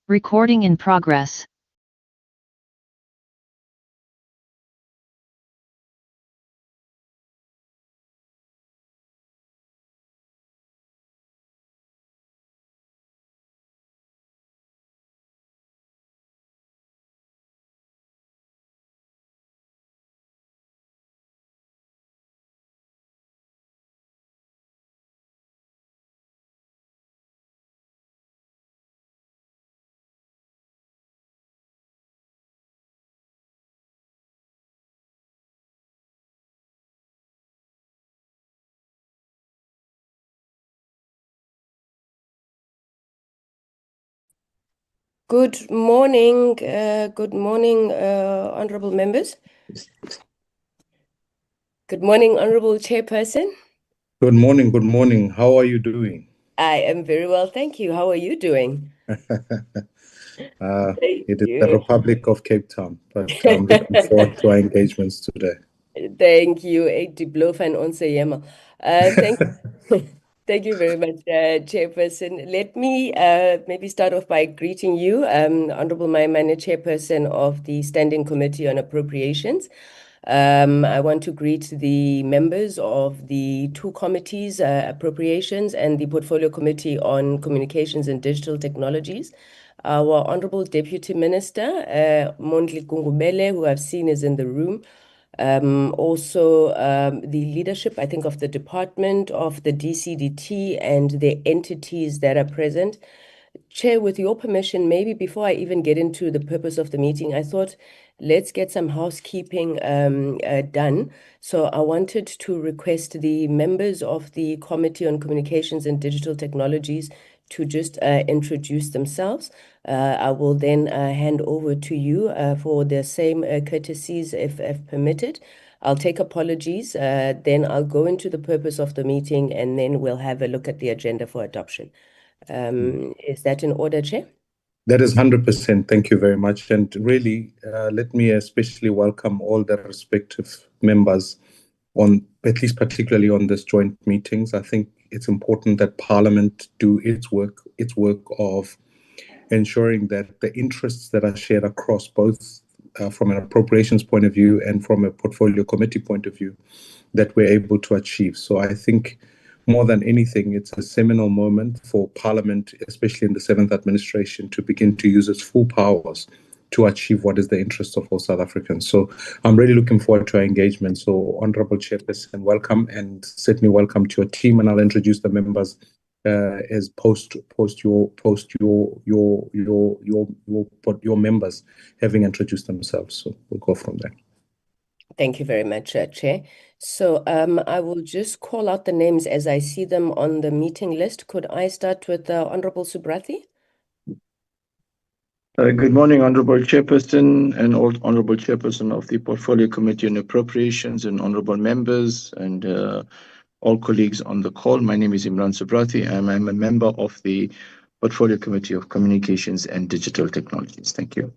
Recording in progress. Good morning, honorable members. Good morning, honorable chairperson. Good morning. How are you doing? I am very well, thank you. How are you doing? It is the Republic of Cape Town, but I'm looking forward to our engagements today. Thank you, Diblofa and Thank you very much, Chairperson. Let me maybe start off by greeting you, Honorable Maimane, Chairperson of the Standing Committee on Appropriations. I want to greet the members of the two committees, Appropriations and the Portfolio Committee on Communications and Digital Technologies. Our Honorable Deputy Minister, Mondli Gungubele, who I've seen is in the room. Also, the leadership, I think, of the department, of the DCTD and the entities that are present. Chair, with your permission, maybe before I even get into the purpose of the meeting, I thought let's get some housekeeping done. So I wanted to request the members of the Committee on Communications and Digital Technologies to just introduce themselves. I will then hand over to you for the same courtesies if permitted. I'll take apologies, then I'll go into the purpose of the meeting, and then we'll have a look at the agenda for adoption. Is that in order, Chair? That is 100%. Thank you very much. And really, let me especially welcome all the respective members on, at least particularly on this joint meetings. I think it's important that Parliament do its work of ensuring that the interests that are shared across both from an appropriations point of view and from a portfolio committee point of view, that we're able to achieve. So I think more than anything, it's a seminal moment for Parliament, especially in the 7th administration, to begin to use its full powers to achieve what is the interest of all South Africans. So I'm really looking forward to our engagement. So Honorable Chairperson, welcome, and certainly welcome to your team. And I'll introduce the members as post your members having introduced themselves. So we'll go from there. Thank you very much, Chair. So I will just call out the names as I see them on the meeting list. Could I start with Honorable Subrathi? Good morning, Honorable Chairperson and Honorable Chairperson of the Portfolio Committee on Appropriations and honorable members and all colleagues on the call. My name is Imran Subrathi, and I'm a member of the Portfolio Committee of Communications and Digital Technologies. Thank you.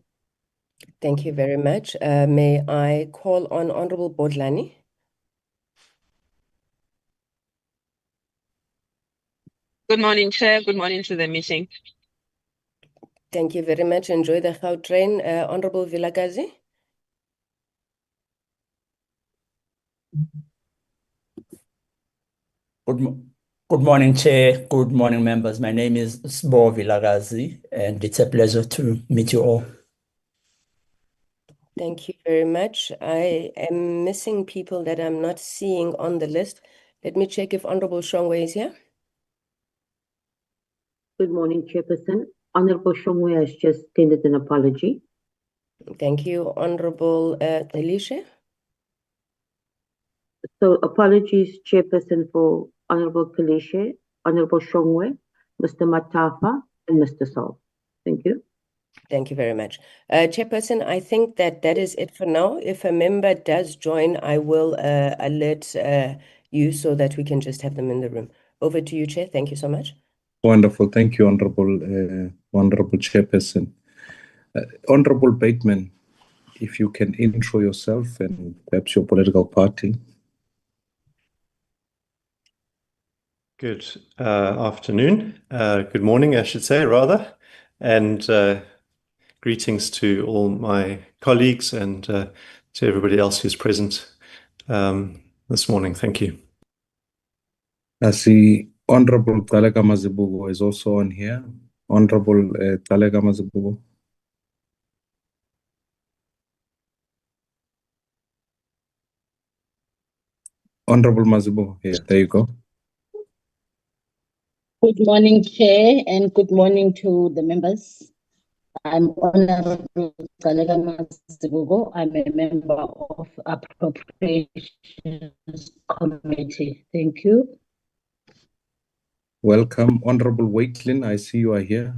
Thank you very much. May I call on Honorable Bodlani? Good morning, Chair. Good morning to the meeting. Thank you very much. Enjoy the Gautrain. Honorable Vilakazi? Good morning, Chair. Good morning, members. My name is Sbo Vilakazi, and it's a pleasure to meet you all. Thank you very much. I am missing people that I'm not seeing on the list. Let me check if Honorable Shongwe is here. Good morning, Chairperson. Honorable Shongwe has just tendered an apology. Thank you. Honorable Elisha? So apologies, Chairperson, for Honorable Kalishe, Honorable Shongwe, Mr. Matafa, and Mr. Saul. Thank you. Thank you very much. Chairperson, I think that is it for now. If a member does join, I will alert you so that we can just have them in the room. Over to you, Chair. Thank you so much. Wonderful. Thank you, Honorable Chairperson. Honorable Bateman, if you can intro yourself and perhaps your political party. Good afternoon. Good morning, I should say, rather. And greetings to all my colleagues and to everybody else who's present this morning. Thank you. I see Honorable Talega Mazibugo is also on here. Honorable Talega Mazibugo. Honorable Mazibugo, yeah, there you go. Good morning, Chair, and good morning to the members. I'm Honorable Talega Mazibugo. I'm a member of Appropriations Committee. Thank you. Welcome, Honorable Waitlin. I see you are here.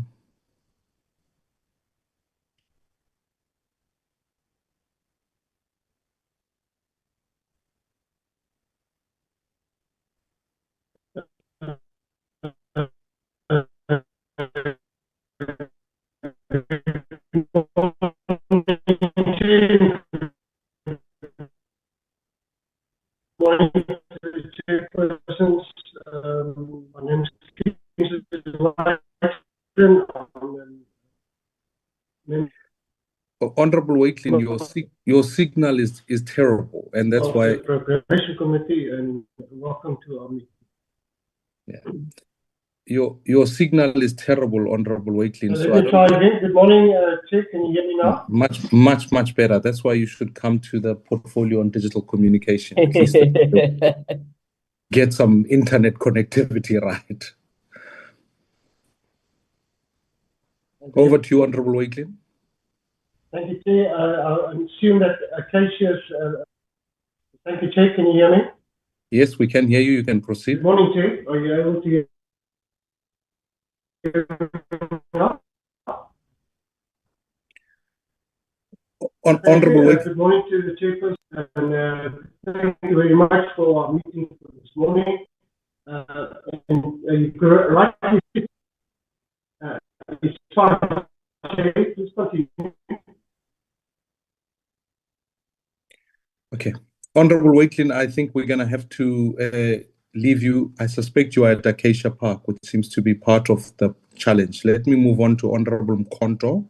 Chairpersons, my name is Honorable Waitlin, your signal is terrible, and that's why. The Appropriation Committee, and welcome to our meeting. Yeah. Your signal is terrible, Honorable Waitlin. So let me try again. Good morning, Chair. Can you hear me now? Much better. That's why you should come to the portfolio on digital communication. At least get some internet connectivity right. Over to you, Honorable Waitlin. Thank you, Chair. I assume that Acacia's. Thank you, Chair. Can you hear me? Yes, we can hear you. You can proceed. Good morning, Chair. Are you able to hear? Honorable Waitlin. Good morning to the Chairperson, and thank you very much for our meeting this morning. It's fine. Please continue. Okay. Honorable Waitlin, I think we're going to have to leave you. I suspect you are at Acacia Park, which seems to be part of the challenge. Let me move on to Honorable Mkonto.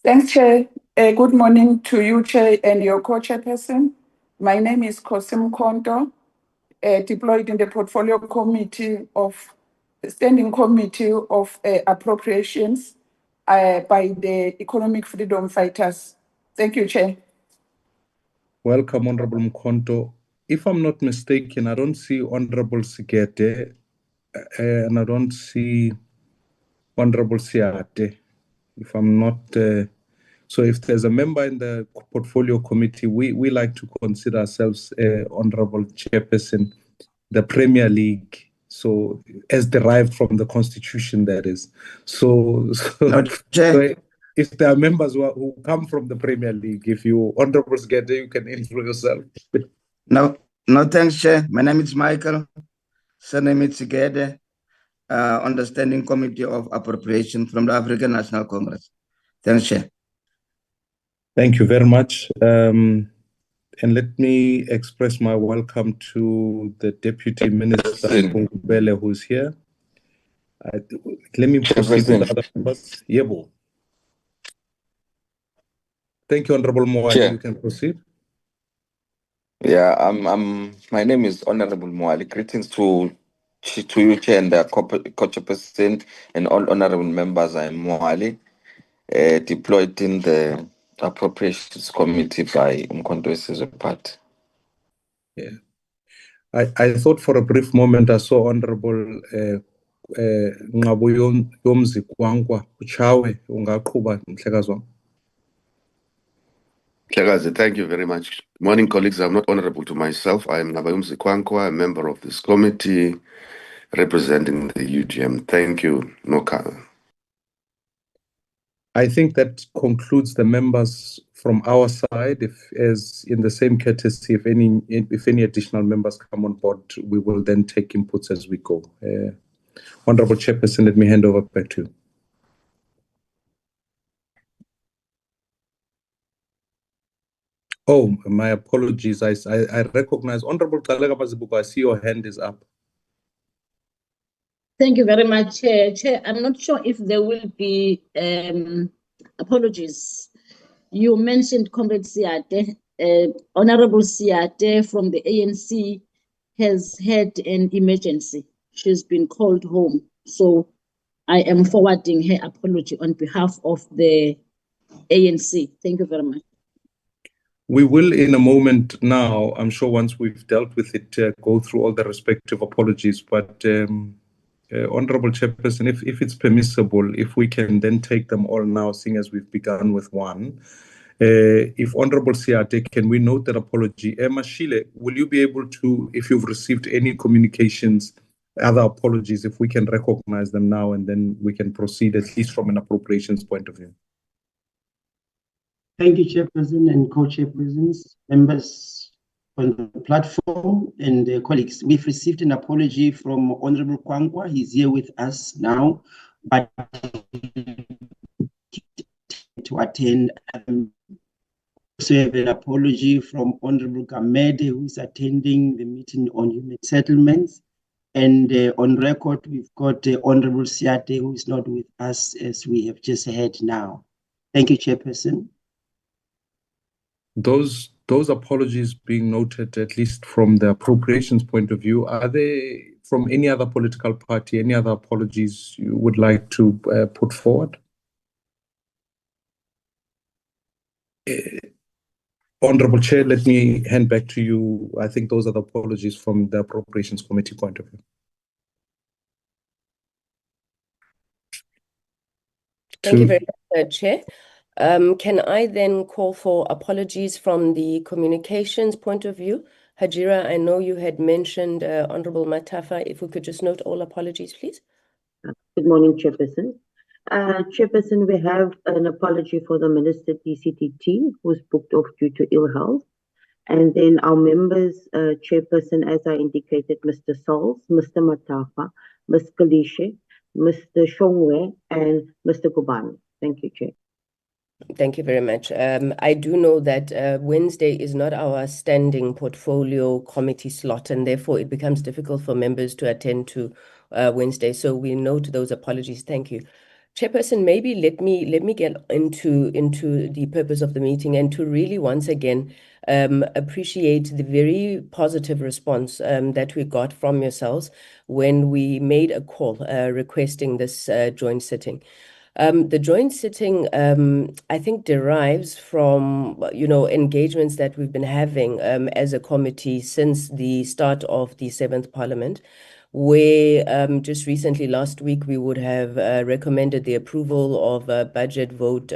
Thanks, Chair. Good morning to you, Chair, and your co-chairperson. My name is Kosim Konto, deployed in the Portfolio Committee of Standing Committee of Appropriations by the Economic Freedom Fighters. Thank you, Chair. Welcome, Honorable Mkonto. If I'm not mistaken, I don't see Honorable Sigete and I don't see Honorable Siate. If I'm not, so if there's a member in the portfolio committee, we like to consider ourselves Honorable Chairperson, the Premier League. So as derived from the Constitution, that is. So if there are members who come from the Premier League, if you Honorable Sigete, you can intro yourself. No, thanks, Chair. My name is Michael. Surname is Sigede, on the Standing Committee of Appropriation from the African National Congress. Thanks, Chair. Thank you very much. And let me express my welcome to the Deputy Minister, Bele, who's here. Let me proceed with the other members. Yebo. Thank you, Honorable Moali. You can proceed. Yeah, my name is Honorable Moali. Greetings to you, Chair, and the co-chairperson and all honorable members. I'm Moali, deployed in the Appropriations Committee by Umkhonto Part. Yeah. I thought for a brief moment I saw Honorable Ngabo Yomzi Kwangwa Uchawe Ungaqhuba Mhlekazwa. Thank you very much. Morning, colleagues. I'm not honorable to myself. I am Nabayum Zikwankwa, a member of this committee representing the UGM. Thank you, Noka. I think that concludes the members from our side. If, as in the same courtesy, if any additional members come on board, we will then take inputs as we go. Honorable Chairperson, let me hand over back to you. Oh, my apologies. I recognize Honorable Talega Mazibuko. I see your hand is up. Thank you very much, Chair. Chair, I'm not sure if there will be apologies. You mentioned Comrade Siate, Honorable Siate from the ANC has had an emergency. She's been called home. So I am forwarding her apology on behalf of the ANC. Thank you very much. We will, in a moment now, I'm sure once we've dealt with it, go through all the respective apologies. But Honorable Chairperson, if it's permissible, if we can then take them all now, seeing as we've begun with one. If Honorable Siate, can we note that apology? Mashile, will you be able to, if you've received any communications, other apologies, if we can recognize them now and then we can proceed at least from an appropriations point of view? Thank you, Chairperson and co-chairpersons, members on the platform and colleagues. We've received an apology from Honorable Kwankwa. He's here with us now, but to attend. Also have an apology from Honorable Gamede, who's attending the meeting on human settlements. And on record, we've got Honorable Siate, who is not with us, as we have just heard now. Thank you, Chairperson. Those apologies being noted, at least from the appropriations point of view, are they from any other political party, any other apologies you would like to put forward? Honorable Chair, let me hand back to you. I think those are the apologies from the Appropriations Committee point of view. Thank you very much, Chair. Can I then call for apologies from the communications point of view? Hajira, I know you had mentioned Honorable Matafa. If we could just note all apologies, please. Good morning, Chairperson. Chairperson, we have an apology for the Minister DCTD, who's booked off due to ill health. And then our members, Chairperson, as I indicated, Mr. Sols, Mr. Matafa, Ms. Kalishe, Mr. Shongwe, and Mr. Kubani. Thank you, Chair. Thank you very much. I do know that Wednesday is not our standing portfolio committee slot, and therefore it becomes difficult for members to attend to Wednesday. So we note those apologies. Thank you. Chairperson, maybe let me get into the purpose of the meeting and to really once again appreciate the very positive response that we got from yourselves when we made a call requesting this joint sitting. The joint sitting, I think, derives from, engagements that we've been having as a committee since the start of the 7th Parliament, where just recently last week we would have recommended the approval of Budget Vote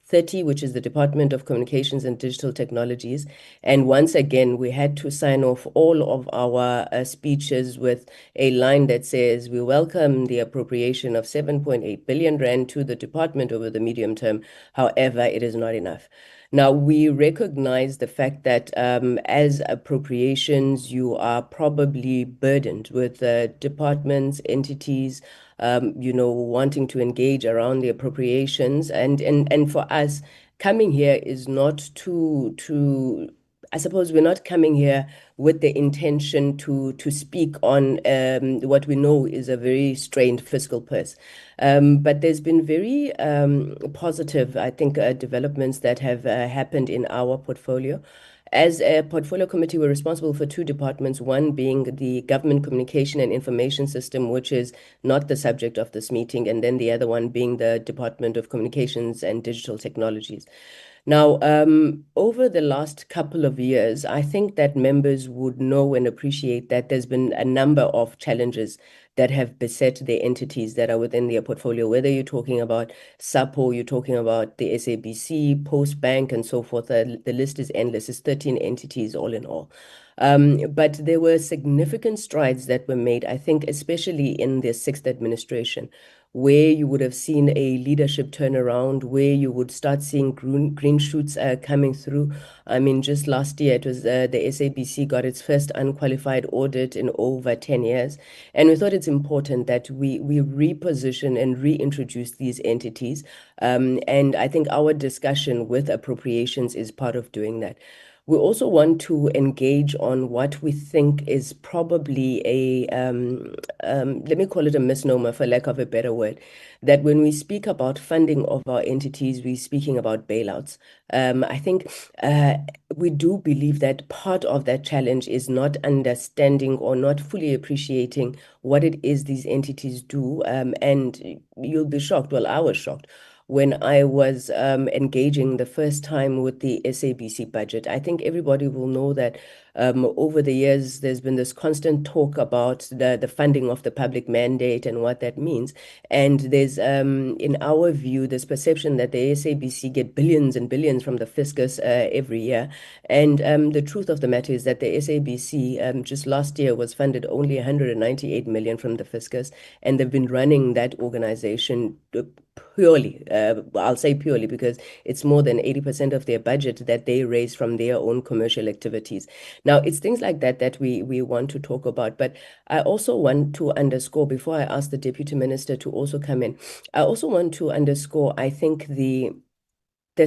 30, which is the Department of Communications and Digital Technologies. And once again, we had to sign off all of our speeches with a line that says, we welcome the appropriation of 7.8 billion rand to the department over the medium term. However, it is not enough. Now, we recognize the fact that as appropriations, you are probably burdened with departments, entities, wanting to engage around the appropriations. And for us, coming here is not I suppose we're not coming here with the intention to speak on what we know is a very strained fiscal purse. But there's been very positive, I think, developments that have happened in our portfolio. As a portfolio committee, we're responsible for two departments, one being the Government Communication and Information System, which is not the subject of this meeting, and then the other one being the Department of Communications and Digital Technologies. Now, over the last couple of years, I think that members would know and appreciate that there's been a number of challenges that have beset the entities that are within their portfolio, whether you're talking about SAPO, you're talking about the SABC, Postbank, and so forth. The list is endless. It's 13 entities all in all. But there were significant strides that were made, I think, especially in the 6th administration, where you would have seen a leadership turnaround, where you would start seeing green shoots coming through. I mean, just last year, it was the SABC got its first unqualified audit in over 10 years. And we thought it's important that we reposition and reintroduce these entities. And I think our discussion with appropriations is part of doing that. We also want to engage on what we think is probably a, let me call it a misnomer for lack of a better word, that when we speak about funding of our entities, we're speaking about bailouts. I think we do believe that part of that challenge is not understanding or not fully appreciating what it is these entities do. And you'll be shocked, well, I was shocked when I was engaging the first time with the SABC budget. I think everybody will know that over the years, there's been this constant talk about the funding of the public mandate and what that means. And there's, in our view, this perception that the SABC get billions and billions from the fiscus every year. And the truth of the matter is that the SABC just last year was funded only 198 million from the fiscus, and they've been running that organization purely, I'll say purely, because it's more than 80% of their budget that they raise from their own commercial activities. Now, it's things like that that we want to talk about. But I also want to underscore, before I ask the Deputy Minister to also come in, I also want to underscore, I think, the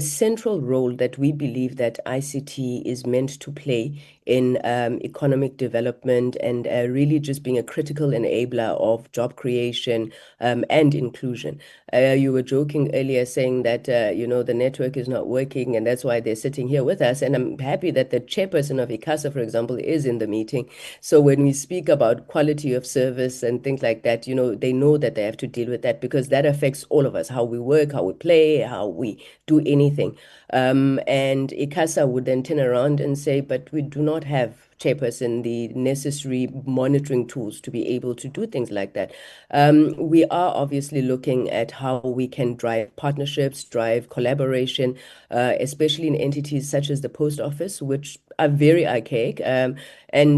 central role that we believe that ICT is meant to play in economic development and really just being a critical enabler of job creation and inclusion. You were joking earlier saying that, the network is not working and that's why they're sitting here with us. And I'm happy that the chairperson of ICASA, for example, is in the meeting. So when we speak about quality of service and things like that, they know that they have to deal with that because that affects all of us, how we work, how we play, how we do anything. And ICASA would then turn around and say, but we do not have, chairperson, the necessary monitoring tools to be able to do things like that. We are obviously looking at how we can drive partnerships, drive collaboration, especially in entities such as the post office, which are very archaic. And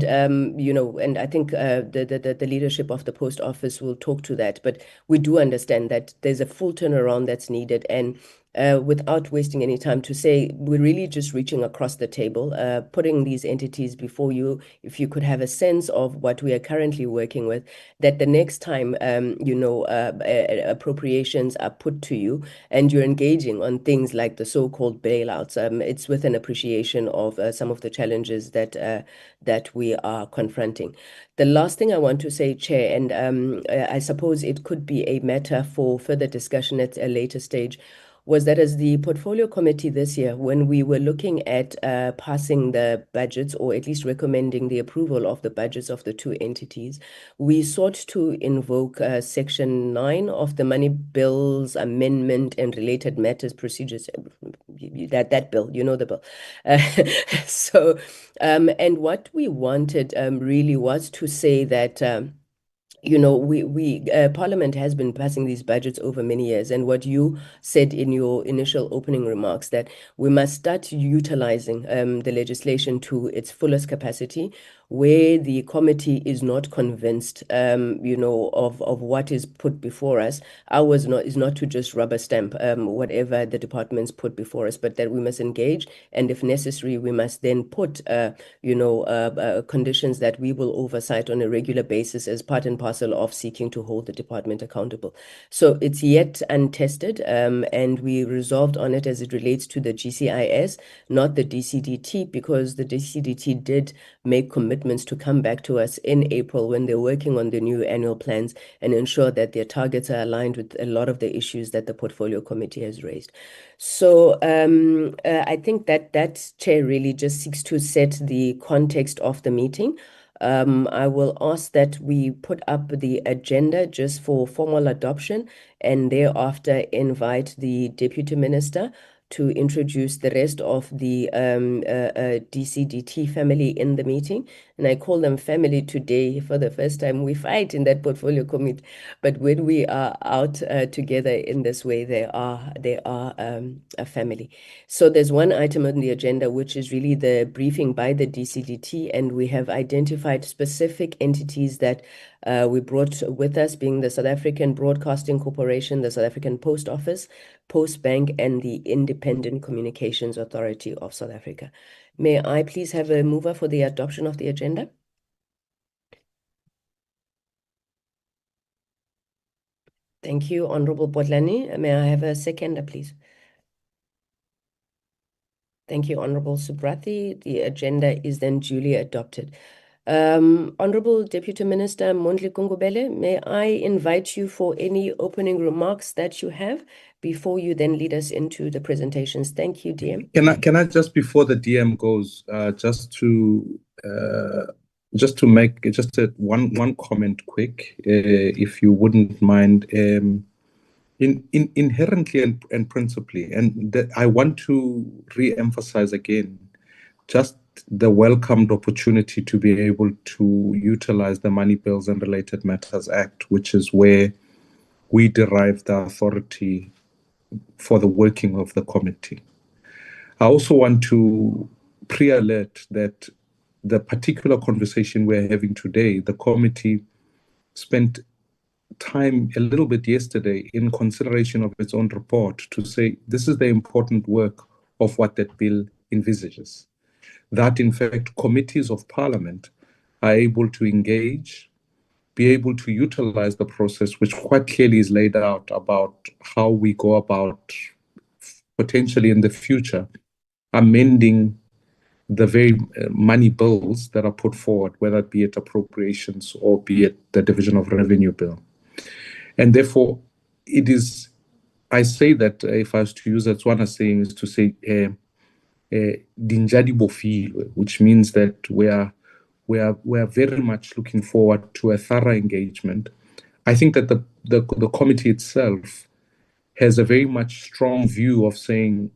I think the leadership of the post office will talk to that. But we do understand that there's a full turnaround that's needed. And without wasting any time, to say we're really just reaching across the table, putting these entities before you, if you could have a sense of what we are currently working with, that the next time, appropriations are put to you and you're engaging on things like the so-called bailouts, it's with an appreciation of some of the challenges that we are confronting. The last thing I want to say, Chair, and I suppose it could be a matter for further discussion at a later stage, was that as the portfolio committee this year, when we were looking at passing the budgets, or at least recommending the approval of the budgets of the two entities, we sought to invoke Section 9 of the Money Bills Amendment and Related Matters Procedures, that bill, the bill. And what we wanted really was to say that Parliament has been passing these budgets over many years, and what you said in your initial opening remarks, that we must start utilizing the legislation to its fullest capacity, where the committee is not convinced, of what is put before us. Ours is not to just rubber stamp whatever the departments put before us, but that we must engage, and if necessary, we must then put, conditions that we will oversight on a regular basis as part and parcel of seeking to hold the department accountable. So it's yet untested, and we resolved on it as it relates to the GCIS, not the DCDT, because the DCDT did make commitments to come back to us in April when they're working on the new annual plans and ensure that their targets are aligned with a lot of the issues that the portfolio committee has raised. So I think that chair really just seeks to set the context of the meeting. I will ask that we put up the agenda just for formal adoption and thereafter invite the Deputy Minister to introduce the rest of the DCDT family in the meeting. And I call them family today for the first time. We fight in that portfolio committee, but when we are out together in this way, they are a family. So there's one item on the agenda, which is really the briefing by the DCDT, and we have identified specific entities that we brought with us, being the South African Broadcasting Corporation, the South African Post Office, Postbank, and the Independent Communications Authority of South Africa. May I please have a mover for the adoption of the agenda? Thank you, Honorable Botlani. May I have a seconder, please? Thank you, Honorable Subrathi. The agenda is then duly adopted. Honorable Deputy Minister Mondli Gungubele, may I invite you for any opening remarks that you have before you then lead us into the presentations? Thank you, DM. Can I just, before the DM goes, just to make one comment quick, if you wouldn't mind. Inherently and principally, and that I want to re-emphasize again, just the welcomed opportunity to be able to utilize the Money Bills and Related Matters Act, which is where we derive the authority for the working of the committee. I also want to pre-alert that the particular conversation we're having today, the committee spent time a little bit yesterday in consideration of its own report to say this is the important work of what that bill envisages. That in fact committees of parliament are able to engage, be able to utilize the process which quite clearly is laid out about how we go about potentially in the future amending the very money bills that are put forward, whether it be it appropriations or be it the division of revenue bill. And therefore, it is, I say that if I was to use that one saying, is to say, dinjadi bofilwe, which means that we are very much looking forward to a thorough engagement. I think that the committee itself has a very much strong view of saying,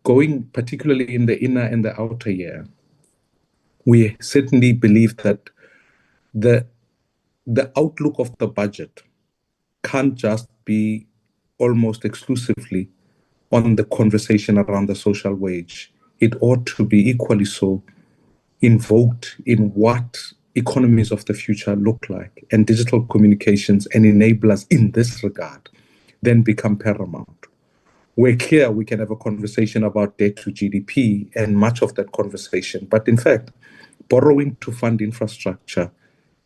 going particularly in the inner and the outer year, we certainly believe that the outlook of the budget can't just be almost exclusively on the conversation around the social wage. It ought to be equally so invoked in what economies of the future look like, and digital communications and enablers in this regard then become paramount. We're clear we can have a conversation about debt to GDP and much of that conversation, but in fact, borrowing to fund infrastructure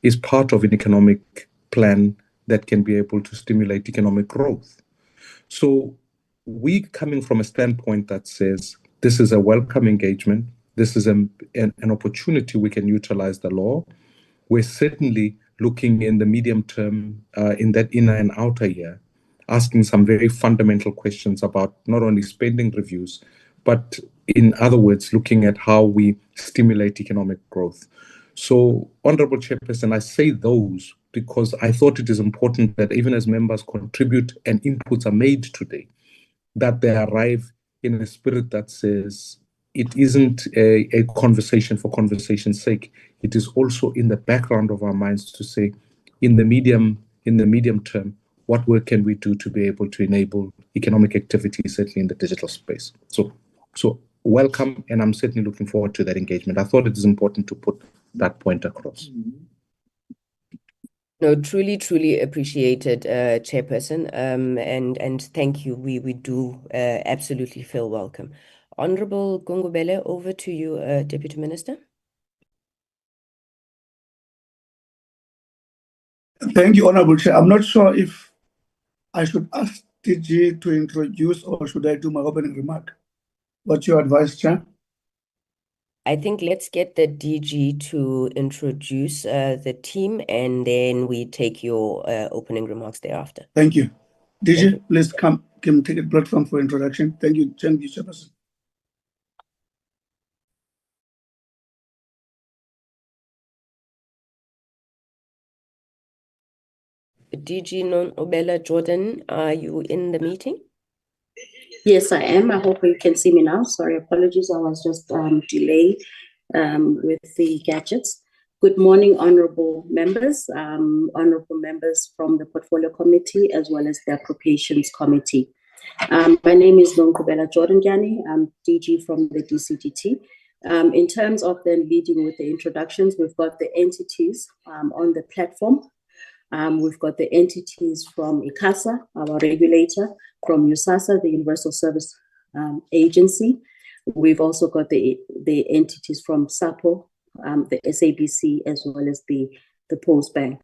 is part of an economic plan that can be able to stimulate economic growth. So we coming from a standpoint that says this is a welcome engagement, this is an opportunity we can utilize the law. We're certainly looking in the medium term, in that inner and outer year, asking some very fundamental questions about not only spending reviews, but in other words, looking at how we stimulate economic growth. So, Honorable Chairperson, I say those because I thought it is important that even as members contribute and inputs are made today, that they arrive in a spirit that says it isn't a conversation for conversation's sake. It is also in the background of our minds to say, in the medium term, what work can we do to be able to enable economic activity, certainly in the digital space? So welcome, and I'm certainly looking forward to that engagement. I thought it is important to put that point across. No, truly appreciated, Chairperson, and thank you. We do absolutely feel welcome. Honorable Gungubele, over to you, Deputy Minister. Thank you, Honorable Chair. I'm not sure if I should ask DG to introduce or should I do my opening remark? What's your advice, Chair? I think let's get the DG to introduce the team, and then we take your opening remarks thereafter. Thank you. DG, please come take a platform for introduction. Thank you, Chairperson. DG Non-Obela Jordan, are you in the meeting? Yes, I am. I hope you can see me now. Sorry, apologies. I was just delayed with the gadgets. Good morning, honorable members from the Portfolio Committee as well as the Appropriations Committee. My name is Nonkobela Jordan Gyani. I'm DG from the DCTD. In terms of then leading with the introductions, we've got the entities on the platform. We've got the entities from ICASA, our regulator, from USAF, the Universal Service Agency. We've also got the entities from SAPO, the SABC, as well as the Postbank.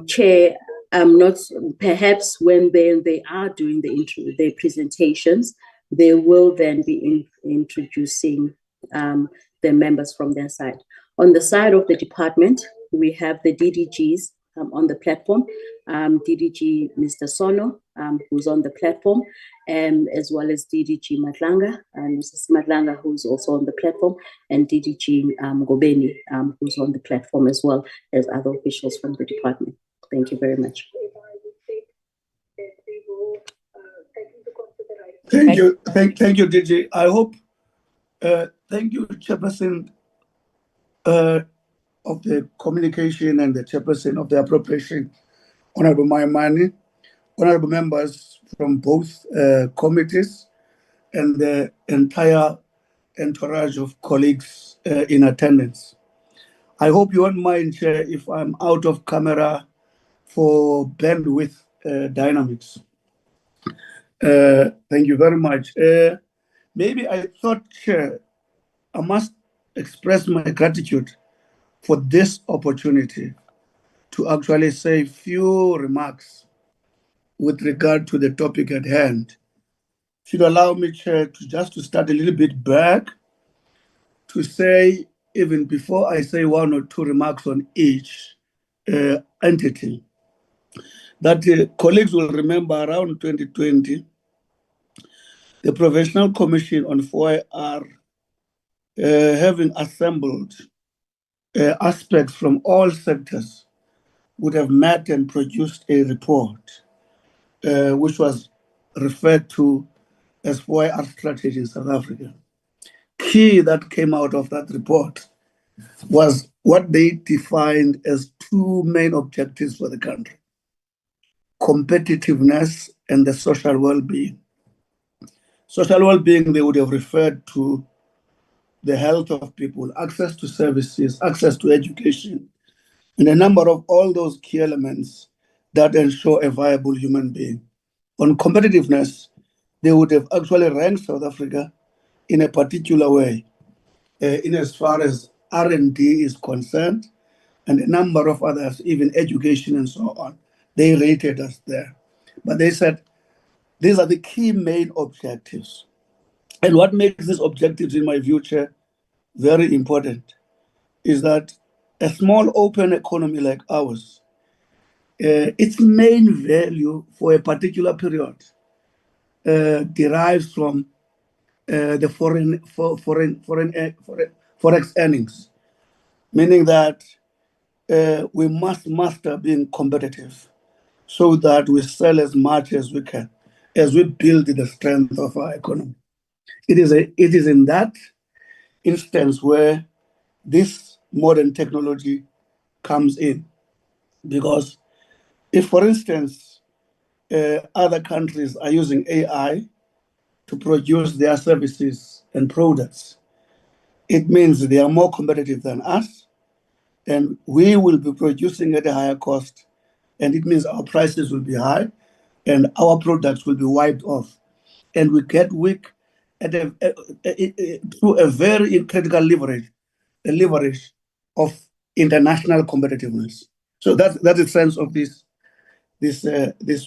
Chair, not perhaps when they are doing their presentations, They will then be introducing the members from their side. On the side of the department, we have the DDGs on the platform, DDG Mr. Sono, who's on the platform, as well as DDG Matlanga, Mrs. Matlanga, who's also on the platform, and DDG Gobeni, who's on the platform, as well as other officials from the department. Thank you very much. Thank you, DG. I hope, thank you, Chairperson of the Communication and the Chairperson of the Appropriation, Honorable Maimani, honorable members from both committees, and the entire entourage of colleagues in attendance. I hope you won't mind, Chair, if I'm out of camera for bandwidth dynamics. Thank you very much. Maybe I thought, Chair, I must express my gratitude for this opportunity to actually say a few remarks with regard to the topic at hand. If you'd allow me, Chair, to start a little bit back, to say, even before I say one or two remarks on each entity, that colleagues will remember around 2020, the Professional Commission on 4IR, having assembled aspects from all sectors, would have met and produced a report, which was referred to as 4IR strategy in South Africa. Key that came out of that report was what they defined as two main objectives for the country: competitiveness and the social well-being. Social well-being, they would have referred to the health of people, access to services, access to education, and a number of all those key elements that ensure a viable human being. On competitiveness, they would have actually ranked South Africa in a particular way, in as far as R&D is concerned, and a number of others, even education and so on. They rated us there. But they said, these are the key main objectives. And what makes these objectives, in my view, Chair, very important is that a small open economy like ours, its main value for a particular period derives from the forex earnings, meaning that we must master being competitive so that we sell as much as we can, as we build the strength of our economy. It is in that instance where this modern technology comes in. Because if, for instance, other countries are using AI to produce their services and products, it means they are more competitive than us, and we will be producing at a higher cost, and it means our prices will be high, and our products will be wiped off, and we get weak at through a very critical leverage of international competitiveness. So that's the sense of this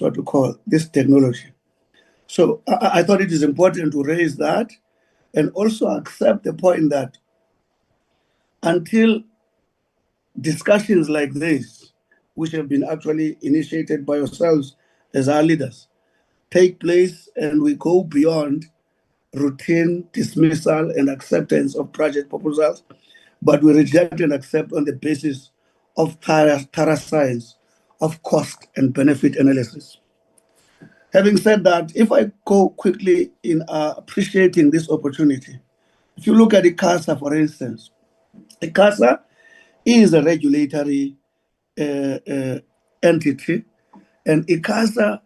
what we call this technology. So I thought it is important to raise that and also accept the point that until discussions like this, which have been actually initiated by yourselves as our leaders, take place and we go beyond routine dismissal and acceptance of project proposals, but we reject and accept on the basis of thorough science of cost and benefit analysis. Having said that, if I go quickly in appreciating this opportunity, if you look at ICASA, for instance, ICASA is a regulatory entity, and ICASA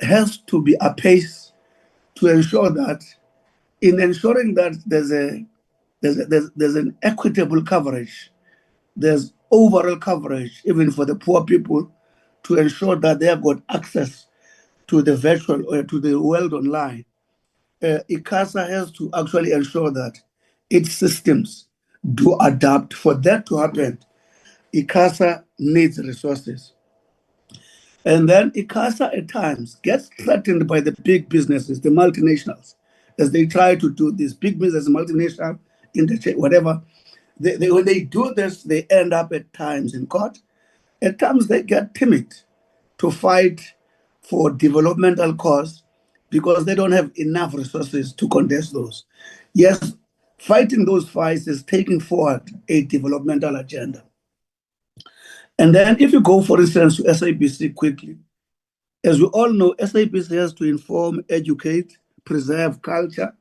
has to be apace to ensure that, in ensuring that there's an equitable coverage, there's overall coverage, even for the poor people, to ensure that they have got access to the virtual or to the world online. ICASA has to actually ensure that its systems do adapt. For that to happen, ICASA needs resources. And then ICASA at times gets threatened by the big businesses, the multinationals, as they try to do this. Big business, multinational, whatever. When they do this, they end up at times in court. At times they get timid to fight for developmental cause because they don't have enough resources to contest those. Yes, fighting those fights is taking forward a developmental agenda. And then if you go, for instance, to SABC quickly, as we all know, SABC has to inform, educate, preserve culture,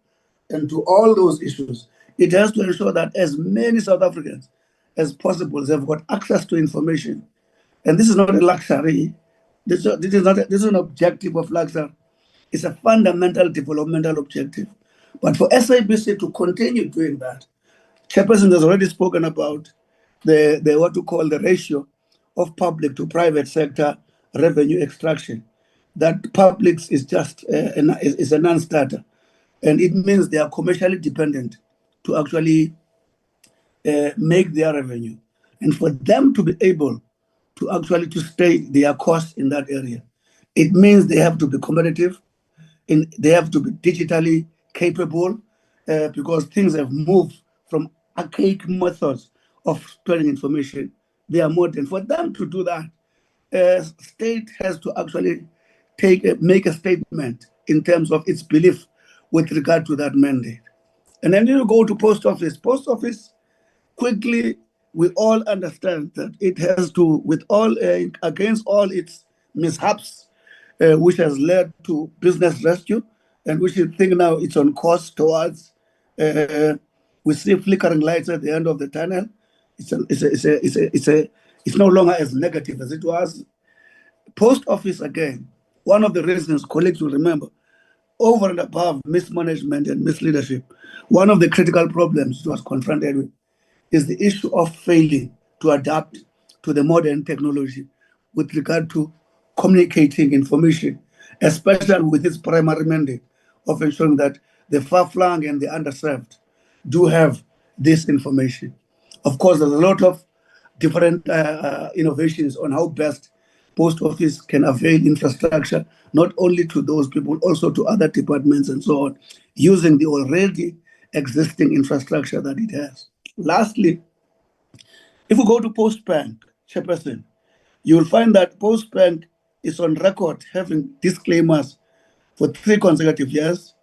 and to all those issues. It has to ensure that as many South Africans as possible have got access to information. And this is not a luxury. This is an objective of luxury. It's a fundamental developmental objective. But for SABC to continue doing that, Chairperson has already spoken about the what to call the ratio of public to private sector revenue extraction. That public is just is a non-starter, and it means they are commercially dependent to actually make their revenue, and for them to be able to actually to stay their costs in that area, it means they have to be competitive, and they have to be digitally capable, because things have moved from archaic methods of storing information. They are modern. For them to do that, state has to actually make a statement in terms of its belief with regard to that mandate. And then you go to post office. Post office, quickly, we all understand that it has to, with all against all its mishaps, which has led to business rescue, and which you think now it's on course towards. We see flickering lights at the end of the tunnel. It's no longer as negative as it was. Post office, again, one of the reasons colleagues will remember, over and above mismanagement and misleadership, one of the critical problems it was confronted with is the issue of failing to adapt to the modern technology with regard to communicating information, especially with its primary mandate of ensuring that the far-flung and the underserved do have this information. Of course, there's a lot of different innovations on how best post office can avail infrastructure, not only to those people, also to other departments and so on, using the already existing infrastructure that it has. Lastly, if we go to Postbank, Chairperson, you will find that Postbank is on record having disclaimers for 3 consecutive years,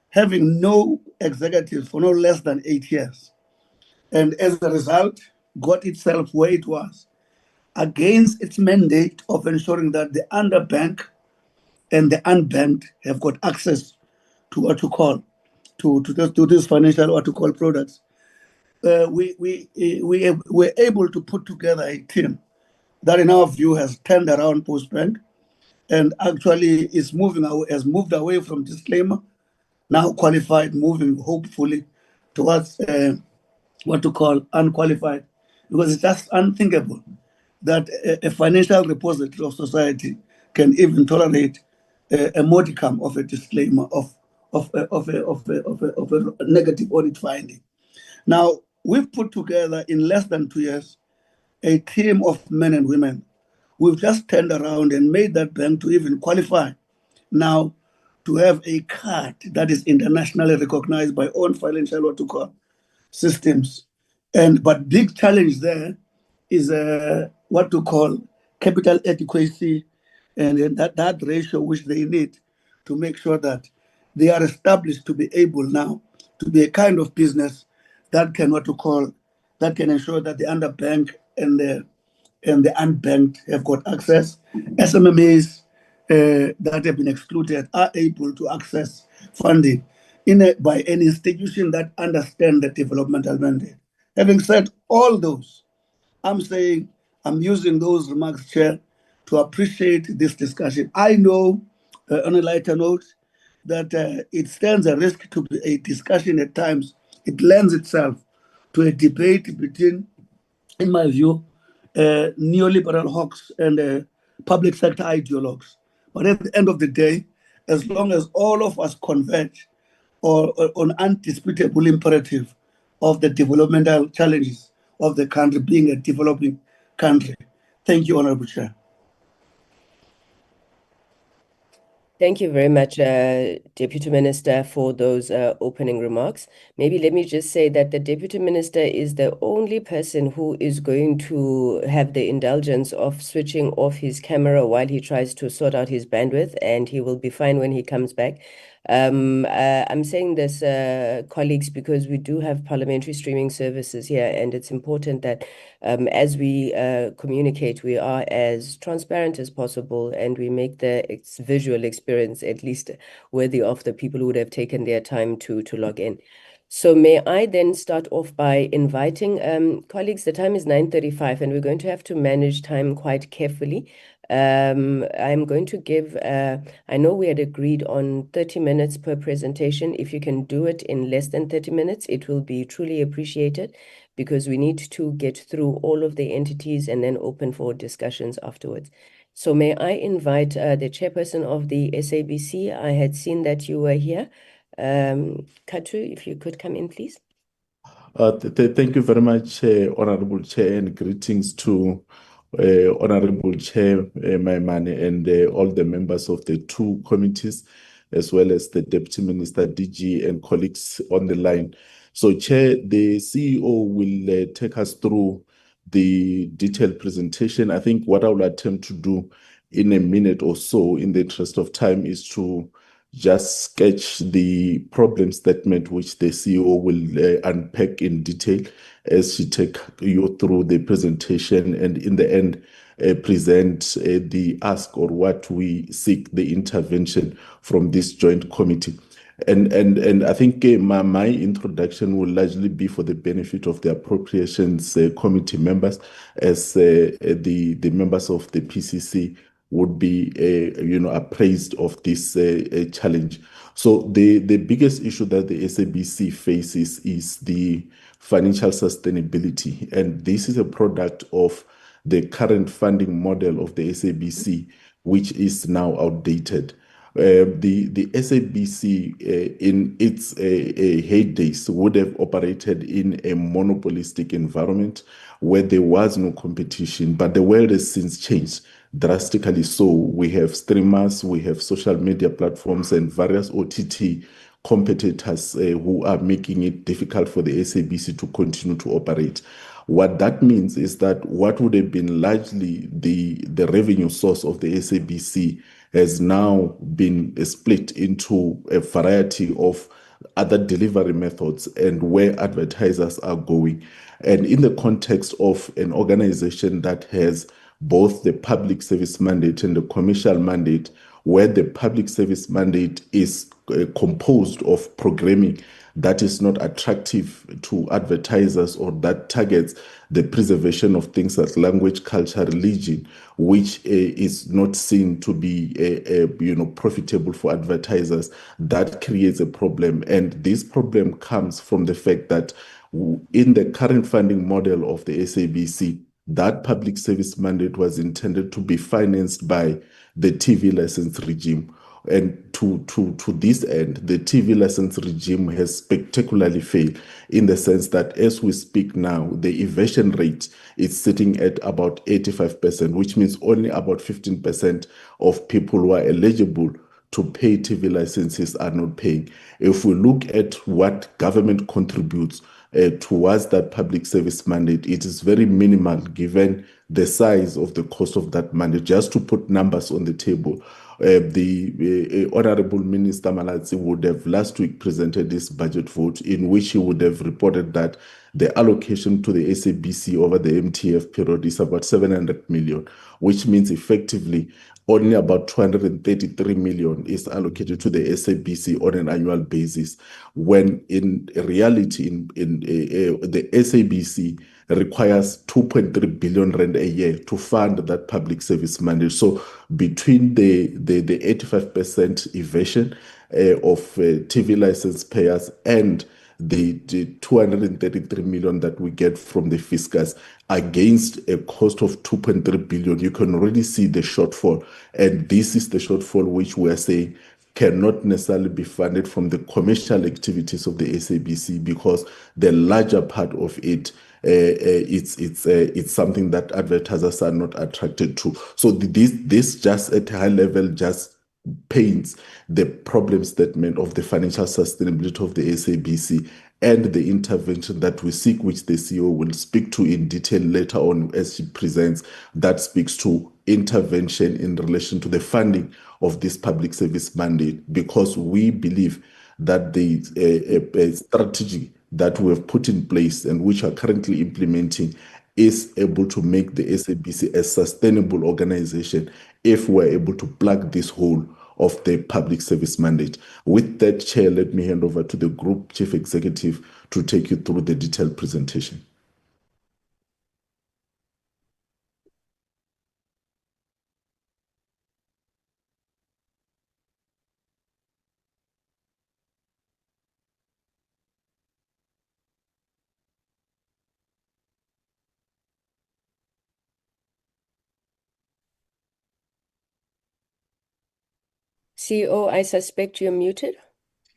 having no executives for no less than 8 years. And as a result, got itself where it was, against its mandate of ensuring that the underbanked and the unbanked have got access to what you call, to this financial what you call products. We were able to put together a team that, in our view, has turned around Postbank and actually is has moved away from disclaimer, now qualified, moving hopefully towards what to call unqualified, because it's just unthinkable that a financial repository of society can even tolerate a modicum of a disclaimer of a negative audit finding. Now, we've put together in less than 2 years a team of men and women. We've just turned around and made that bank to even qualify now to have a card that is internationally recognized by all financial what to call systems. But big challenge there is what to call capital adequacy, and that ratio which they need to make sure that they are established to be able now to be a kind of business that can that can ensure that the underbanked and the unbanked have got access. SMMEs that have been excluded are able to access funding by an institution that understands the developmental mandate. Having said all those, I'm saying I'm using those remarks, Chair, to appreciate this discussion. I know, on a lighter note, that it stands a risk to be a discussion at times. It lends itself to a debate between, in my view, neoliberal hawks and public sector ideologues. But at the end of the day, as long as all of us converge on undisputable imperative of the developmental challenges of the country being a developing country. Thank you, Honorable Chair. Thank you very much, Deputy Minister, for those opening remarks. Maybe let me just say that the Deputy Minister is the only person who is going to have the indulgence of switching off his camera while he tries to sort out his bandwidth, and he will be fine when he comes back. I'm saying this, colleagues, because we do have parliamentary streaming services here, and it's important that as we communicate, we are as transparent as possible, and we make the visual experience at least worthy of the people who would have taken their time to log in. So may I then start off by inviting colleagues. The time is 9:35, and we're going to have to manage time quite carefully. I'm going to give, I know we had agreed on 30 minutes per presentation. If you can do it in less than 30 minutes, it will be truly appreciated, because we need to get through all of the entities and then open for discussions afterwards. So may I invite the chairperson of the SABC. I had seen that you were here. Katu, if you could come in, please. Thank you very much, Honorable Chair, and greetings to Honorable Chair Maimane and all the members of the two committees, as well as the Deputy Minister, DG, and colleagues on the line. So, Chair, the CEO will take us through the detailed presentation. I think what I will attempt to do in a minute or so, in the interest of time, is to just sketch the problem statement which the CEO will unpack in detail as she take you through the presentation, and in the end present the ask or what we seek the intervention from this joint committee. And I think my introduction will largely be for the benefit of the Appropriations Committee members, as the members of the PCC would be appraised of this challenge. So the biggest issue that the SABC faces is the financial sustainability, and this is a product of the current funding model of the SABC, which is now outdated. The SABC in its heydays would have operated in a monopolistic environment where there was no competition, but the world has since changed drastically. So we have streamers, we have social media platforms, and various OTT competitors who are making it difficult for the SABC to continue to operate. What that means is that what would have been largely the revenue source of the SABC has now been split into a variety of other delivery methods and where advertisers are going. And in the context of an organization that has both the public service mandate and the commercial mandate, where the public service mandate is composed of programming that is not attractive to advertisers or that targets the preservation of things like language, culture, religion, which is not seen to be profitable for advertisers, that creates a problem. And this problem comes from the fact that in the current funding model of the SABC, that public service mandate was intended to be financed by the TV license regime. And to this end, the TV license regime has spectacularly failed, in the sense that as we speak now, the evasion rate is sitting at about 85%, which means only about 15% of people who are eligible to pay TV licenses are not paying. If we look at what government contributes towards that public service mandate, it is very minimal given the size of the cost of that mandate. Just to put numbers on the table, the Honorable Minister Malatsi would have last week presented this budget vote, in which he would have reported that the allocation to the SABC over the MTF period is about 700 million, which means effectively only about 233 million is allocated to the SABC on an annual basis, when in reality the SABC requires 2.3 billion rand a year to fund that public service mandate. So between the 85% evasion of TV license payers and the 233 million that we get from the fiscus against a cost of 2.3 billion, you can already see the shortfall. And this is the shortfall which we are saying cannot necessarily be funded from the commercial activities of the SABC, because the larger part of it it's something that advertisers are not attracted to. So this just at a high level just paints the problem statement of the financial sustainability of the SABC and the intervention that we seek, which the CEO will speak to in detail later on as she presents, that speaks to intervention in relation to the funding of this public service mandate, because we believe that the strategy that we have put in place and which are currently implementing is able to make the SABC a sustainable organization if we're able to plug this hole of the public service mandate. With that, Chair, let me hand over to the Group Chief Executive to take you through the detailed presentation. CEO, I suspect you're muted.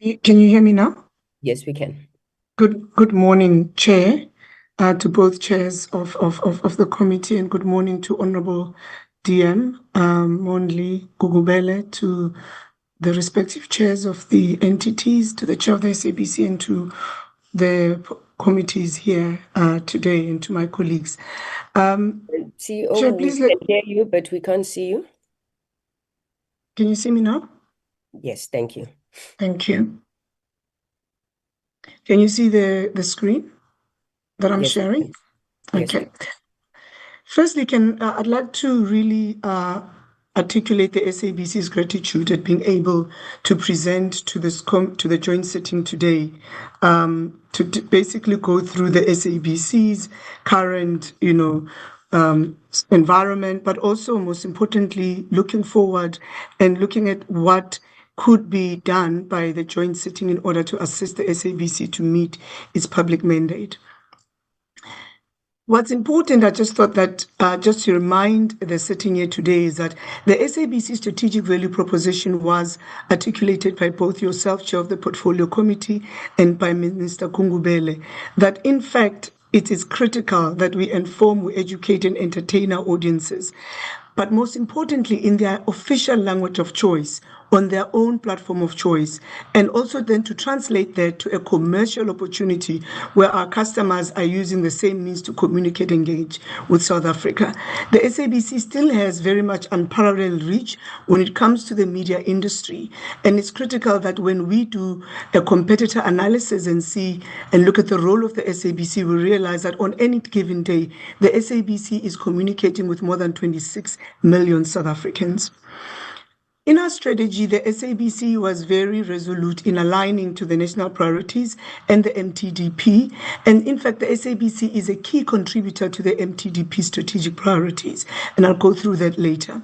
Can you hear me now? Yes, we can. Good morning, Chair, to both chairs of the committee, and good morning to Honorable DM Mondli Gugubele, to the respective chairs of the entities, to the chair of the SABC, and to the committees here today, and to my colleagues. CEO, Chair, we please can hear you, but we can't see you. Can you see me now? Yes, thank you. Thank you. Can you see the screen that I'm sharing? Yes. Okay. Firstly, I'd like to really articulate the SABC's gratitude at being able to present to the joint sitting today, to basically go through the SABC's current, environment, but also most importantly, looking forward and looking at what could be done by the joint sitting in order to assist the SABC to meet its public mandate. What's important, I just thought that just to remind the sitting here today, is that the SABC strategic value proposition was articulated by both yourself, Chair of the Portfolio Committee, and by Minister Gungubele, that in fact it is critical that we inform, we educate and entertain our audiences, but most importantly in their official language of choice, on their own platform of choice, and also then to translate that to a commercial opportunity where our customers are using the same means to communicate and engage with South Africa. The SABC still has very much unparalleled reach when it comes to the media industry, and it's critical that when we do a competitor analysis and see and look at the role of the SABC, we realize that on any given day, the SABC is communicating with more than 26 million South Africans. In our strategy, the SABC was very resolute in aligning to the national priorities and the MTDP. And in fact, the SABC is a key contributor to the MTDP strategic priorities. And I'll go through that later.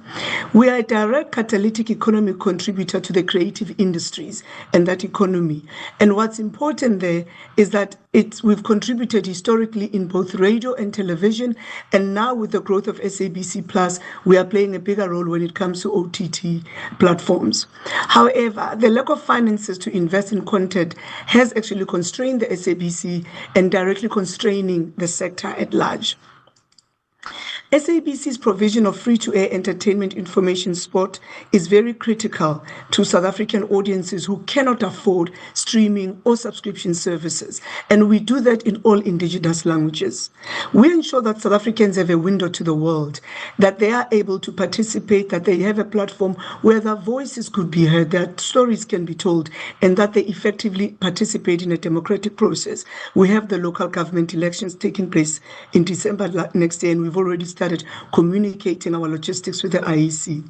We are a direct catalytic economic contributor to the creative industries and that economy. And what's important there is that we've contributed historically in both radio and television. And now with the growth of SABC Plus, we are playing a bigger role when it comes to OTT platforms. However, the lack of finances to invest in content has actually constrained the SABC and directly constraining the sector at large. SABC's provision of free-to-air entertainment information sport is very critical to South African audiences who cannot afford streaming or subscription services, and we do that in all indigenous languages. We ensure that South Africans have a window to the world, that they are able to participate, that they have a platform where their voices could be heard, that stories can be told, and that they effectively participate in a democratic process. We have the local government elections taking place in December next year, and we've already started communicating our logistics with the IEC.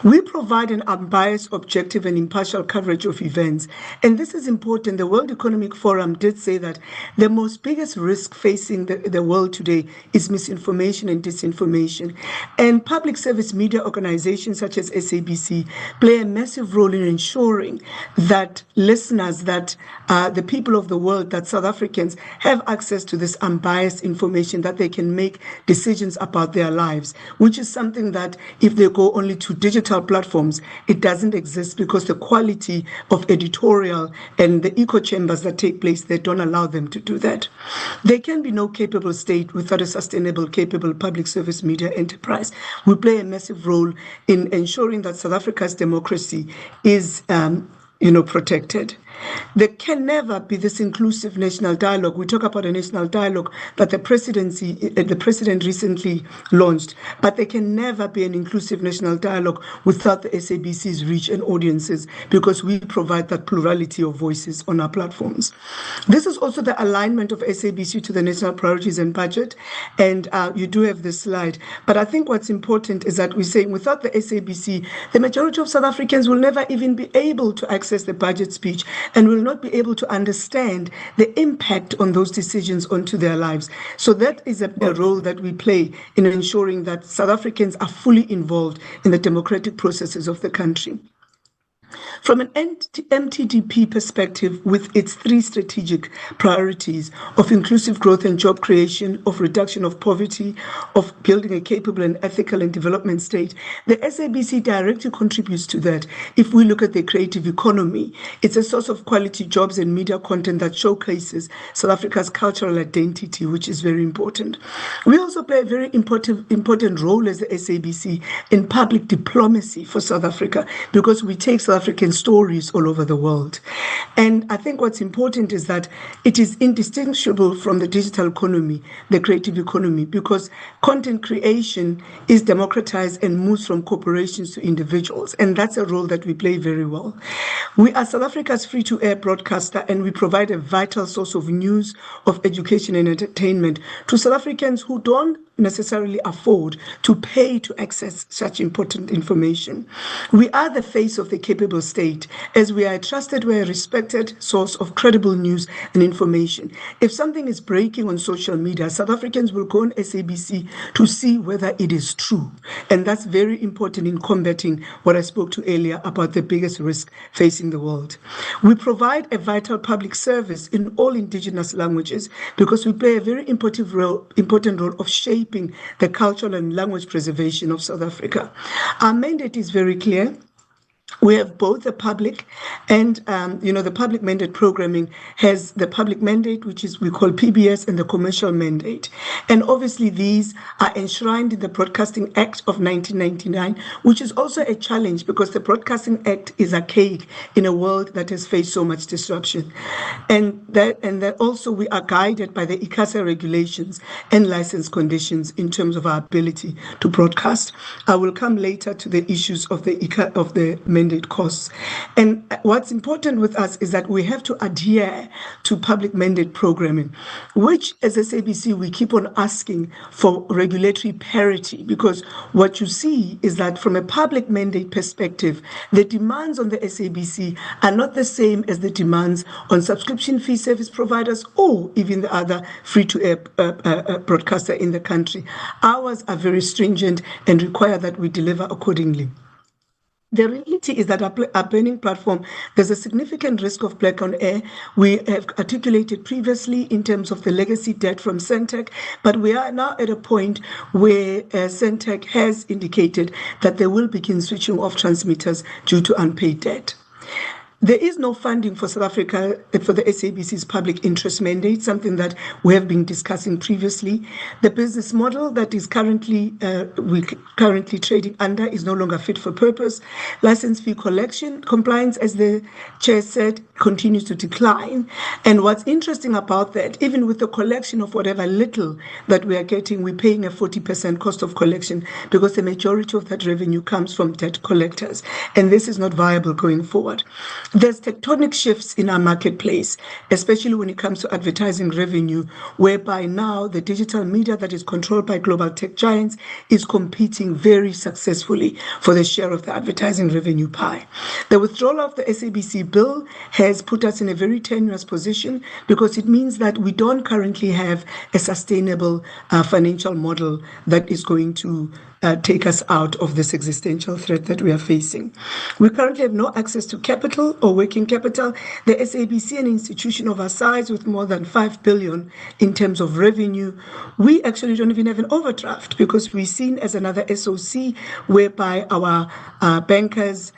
We provide an unbiased, objective, and impartial coverage of events. And this is important. The World Economic Forum did say that the most biggest risk facing the world today is misinformation and disinformation. And public service media organizations such as SABC play a massive role in ensuring that listeners, that the people of the world, that South Africans have access to this unbiased information, that they can make decisions about about their lives, which is something that if they go only to digital platforms, it doesn't exist because the quality of editorial and the echo chambers that take place, they don't allow them to do that. There can be no capable state without a sustainable, capable public service media enterprise. We play a massive role in ensuring that South Africa's democracy is protected. There can never be this inclusive national dialogue. We talk about a national dialogue that the president recently launched, but there can never be an inclusive national dialogue without the SABC's reach and audiences, because we provide that plurality of voices on our platforms. This is also the alignment of SABC to the national priorities and budget, and you do have this slide. But I think what's important is that we're saying without the SABC, the majority of South Africans will never even be able to access the budget speech and will not be able to understand the impact on those decisions onto their lives. So that is a role that we play in ensuring that South Africans are fully involved in the democratic processes of the country. From an MTDP perspective, with its 3 strategic priorities of inclusive growth and job creation, of reduction of poverty, of building a capable and ethical and development state, the SABC directly contributes to that. If we look at the creative economy, it's a source of quality jobs and media content that showcases South Africa's cultural identity, which is very important. We also play a very important role as the SABC in public diplomacy for South Africa, because we take South African stories all over the world. And I think what's important is that it is indistinguishable from the digital economy, the creative economy, because content creation is democratized and moves from corporations to individuals. And that's a role that we play very well. We are South Africa's free-to-air broadcaster, and we provide a vital source of news, of education and entertainment to South Africans who don't necessarily afford to pay to access such important information. We are the face of the capable state, as we are a trusted, we are a respected source of credible news and information. If something is breaking on social media, South Africans will go on SABC to see whether it is true. And that's very important in combating what I spoke to earlier about the biggest risk facing the world. We provide a vital public service in all indigenous languages, because we play a very important role of shaping the cultural and language preservation of South Africa. Our mandate is very clear. We have both the public and, the public mandate programming has the public mandate, which is we call PBS, and the commercial mandate. And obviously these are enshrined in the Broadcasting Act of 1999, which is also a challenge because the Broadcasting Act is archaic in a world that has faced so much disruption. And that also we are guided by the ICASA regulations and license conditions in terms of our ability to broadcast. I will come later to the issues of the mandate costs. And what's important with us is that we have to adhere to public mandate programming, which as SABC we keep on asking for regulatory parity, because what you see is that from a public mandate perspective, the demands on the SABC are not the same as the demands on subscription fee service providers or even the other free-to-air broadcaster in the country. Ours are very stringent and require that we deliver accordingly. The reality is that our burning platform, there's a significant risk of black on air. We have articulated previously in terms of the legacy debt from Centec, but we are now at a point where Centec has indicated that they will begin switching off transmitters due to unpaid debt. There is no funding for South Africa for the SABC's public interest mandate, something that we have been discussing previously. The business model that is currently trading under is no longer fit for purpose. License fee collection compliance, as the chair said, continues to decline. And what's interesting about that, even with the collection of whatever little that we are getting, we're paying a 40% cost of collection because the majority of that revenue comes from debt collectors. And this is not viable going forward. There's tectonic shifts in our marketplace, especially when it comes to advertising revenue, whereby now the digital media that is controlled by global tech giants is competing very successfully for the share of the advertising revenue pie. The withdrawal of the SABC bill has put us in a very tenuous position because it means that we don't currently have a sustainable financial model that is going to take us out of this existential threat that we are facing. We currently have no access to capital or working capital. The SABC, an institution of our size with more than 5 billion in terms of revenue, we actually don't even have an overdraft because we're seen as another SOC whereby our bankers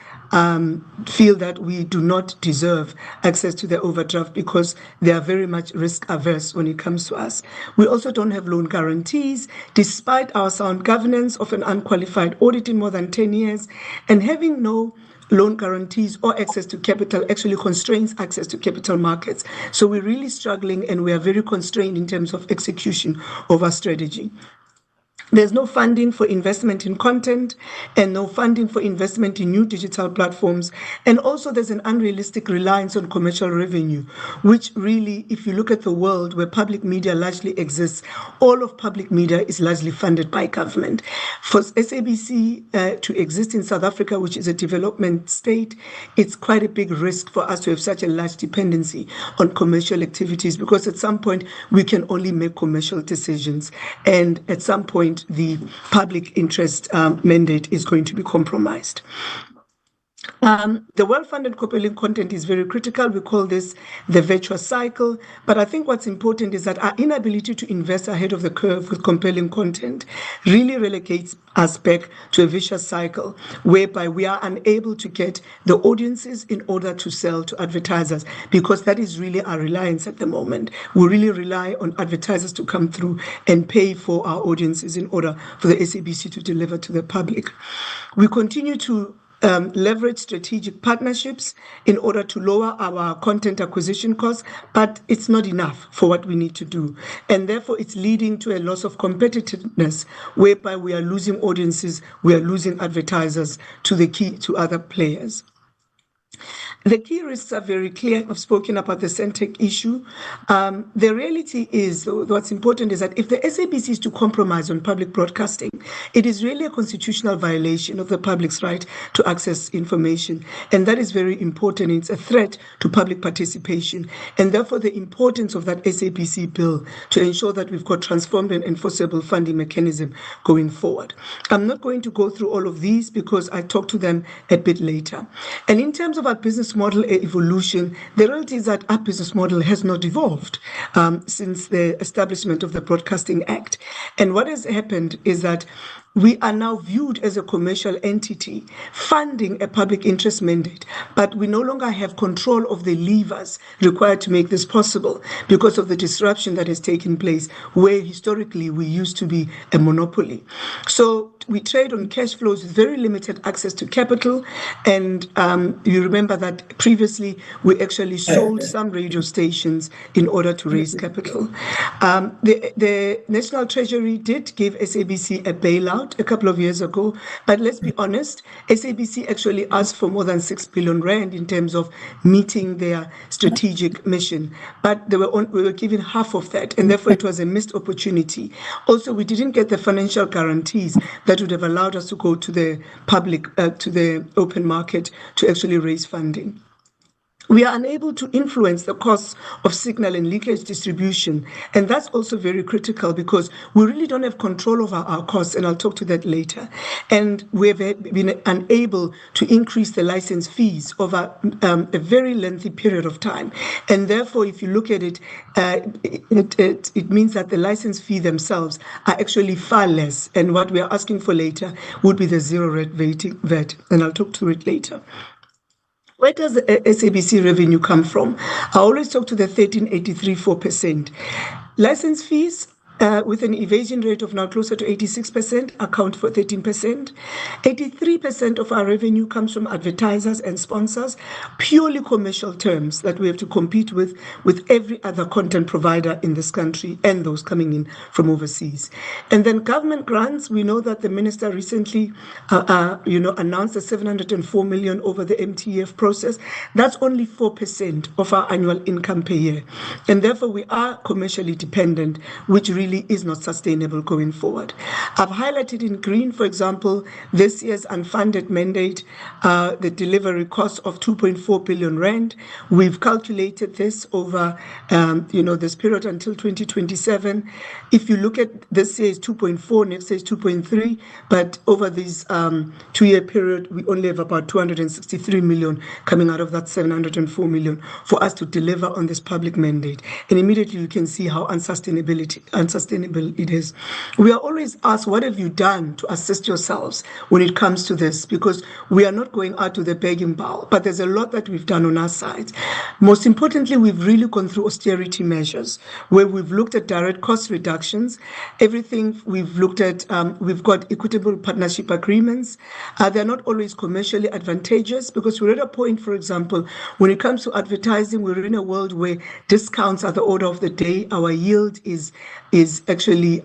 feel that we do not deserve access to the overdraft because they are very much risk averse when it comes to us. We also don't have loan guarantees, despite our sound governance of an unqualified audit in more than 10 years, and having no loan guarantees or access to capital actually constrains access to capital markets. So we're really struggling and we are very constrained in terms of execution of our strategy. There's no funding for investment in content and no funding for investment in new digital platforms. And also there's an unrealistic reliance on commercial revenue, which really, if you look at the world where public media largely exists, all of public media is largely funded by government. For SABC to exist in South Africa, which is a development state, it's quite a big risk for us to have such a large dependency on commercial activities because at some point we can only make commercial decisions. And at some point, the public interest mandate is going to be compromised. The well-funded compelling content is very critical. We call this the virtuous cycle. But I think what's important is that our inability to invest ahead of the curve with compelling content really relegates us back to a vicious cycle whereby we are unable to get the audiences in order to sell to advertisers because that is really our reliance at the moment. We really rely on advertisers to come through and pay for our audiences in order for the SABC to deliver to the public. We continue to leverage strategic partnerships in order to lower our content acquisition costs, but it's not enough for what we need to do. And therefore, it's leading to a loss of competitiveness, whereby we are losing audiences, we are losing advertisers to other players. The key risks are very clear. I've spoken about the Centec issue. The reality is, what's important is that if the SABC is to compromise on public broadcasting, it is really a constitutional violation of the public's right to access information. And that is very important. It's a threat to public participation. And therefore, the importance of that SABC bill to ensure that we've got transformed and enforceable funding mechanism going forward. I'm not going to go through all of these because I talk to them a bit later. And in terms of our business model evolution, the reality is that our business model has not evolved since the establishment of the Broadcasting Act. And what has happened is that we are now viewed as a commercial entity funding a public interest mandate, but we no longer have control of the levers required to make this possible because of the disruption that has taken place where historically we used to be a monopoly. So we trade on cash flows with very limited access to capital. And you remember that previously we actually sold some radio stations in order to raise capital. The National Treasury did give SABC a bailout a couple of years ago, but let's be honest, SABC actually asked for more than 6 billion rand in terms of meeting their strategic mission, but we were given half of that, and therefore it was a missed opportunity. Also, we didn't get the financial guarantees that would have allowed us to go to the public, to the open market to actually raise funding. We are unable to influence the costs of signal and leakage distribution. And that's also very critical because we really don't have control over our costs, and I'll talk to that later. And we have been unable to increase the license fees over a very lengthy period of time. And therefore, if you look at it, it means that the license fee themselves are actually far less. And what we are asking for later would be the zero rate VAT, and I'll talk to it later. Where does the SABC revenue come from? I always talk to the 13.83%. License fees with an evasion rate of now closer to 86%, account for 13%. 83% of our revenue comes from advertisers and sponsors, purely commercial terms that we have to compete with every other content provider in this country and those coming in from overseas. And then government grants, we know that the minister recently announced the 704 million over the MTF process. That's only 4% of our annual income per year. And therefore we are commercially dependent, which really really is not sustainable going forward. I've highlighted in green, for example, this year's unfunded mandate, the delivery cost of 2.4 billion rand. We've calculated this over, this period until 2027. If you look at this year is 2.4, next year is 2.3, but over this 2-year period, we only have about 263 million coming out of that 704 million for us to deliver on this public mandate. And immediately you can see how unsustainable it is. We are always asked, what have you done to assist yourselves when it comes to this? Because we are not going out to the begging bowl, but there's a lot that we've done on our side. Most importantly, we've really gone through austerity measures where we've looked at direct cost reductions. Everything we've looked at, we've got equitable partnership agreements. They're not always commercially advantageous because we're at a point, for example, when it comes to advertising, we're in a world where discounts are the order of the day. Our yield is actually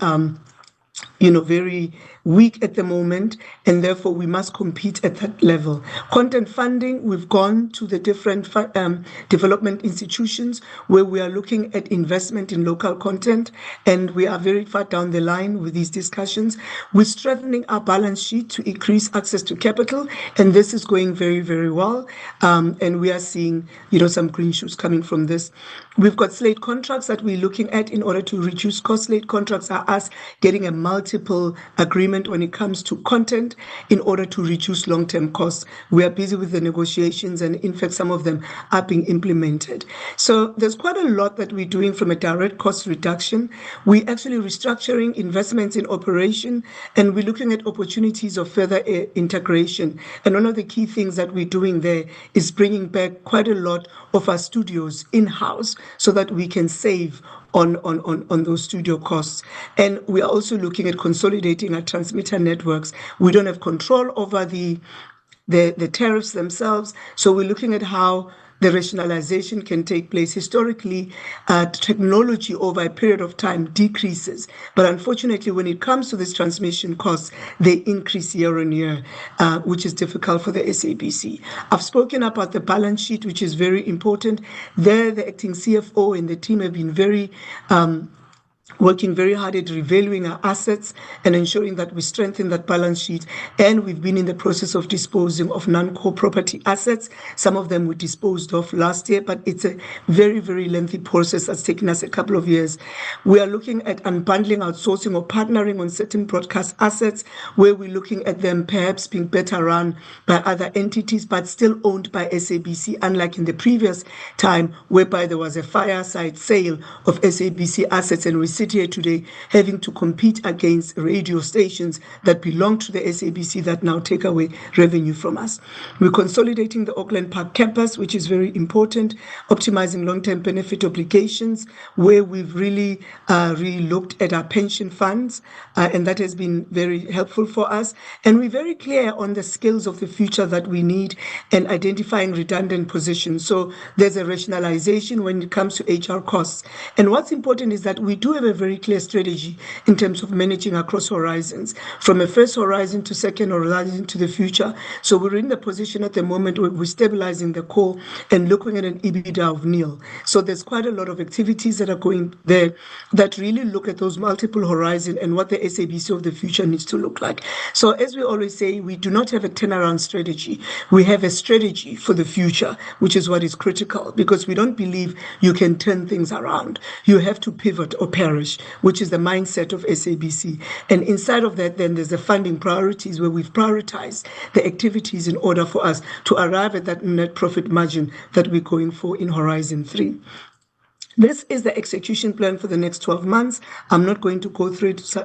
very weak at the moment, and therefore we must compete at that level. Content funding, we've gone to the different development institutions where we are looking at investment in local content, and we are very far down the line with these discussions. We're strengthening our balance sheet to increase access to capital, and this is going very, very well, and we are seeing some green shoots coming from this. We've got slate contracts that we're looking at in order to reduce cost. Slate contracts are us getting a multiple agreement when it comes to content in order to reduce long-term costs. We are busy with the negotiations, and in fact, some of them are being implemented. So there's quite a lot that we're doing from a direct cost reduction. We're actually restructuring investments in operation, and we're looking at opportunities of further integration. And one of the key things that we're doing there is bringing back quite a lot of our studios in-house so that we can save on those studio costs. And we are also looking at consolidating our transmitter networks. We don't have control over the tariffs themselves, so we're looking at how the rationalization can take place. Historically, technology over a period of time decreases, but unfortunately, when it comes to these transmission costs, they increase year on year, which is difficult for the SABC. I've spoken about the balance sheet, which is very important. There, the acting CFO and the team have been working very hard at revaluing our assets and ensuring that we strengthen that balance sheet. And we've been in the process of disposing of non-core property assets. Some of them were disposed of last year, but it's a very, very lengthy process that's taken us a couple of years. We are looking at unbundling, outsourcing, or partnering on certain broadcast assets where we're looking at them perhaps being better run by other entities, but still owned by SABC, unlike in the previous time whereby there was a fireside sale of SABC assets, and we sit here today having to compete against radio stations that belong to the SABC that now take away revenue from us. We're consolidating the Auckland Park campus, which is very important, optimizing long-term benefit obligations, where we've really looked at our pension funds, and that has been very helpful for us. And we're very clear on the skills of the future that we need and identifying redundant positions. So there's a rationalization when it comes to HR costs. And what's important is that we do have a very clear strategy in terms of managing across horizons, from a first horizon to second horizon to the future. So we're in the position at the moment where we're stabilizing the core and looking at an EBITDA of nil. So there's quite a lot of activities that are going there that really look at those multiple horizons and what the SABC of the future needs to look like. So as we always say, we do not have a turnaround strategy. We have a strategy for the future, which is what is critical, because we don't believe you can turn things around. You have to pivot or perish, which is the mindset of SABC. And inside of that, then there's the funding priorities where we've prioritized the activities in order for us to arrive at that net profit margin that we're going for in Horizon 3. This is the execution plan for the next 12 months. I'm not going to go through it,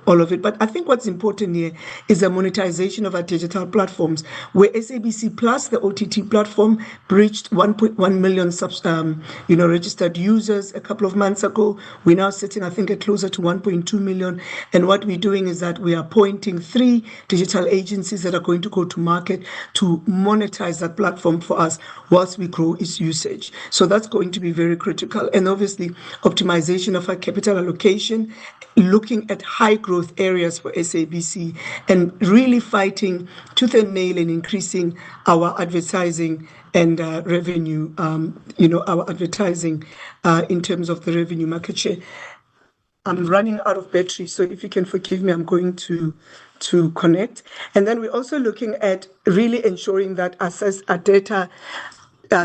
all of it, but I think what's important here is the monetization of our digital platforms, where SABC Plus, the OTT platform, reached 1.1 million registered users a couple of months ago. We're now sitting, I think, at closer to 1.2 million. And what we're doing is that we are appointing 3 digital agencies that are going to go to market to monetize that platform for us whilst we grow its usage. So that's going to be very critical. And obviously, optimization of our capital allocation, looking at high growth areas for SABC, and really fighting tooth and nail and increasing our advertising and revenue, our advertising in terms of the revenue market share. I'm running out of battery, so if you can forgive me, I'm going to connect. And then we're also looking at really ensuring that our data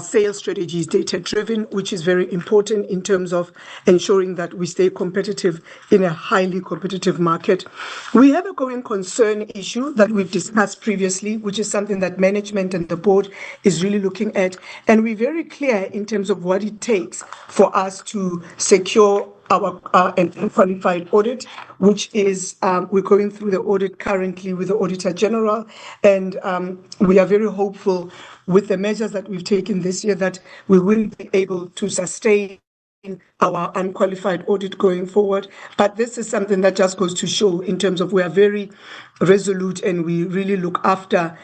sales strategy is data-driven, which is very important in terms of ensuring that we stay competitive in a highly competitive market. We have a going concern issue that we've discussed previously, which is something that management and the board is really looking at. And we're very clear in terms of what it takes for us to secure our qualified audit, which is we're going through the audit currently with the Auditor General, and we are very hopeful with the measures that we've taken this year that we will be able to sustain our unqualified audit going forward. But this is something that just goes to show in terms of we are very resolute and we really look after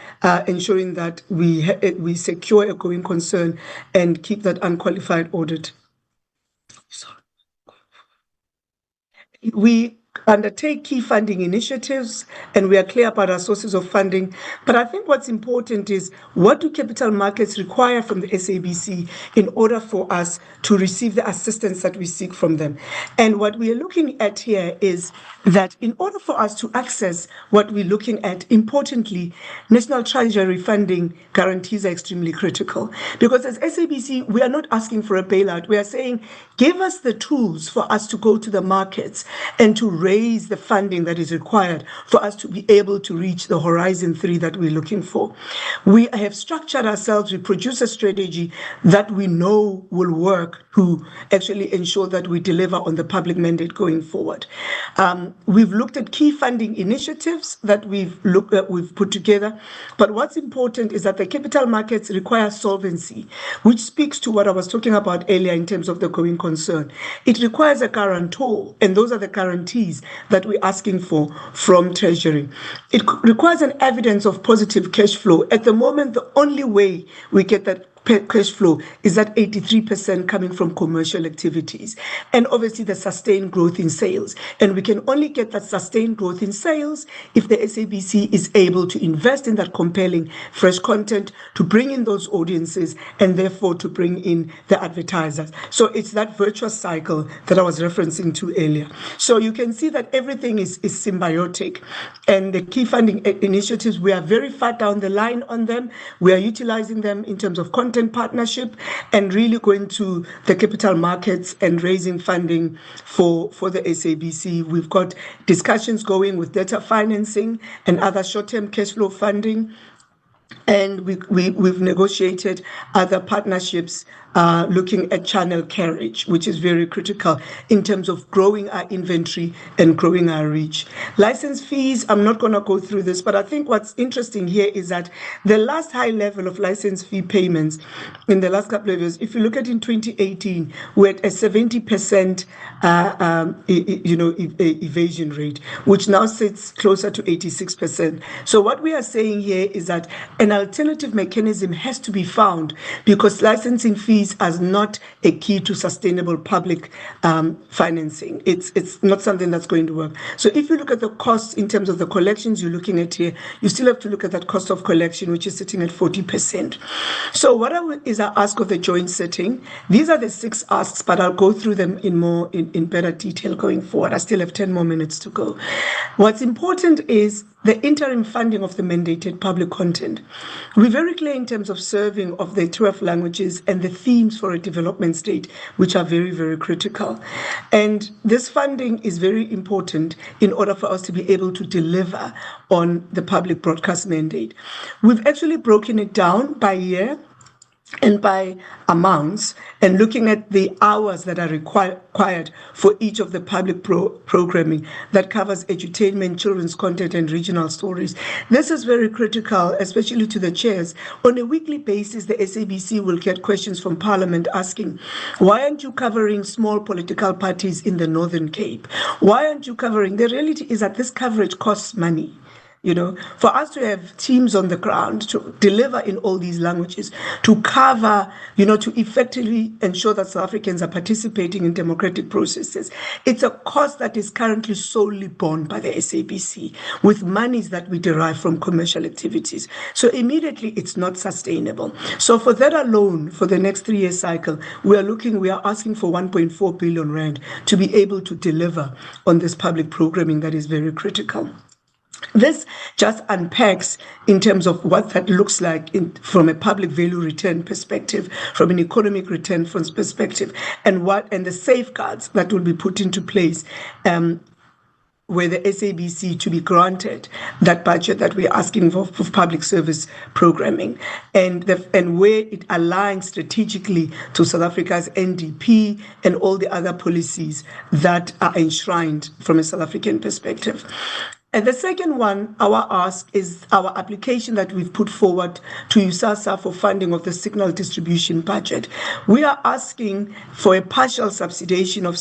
ensuring that we secure a going concern and keep that unqualified audit. We undertake key funding initiatives and we are clear about our sources of funding. But I think what's important is what do capital markets require from the SABC in order for us to receive the assistance that we seek from them? And what we are looking at here is that in order for us to access what we're looking at, importantly, National Treasury funding guarantees are extremely critical. Because as SABC, we are not asking for a bailout. We are saying, give us the tools for us to go to the markets and to raise the funding that is required for us to be able to reach the Horizon 3 that we're looking for. We have structured ourselves, we produce a strategy that we know will work to actually ensure that we deliver on the public mandate going forward. We've looked at key funding initiatives that we've put together, but what's important is that the capital markets require solvency, which speaks to what I was talking about earlier in terms of the going concern. It requires a guarantor, and those are the guarantees that we're asking for from Treasury. It requires an evidence of positive cash flow. At the moment, the only way we get that cash flow is that 83% coming from commercial activities, and obviously the sustained growth in sales. And we can only get that sustained growth in sales if the SABC is able to invest in that compelling fresh content, to bring in those audiences, and therefore to bring in the advertisers. So it's that virtuous cycle that I was referencing to earlier. So you can see that everything is symbiotic, and the key funding initiatives, we are very far down the line on them. We are utilizing them in terms of content partnership and really going to the capital markets and raising funding for the SABC. We've got discussions going with data financing and other short-term cash flow funding. And we've negotiated other partnerships looking at channel carriage, which is very critical in terms of growing our inventory and growing our reach. License fees, I'm not going to go through this, but I think what's interesting here is that the last high level of license fee payments in the last couple of years, if you look at in 2018, we're at a 70% evasion rate, which now sits closer to 86%. So what we are saying here is that an alternative mechanism has to be found, because licensing fees are not a key to sustainable public financing. It's not something that's going to work. So if you look at the costs in terms of the collections you're looking at here, you still have to look at that cost of collection, which is sitting at 40%. So what is our ask of the joint setting? These are the 6 asks, but I'll go through them in better detail going forward. I still have 10 more minutes to go. What's important is the interim funding of the mandated public content. We're very clear in terms of serving of the 12 languages and the themes for a development state, which are very, very critical. And this funding is very important in order for us to be able to deliver on the public broadcast mandate. We've actually broken it down by year and by amounts, and looking at the hours that are required for each of the public programming that covers edutainment, children's content, and regional stories. This is very critical, especially to the chairs. On a weekly basis, the SABC will get questions from Parliament asking, why aren't you covering small political parties in the Northern Cape? Why aren't you covering? The reality is that this coverage costs money. for us to have teams on the ground to deliver in all these languages, to cover, to effectively ensure that South Africans are participating in democratic processes. It's a cost that is currently solely borne by the SABC with monies that we derive from commercial activities. So immediately it's not sustainable. So for that alone, for the next 3-year cycle, we are asking for 1.4 billion rand to be able to deliver on this public programming that is very critical. This just unpacks in terms of what that looks like from a public value return perspective, from an economic return perspective, and the safeguards that will be put into place where the SABC to be granted that budget that we're asking for public service programming, and where it aligns strategically to South Africa's NDP and all the other policies that are enshrined from a South African perspective. And the second one, our ask, is our application that we've put forward to USASA for funding of the signal distribution budget. We are asking for a partial subsidization of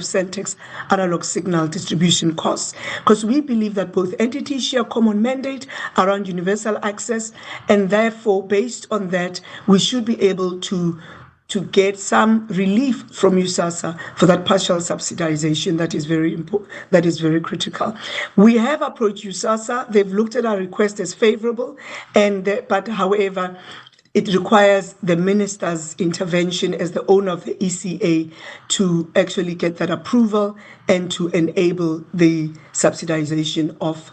Centec's analog signal distribution costs, because we believe that both entities share common mandate around universal access, and therefore, based on that, we should be able to get some relief from USASA for that partial subsidization that is very important, that is very critical. We have approached USASA. They've looked at our request as favorable, but however, it requires the minister's intervention as the owner of the ECA to actually get that approval and to enable the subsidization of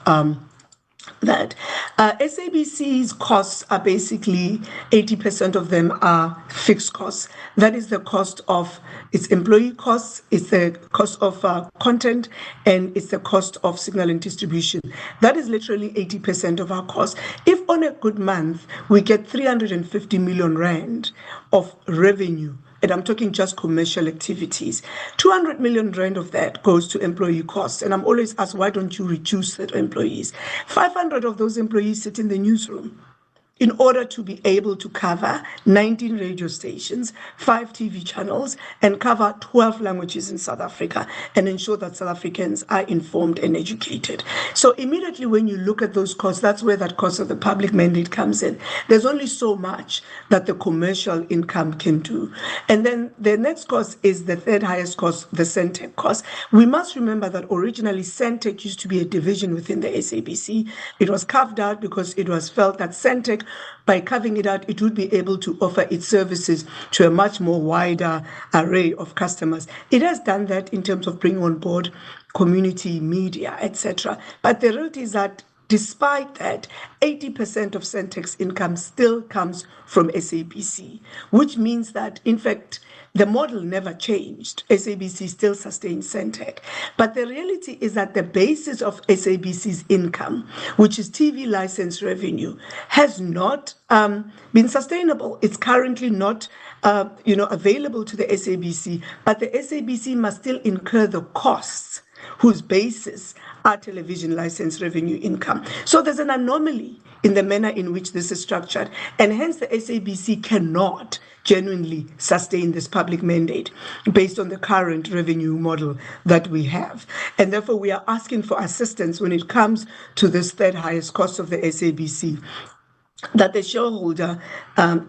that. SABC's costs are basically 80% of them are fixed costs. That is the cost of its employee costs, it's the cost of content, and it's the cost of signal and distribution. That is literally 80% of our costs. If on a good month we get 350 million rand of revenue, and I'm talking just commercial activities, 200 million rand of that goes to employee costs. And I'm always asked, why don't you reduce that to employees? 500 of those employees sit in the newsroom in order to be able to cover 19 radio stations, 5 TV channels, and cover 12 languages in South Africa, and ensure that South Africans are informed and educated. So immediately when you look at those costs, that's where that cost of the public mandate comes in. There's only so much that the commercial income can do. And then the next cost is the third highest cost, the Centec cost. We must remember that originally Centec used to be a division within the SABC. It was carved out because it was felt that Centec, by carving it out, it would be able to offer its services to a much more wider array of customers. It has done that in terms of bringing on board community media, etc. But the reality is that despite that, 80% of Centec's income still comes from SABC, which means that, in fact, the model never changed. SABC still sustains Centec. But the reality is that the basis of SABC's income, which is TV license revenue, has not been sustainable. It's currently not available to the SABC, but the SABC must still incur the costs whose basis are television license revenue income. So there's an anomaly in the manner in which this is structured, and hence the SABC cannot genuinely sustain this public mandate based on the current revenue model that we have. And therefore, we are asking for assistance when it comes to this third highest cost of the SABC, that the shareholder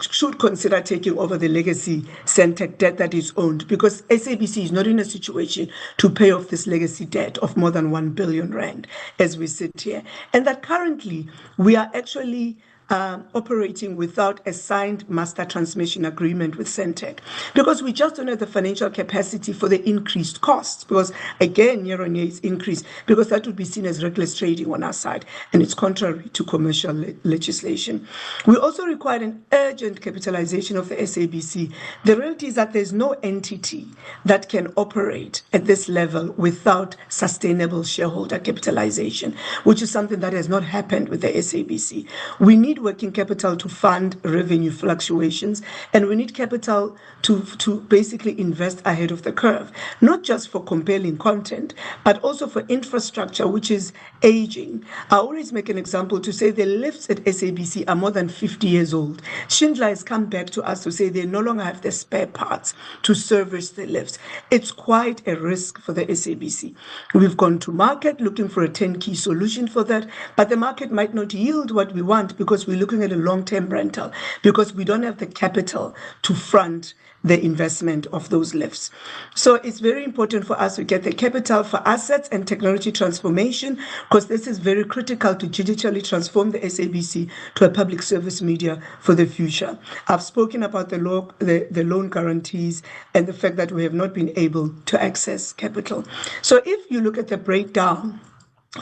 should consider taking over the legacy Centec debt that is owned, because SABC is not in a situation to pay off this legacy debt of more than 1 billion rand as we sit here. And that currently we are actually operating without a signed master transmission agreement with Centec, because we just don't have the financial capacity for the increased costs, because again, year on year it's increased, because that would be seen as reckless trading on our side, and it's contrary to commercial legislation. We also require an urgent capitalization of the SABC. The reality is that there's no entity that can operate at this level without sustainable shareholder capitalization, which is something that has not happened with the SABC. We need need working capital to fund revenue fluctuations, and we need capital to basically invest ahead of the curve, not just for compelling content, but also for infrastructure, which is aging. I always make an example to say the lifts at SABC are more than 50 years old. Schindler has come back to us to say they no longer have the spare parts to service the lifts. It's quite a risk for the SABC. We've gone to market looking for a 10-key solution for that, but the market might not yield what we want because we're looking at a long-term rental, because we don't have the capital to front the investment of those lifts. So it's very important for us to get the capital for assets and technology transformation, because this is very critical to digitally transform the SABC to a public service media for the future. I've spoken about the loan guarantees and the fact that we have not been able to access capital. So if you look at the breakdown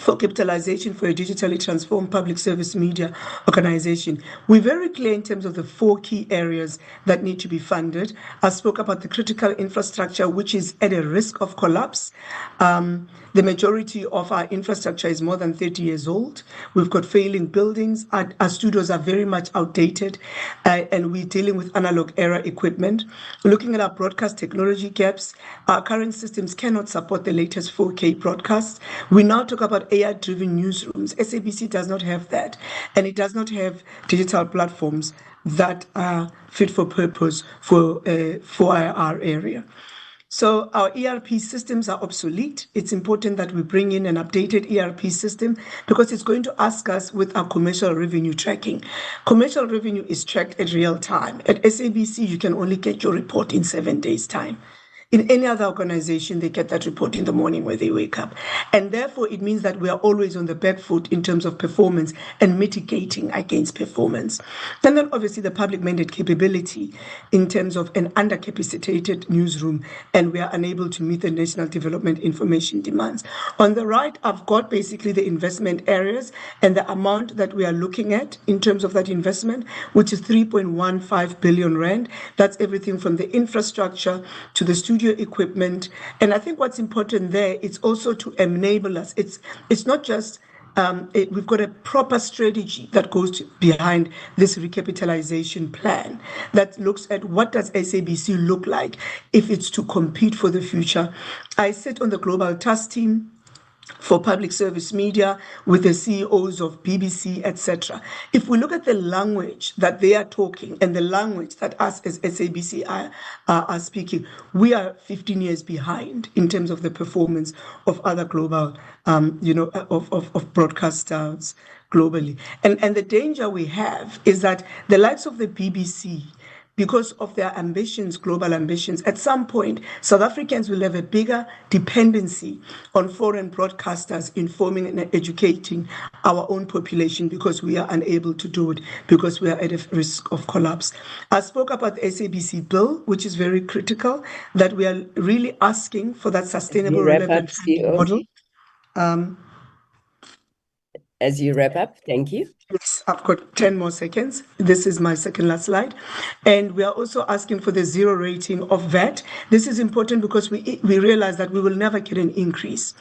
for capitalization for a digitally transformed public service media organization, we're very clear in terms of the 4 key areas that need to be funded. I spoke about the critical infrastructure, which is at a risk of collapse. The majority of our infrastructure is more than 30 years old. We've got failing buildings. Our studios are very much outdated, and we're dealing with analog era equipment. Looking at our broadcast technology gaps, our current systems cannot support the latest 4K broadcasts. We now talk about AI-driven newsrooms. SABC does not have that, and it does not have digital platforms that are fit for purpose for our area. So our ERP systems are obsolete. It's important that we bring in an updated ERP system because it's going to ask us with our commercial revenue tracking. Commercial revenue is tracked at real time. At SABC, you can only get your report in 7 days' time. In any other organization, they get that report in the morning when they wake up. And therefore, it means that we are always on the back foot in terms of performance and mitigating against performance. And then obviously the public mandate capability in terms of an undercapacitated newsroom, and we are unable to meet the national development information demands. On the right, I've got basically the investment areas and the amount that we are looking at in terms of that investment, which is 3.15 billion rand. That's everything from the infrastructure to the studio equipment. And I think what's important there is also to enable us. It's not just we've got a proper strategy that goes behind this recapitalization plan that looks at what does SABC look like if it's to compete for the future. I sit on the global task team for public service media with the CEOs of BBC, etc. If we look at the language that they are talking and the language that us as SABC are speaking, we are 15 years behind in terms of the performance of other global, of broadcasters globally. And the danger we have is that the likes of the BBC, because of their ambitions, global ambitions, at some point, South Africans will have a bigger dependency on foreign broadcasters informing and educating our own population because we are unable to do it, because we are at a risk of collapse. I spoke about the SABC bill, which is very critical, that we are really asking for that sustainable, relevant model. As you wrap up, thank you. Yes, I've got 10 more seconds. This is my second last slide. And we are also asking for the 0 rating of VAT. This is important because we realize that we will never get an increase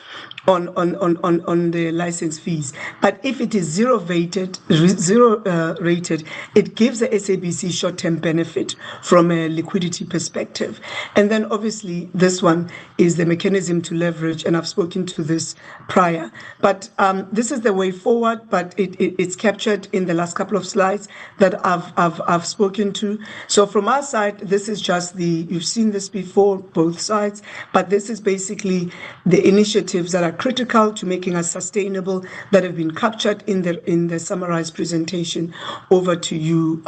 on the license fees. But if it is 0 rated, it gives the SABC short-term benefit from a liquidity perspective. And then obviously this one is the mechanism to leverage, and I've spoken to this prior. But this is the way forward, but it's captured in the last couple of slides that I've spoken to. So from our side, this is just you've seen this before, both sides, but this is basically the initiatives that are critical to making us sustainable that have been captured in the summarized presentation. Over to you,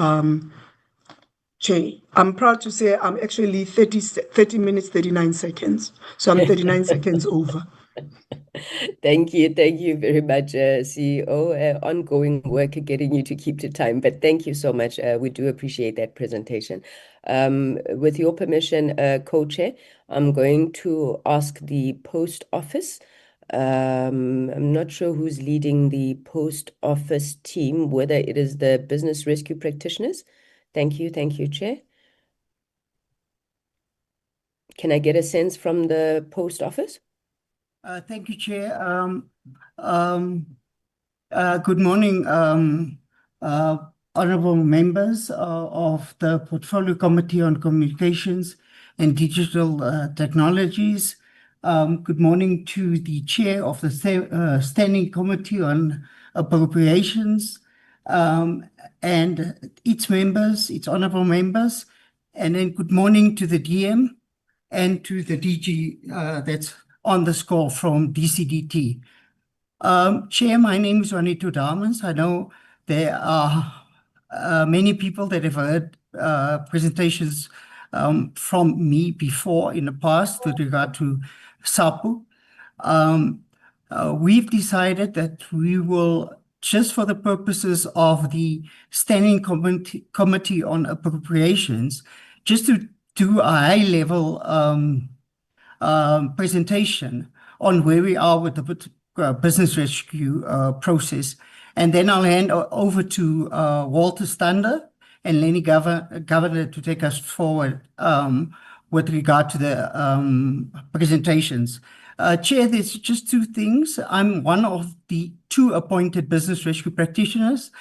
Chair. I'm proud to say I'm actually 30 minutes, 39 seconds. So I'm 39 seconds over. Thank you very much, CEO. Ongoing work getting you to keep to time, but thank you so much. We do appreciate that presentation. With your permission, co-chair, I'm going to ask the post office. I'm not sure who's leading the post office team, whether it is the business rescue practitioners. Thank you, Chair. Can I get a sense from the post office? Thank you, Chair. Good morning, honorable members of the Portfolio Committee on Communications and Digital Technologies. Good morning to the chair of the Standing Committee on Appropriations and its members, its honorable members. And then good morning to the DM and to the DG that's on this call from DCTD. Chair, my name is Juanito Dammers. I know there are many people that have heard presentations from me before in the past with regard to SAPO. We've decided that we will, just for the purposes of the Standing Committee on Appropriations, just to do a high-level presentation on where we are with the business rescue process. And then I'll hand over to Walter Stander and Lenny Governor to take us forward with regard to the presentations. Chair, there's just two things. I'm one of the two appointed business rescue practitioners.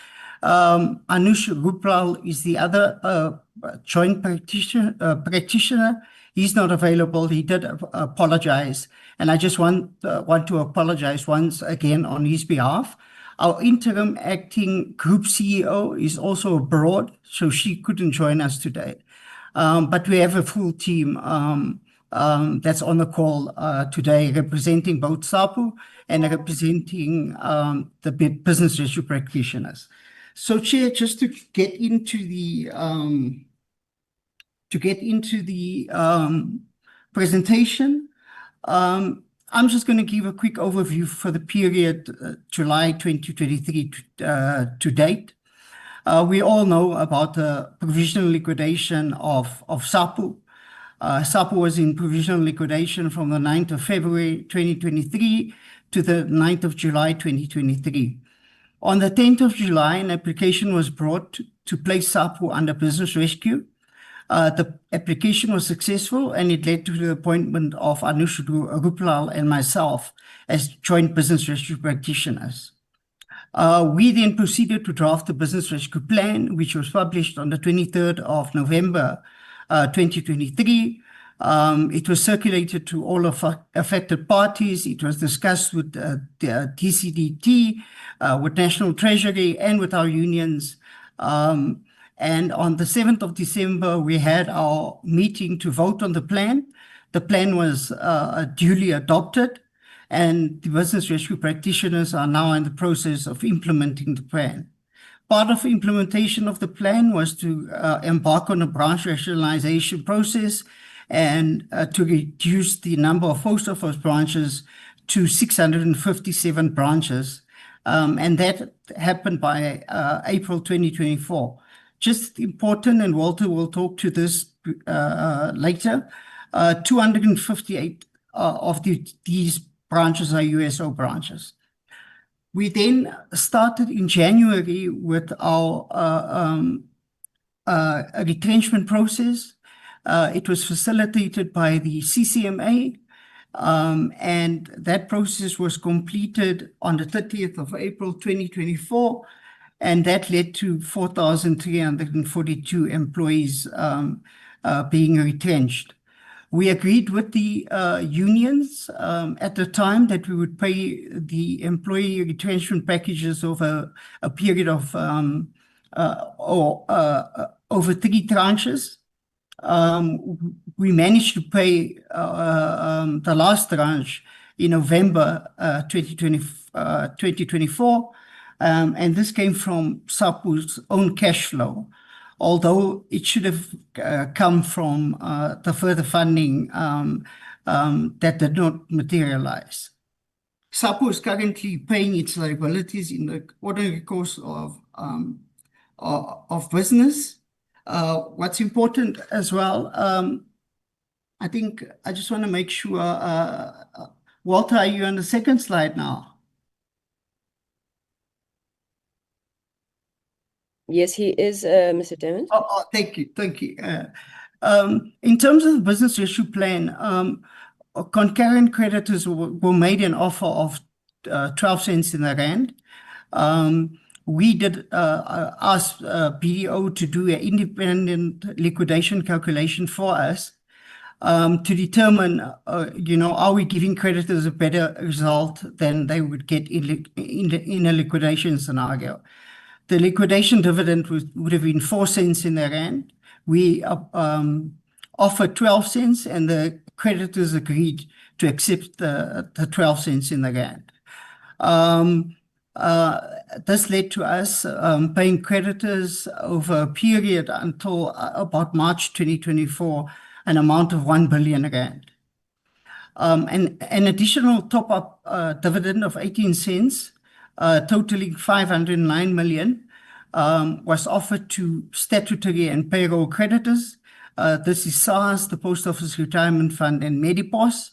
Anush Rupal is the other joint practitioner. He's not available. He did apologize. And I just want to apologize once again on his behalf. Our interim acting group CEO is also abroad, so she couldn't join us today. But we have a full team that's on the call today, representing both SAPO and representing the business rescue practitioners. So, Chair, just to get into the presentation, I'm just going to give a quick overview for the period July 2023 to date. We all know about the provisional liquidation of SAPO. SAPO was in provisional liquidation from the 9th of February 2023 to the 9th of July 2023. On the 10th of July, an application was brought to place SAPO under business rescue. The application was successful and it led to the appointment of Anush Rupal and myself as joint business rescue practitioners. We then proceeded to draft the business rescue plan, which was published on the 23rd of November 2023. It was circulated to all of affected parties. It was discussed with the DCTD, with National Treasury, and with our unions. And on the 7th of December, we had our meeting to vote on the plan. The plan was duly adopted, and the business rescue practitioners are now in the process of implementing the plan. Part of implementation of the plan was to embark on a branch rationalization process and to reduce the number of post office branches to 657 branches. And that happened by April 2024. Just important, and Walter will talk to this later, 258 of these branches are USO branches. We then started in January with our retrenchment process. It was facilitated by the CCMA, and that process was completed on the 30th of April 2024, and that led to 4,342 employees being retrenched. We agreed with the unions at the time that we would pay the employee retrenchment packages over a period of over 3 tranches. We managed to pay the last tranche in November 2024, and this came from SAPO's own cash flow, although it should have come from the further funding that did not materialize. SAPO is currently paying its liabilities in the ordinary course of business. What's important as well, I think I just want to make sure, Walter, are you on the second slide now? Yes, he is, Mr. Dammers. Oh, thank you. Thank you. In terms of the business issue plan, concurrent creditors were made an offer of 12 cents in the rand. we did ask BDO to do an independent liquidation calculation for us to determine, are we giving creditors a better result than they would get in a liquidation scenario. The liquidation dividend would have been 4 cents in the rand. We offered 12 cents, and the creditors agreed to accept the 12 cents in the rand. This led to us paying creditors over a period until about March 2024 an amount of 1 billion rand. And an additional top-up dividend of 18 cents, totaling 509 million, was offered to statutory and payroll creditors. This is SARS, the Post Office Retirement Fund, and Medipos.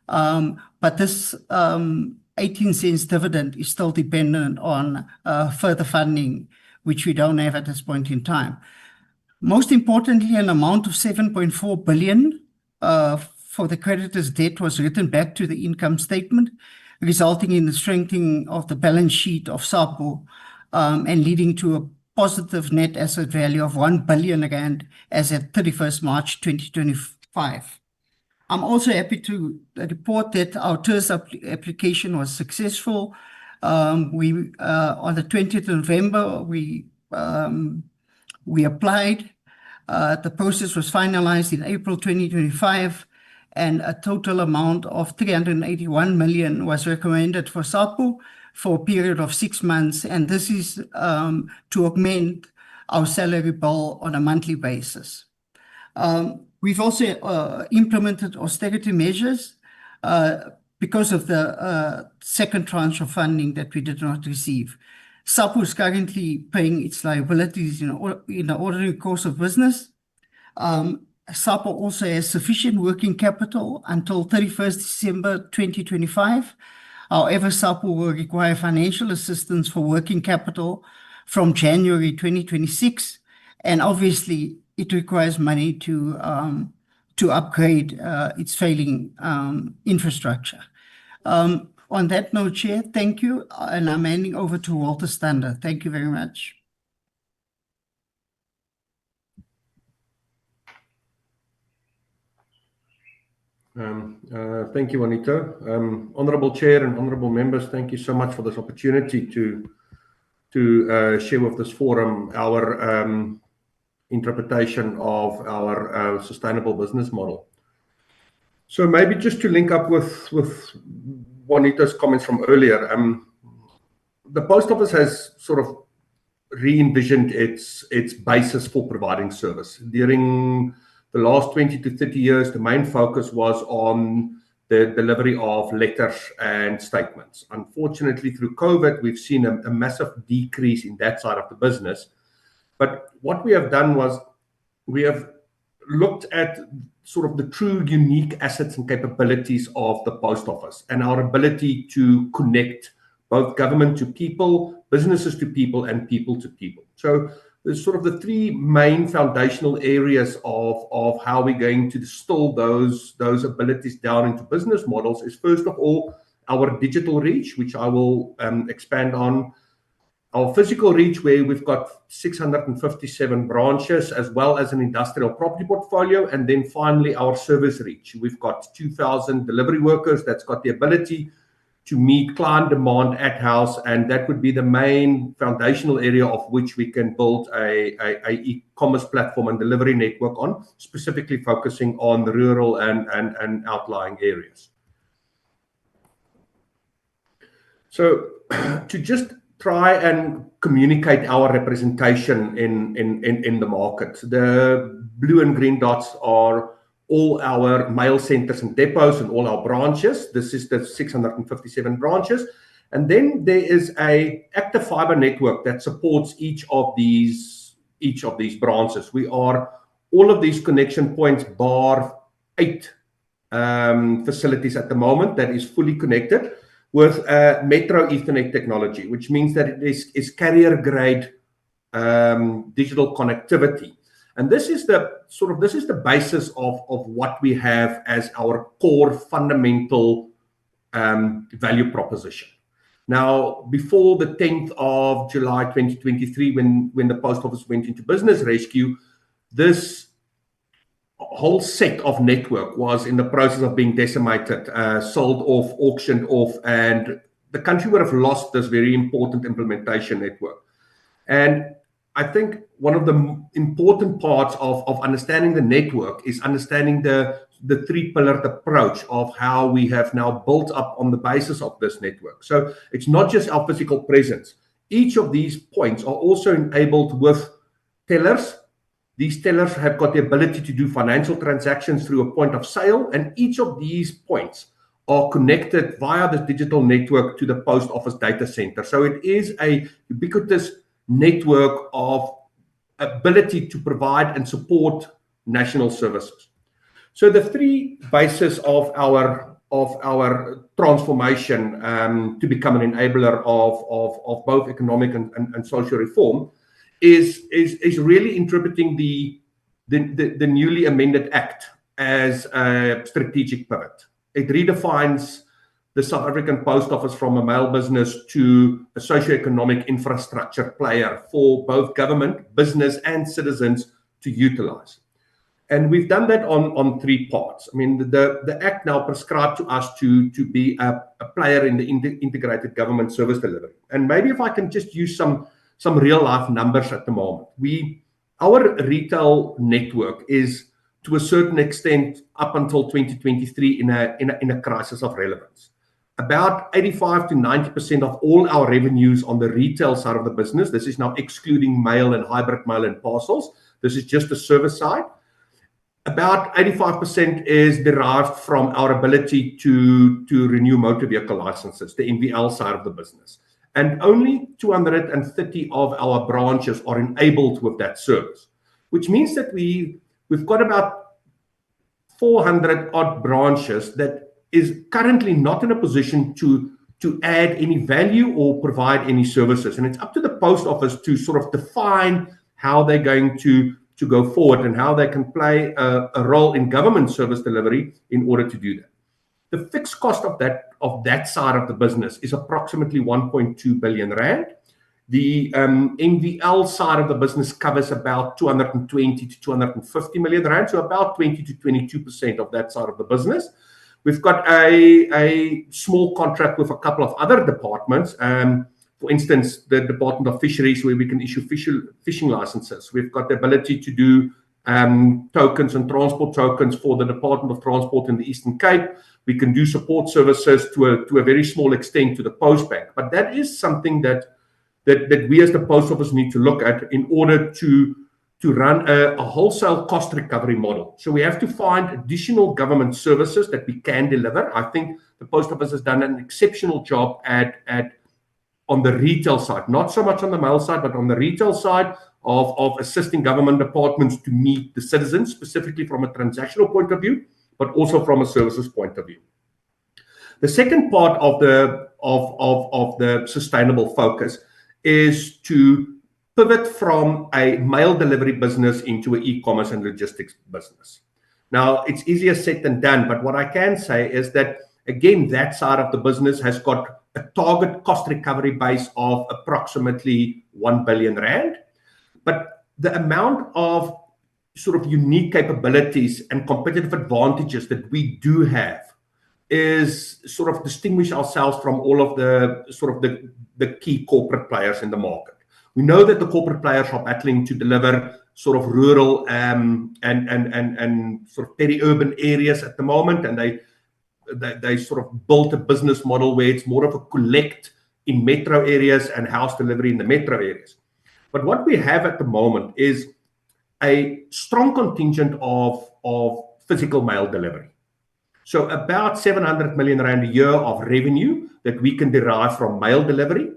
But this 18 cents dividend is still dependent on further funding, which we don't have at this point in time. Most importantly, an amount of 7.4 billion for the creditors' debt was written back to the income statement, resulting in the strengthening of the balance sheet of SAPO and leading to a positive net asset value of 1 billion rand as at 31st March 2025. I'm also happy to report that our TERS application was successful. On the 20th of November, we applied. The process was finalized in April 2025, and a total amount of 381 million was recommended for SAPO for a period of 6 months, and this is to augment our salary bill on a monthly basis. We've also implemented austerity measures because of the second tranche of funding that we did not receive. SAPO is currently paying its liabilities in the ordinary course of business. SAPO also has sufficient working capital until 31st December 2025. However, SAPO will require financial assistance for working capital from January 2026, and obviously it requires money to upgrade its failing infrastructure. On that note, Chair, thank you, and I'm handing over to Walter Stander. Thank you very much. Thank you, Juanita. Honorable Chair and honorable members, thank you so much for this opportunity to share with this forum our interpretation of our sustainable business model. So maybe just to link up with Juanita's comments from earlier, the Post Office has sort of re-envisioned its basis for providing service. During the last 20 to 30 years, the main focus was on the delivery of letters and statements. Unfortunately, through COVID, we've seen a massive decrease in that side of the business. But what we have done was we have looked at sort of the true unique assets and capabilities of the Post Office and our ability to connect both government to people, businesses to people, and people to people. So there's sort of the 3 main foundational areas of how we're going to distill those abilities down into business models is, first of all, our digital reach, which I will expand on. Our physical reach, where we've got 657 branches, as well as an industrial property portfolio. And then finally, our service reach. We've got 2,000 delivery workers that's got the ability to meet client demand at house. And that would be the main foundational area of which we can build a e-commerce platform and delivery network on, specifically focusing on the rural and outlying areas. So to just try and communicate our representation in the market. The blue and green dots are all our mail centers and depots and all our branches. This is the 657 branches. And then there is a active fiber network that supports each of these branches. We are all of these connection points bar 8 facilities at the moment that is fully connected with Metro Ethernet technology, which means that it is carrier grade digital connectivity. And this is the basis of what we have as our core fundamental value proposition. Now, before the 10th of July 2023, when the Post Office went into business rescue, this whole set of network was in the process of being decimated, sold off, auctioned off, and the country would have lost this very important implementation network. And I think one of the important parts of understanding the network is understanding the three-pillared approach of how we have now built up on the basis of this network. So it's not just our physical presence. Each of these points are also enabled with tellers. These tellers have got the ability to do financial transactions through a point of sale, and each of these points are connected via the digital network to the Post Office data center. So it is a ubiquitous network of ability to provide and support national services. So the three bases of our transformation to become an enabler of both economic and social reform is really interpreting the newly amended Act as a strategic pivot. It redefines the South African Post Office from a mail business to a socio-economic infrastructure player for both government, business, and citizens to utilize. And we've done that on three parts. I mean, the Act now prescribed to us to be a player in the integrated government service delivery. And maybe if I can just use some real life numbers at the moment. Our retail network is, to a certain extent, up until 2023 in a crisis of relevance. About 85 to 90% of all our revenues on the retail side of the business, this is now excluding mail and hybrid mail and parcels, this is just the service side. About 85% is derived from our ability to renew motor vehicle licenses, the NVL side of the business. And only 230 of our branches are enabled with that service, which means that we've got about 400 odd branches that is currently not in a position to add any value or provide any services. And it's up to the Post Office to sort of define how they're going to go forward and how they can play a role in government service delivery in order to do that. The fixed cost of that side of the business is approximately 1.2 billion rand. The NVL side of the business covers about 220 to 250 million rand, so about 20 to 22% of that side of the business. We've got a small contract with a couple of other departments. For instance, the Department of Fisheries, where we can issue fishing licenses. We've got the ability to do tokens and transport tokens for the Department of Transport in the Eastern Cape. We can do support services to a very small extent to the Postbank. But that is something that we as the Post Office need to look at in order to run a wholesale cost recovery model. So we have to find additional government services that we can deliver. I think the Post Office has done an exceptional job on the retail side, not so much on the mail side, but on the retail side of assisting government departments to meet the citizens, specifically from a transactional point of view, but also from a services point of view. The second part of the sustainable focus is to pivot from a mail delivery business into an e-commerce and logistics business. Now, it's easier said than done, but what I can say is that, again, that side of the business has got a target cost recovery base of approximately 1 billion rand. But the amount of sort of unique capabilities and competitive advantages that we do have is sort of distinguish ourselves from all of the key corporate players in the market. We know that the corporate players are battling to deliver sort of rural and sort of peri-urban areas at the moment, and they sort of built a business model where it's more of a collect in metro areas and house delivery in the metro areas. But what we have at the moment is a strong contingent of physical mail delivery. So about 700 million rand a year of revenue that we can derive from mail delivery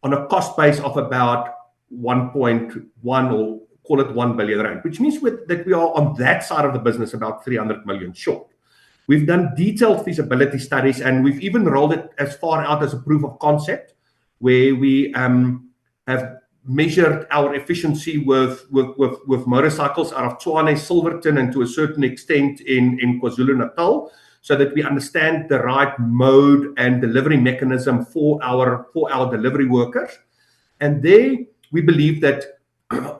on a cost base of about 1.1 or call it 1 billion rand, which means that we are on that side of the business about 300 million short. We've done detailed feasibility studies, and we've even rolled it as far out as a proof of concept, where we have measured our efficiency with motorcycles out of Tshwane, Silverton, and to a certain extent in KwaZulu-Natal. so that we understand the right mode and delivery mechanism for our delivery workers. And there we believe that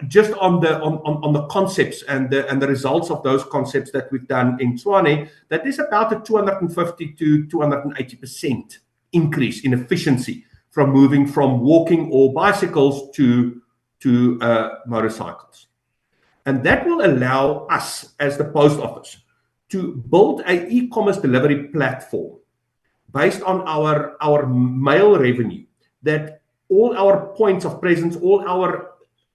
just on the concepts and the results of those concepts that we've done in Tshwane, that is about a 250 to 280% increase in efficiency from moving from walking or bicycles to motorcycles. And that will allow us as the post office to build an e-commerce delivery platform based on our mail revenue, that all our points of presence, all our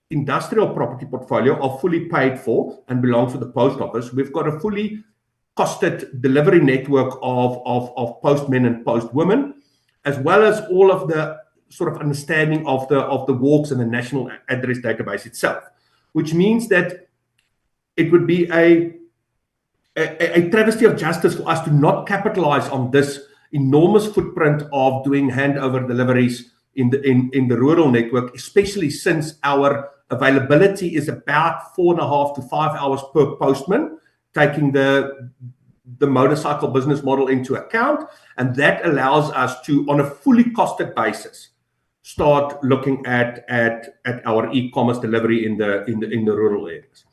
industrial property portfolio are fully paid for and belongs to the post office. We've got a fully costed delivery network of postmen and postwomen, as well as all of the sort of understanding of the walks and the national address database itself, which means that it would be a travesty of justice for us to not capitalize on this enormous footprint of doing handover deliveries in the rural network, especially since our availability is about 4.5 to 5 hours per postman, taking the motorcycle business model into account. And that allows us to, on a fully costed basis, start looking at our e-commerce delivery in the rural areas.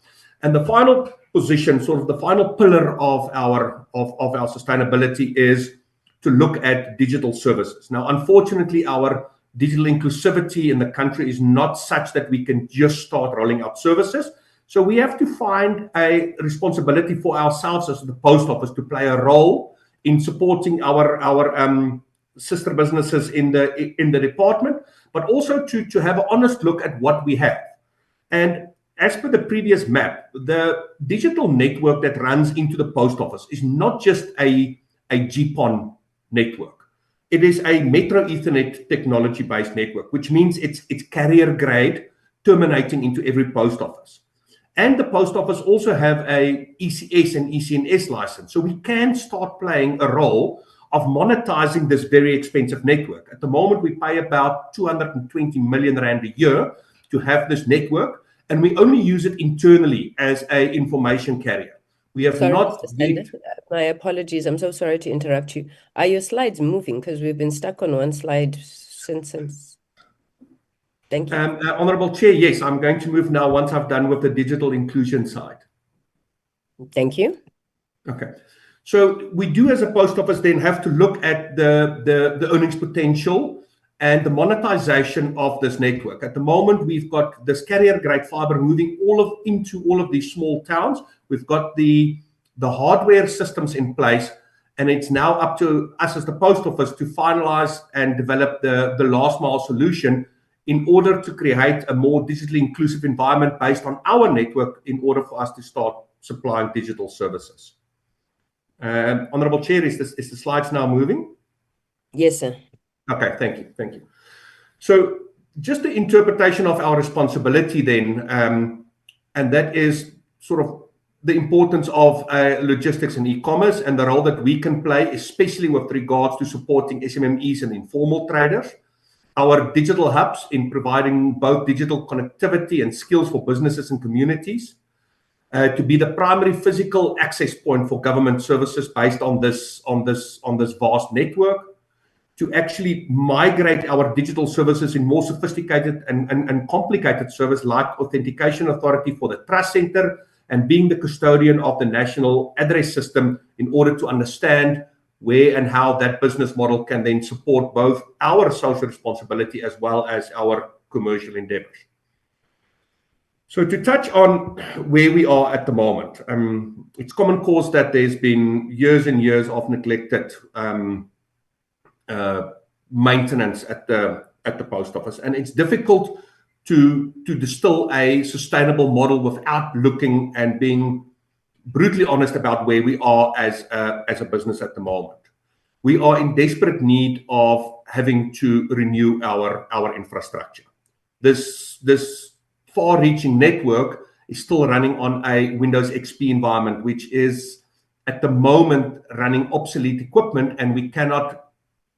And the final position, sort of the final pillar of our sustainability, is to look at digital services. Now, unfortunately, our digital inclusivity in the country is not such that we can just start rolling out services. So we have to find a responsibility for ourselves as the post office to play a role in supporting our sister businesses in the department, but also to have an honest look at what we have. And as per the previous map, the digital network that runs into the post office is not just a GPON network. It is a Metro Ethernet technology-based network, which means it's carrier grade, terminating into every post office. And the post office also have a ECS and ECNS license. So we can start playing a role of monetizing this very expensive network. At the moment, we pay about 220 million rand a year to have this network, and we only use it internally as an information carrier. We have not yet... My apologies. I'm so sorry to interrupt you. Are your slides moving? Because we've been stuck on one slide since. Thank you. Honourable Chair, yes, I'm going to move now once I've done with the digital inclusion side. Thank you. Okay. So we do, as a post office, then have to look at the earnings potential and the monetization of this network. At the moment, we've got this carrier grade fiber moving into all of these small towns. We've got the hardware systems in place, and it's now up to us as the post office to finalize and develop the last mile solution in order to create a more digitally inclusive environment based on our network in order for us to start supplying digital services. Honourable Chair, is the slides now moving? Yes, sir. Okay, thank you. Thank you. So just the interpretation of our responsibility then, and that is sort of the importance of logistics and e-commerce and the role that we can play, especially with regards to supporting SMMEs and informal traders. Our digital hubs in providing both digital connectivity and skills for businesses and communities, to be the primary physical access point for government services based on this vast network, to actually migrate our digital services in more sophisticated and complicated service like authentication authority for the trust center and being the custodian of the national address system in order to understand where and how that business model can then support both our social responsibility as well as our commercial endeavors. So to touch on where we are at the moment, it's common cause that there's been years and years of neglected maintenance at the post office, and it's difficult to distill a sustainable model without looking and being brutally honest about where we are as a business at the moment. We are in desperate need of having to renew our infrastructure. This far-reaching network is still running on a Windows XP environment, which is at the moment running obsolete equipment, and we cannot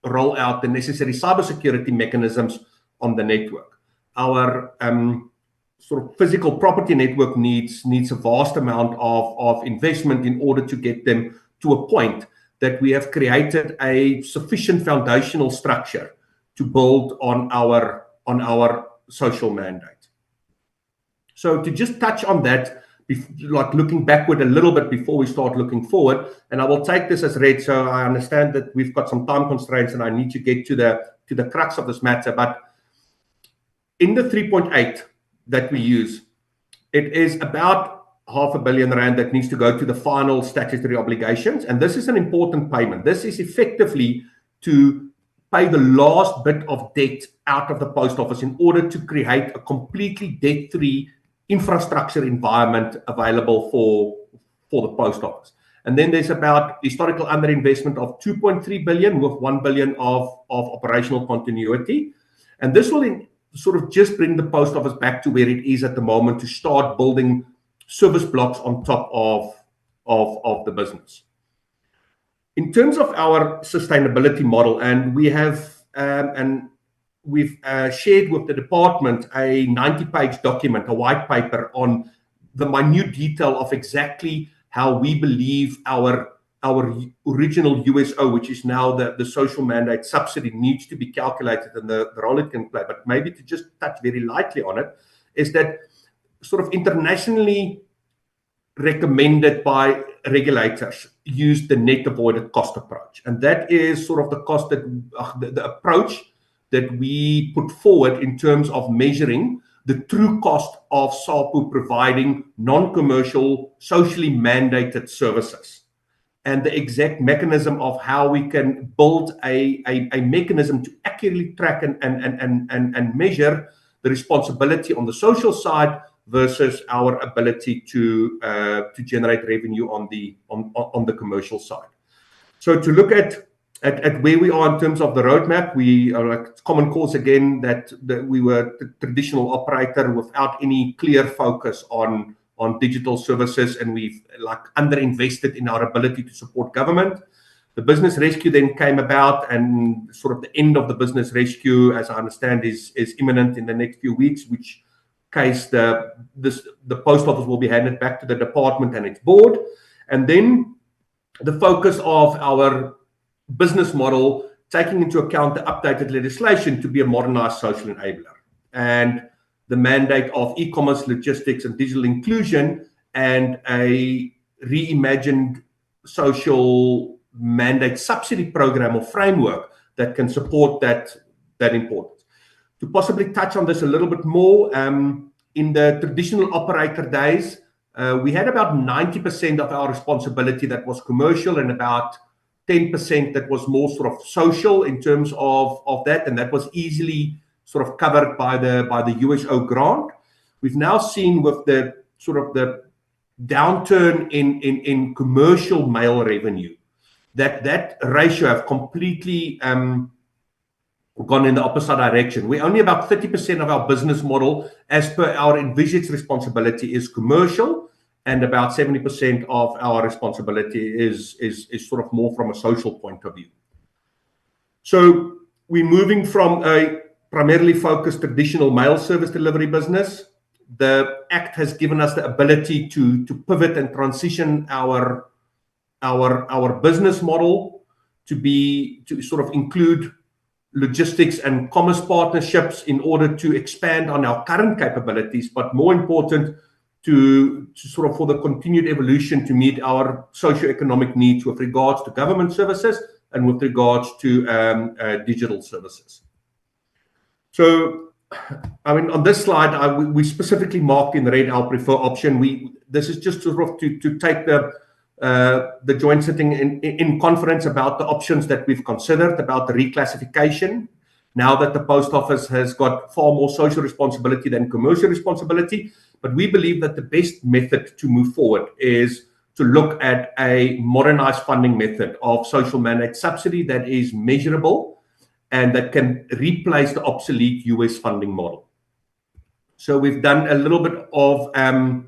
roll out the necessary cybersecurity mechanisms on the network. Our sort of physical property network needs a vast amount of investment in order to get them to a point that we have created a sufficient foundational structure to build on our social mandate. So to just touch on that, like looking backward a little bit before we start looking forward, and I will take this as read, so I understand that we've got some time constraints and I need to get to the crux of this matter. But in the 3.8 that we use, it is about R500 million that needs to go to the final statutory obligations, and this is an important payment. This is effectively to pay the last bit of debt out of the post office in order to create a completely debt-free infrastructure environment available for the post office. And then there's about historical underinvestment of 2.3 billion with 1 billion of operational continuity. And this will sort of just bring the post office back to where it is at the moment to start building service blocks on top of the business. In terms of our sustainability model, and we have we've shared with the department a 90-page document, a white paper on the minute detail of exactly how we believe our original USO, which is now the social mandate subsidy, needs to be calculated and the role it can play. But maybe to just touch very lightly on it, is that sort of internationally recommended by regulators use the net avoided cost approach. And that is sort of the cost that the approach that we put forward in terms of measuring the true cost of SAPO providing non-commercial, socially mandated services, and the exact mechanism of how we can build a mechanism to accurately track and measure the responsibility on the social side versus our ability to generate revenue on the commercial side. So to look at where we are in terms of the roadmap, we are like common cause again that we were the traditional operator without any clear focus on digital services, and we've like underinvested in our ability to support government. The business rescue then came about, and sort of the end of the business rescue, as I understand, is imminent in the next few weeks, which case the post office will be handed back to the department and its board. And then the focus of our business model, taking into account the updated legislation to be a modernized social enabler, and the mandate of e-commerce, logistics, and digital inclusion, and a reimagined social mandate subsidy program or framework that can support that importance. To possibly touch on this a little bit more, in the traditional operator days, we had about 90% of our responsibility that was commercial and about 10% that was more sort of social in terms of that, and that was easily sort of covered by the USO grant. We've now seen with the sort of the downturn in commercial mail revenue that ratio have completely gone in the opposite direction. We're only about 30% of our business model, as per our envisaged responsibility, is commercial, and about 70% of our responsibility is sort of more from a social point of view. So we're moving from a primarily focused traditional mail service delivery business. The Act has given us the ability to pivot and transition our business model to sort of include logistics and commerce partnerships in order to expand on our current capabilities, but more important, to sort of for the continued evolution to meet our socioeconomic needs with regards to government services and with regards to digital services. So, I mean, on this slide, we specifically marked in red our preferred option. This is just sort of to take the joint sitting in conference about the options that we've considered about the reclassification. Now that the post office has got far more social responsibility than commercial responsibility, but we believe that the best method to move forward is to look at a modernized funding method of social mandate subsidy that is measurable and that can replace the obsolete US funding model. So we've done a little bit of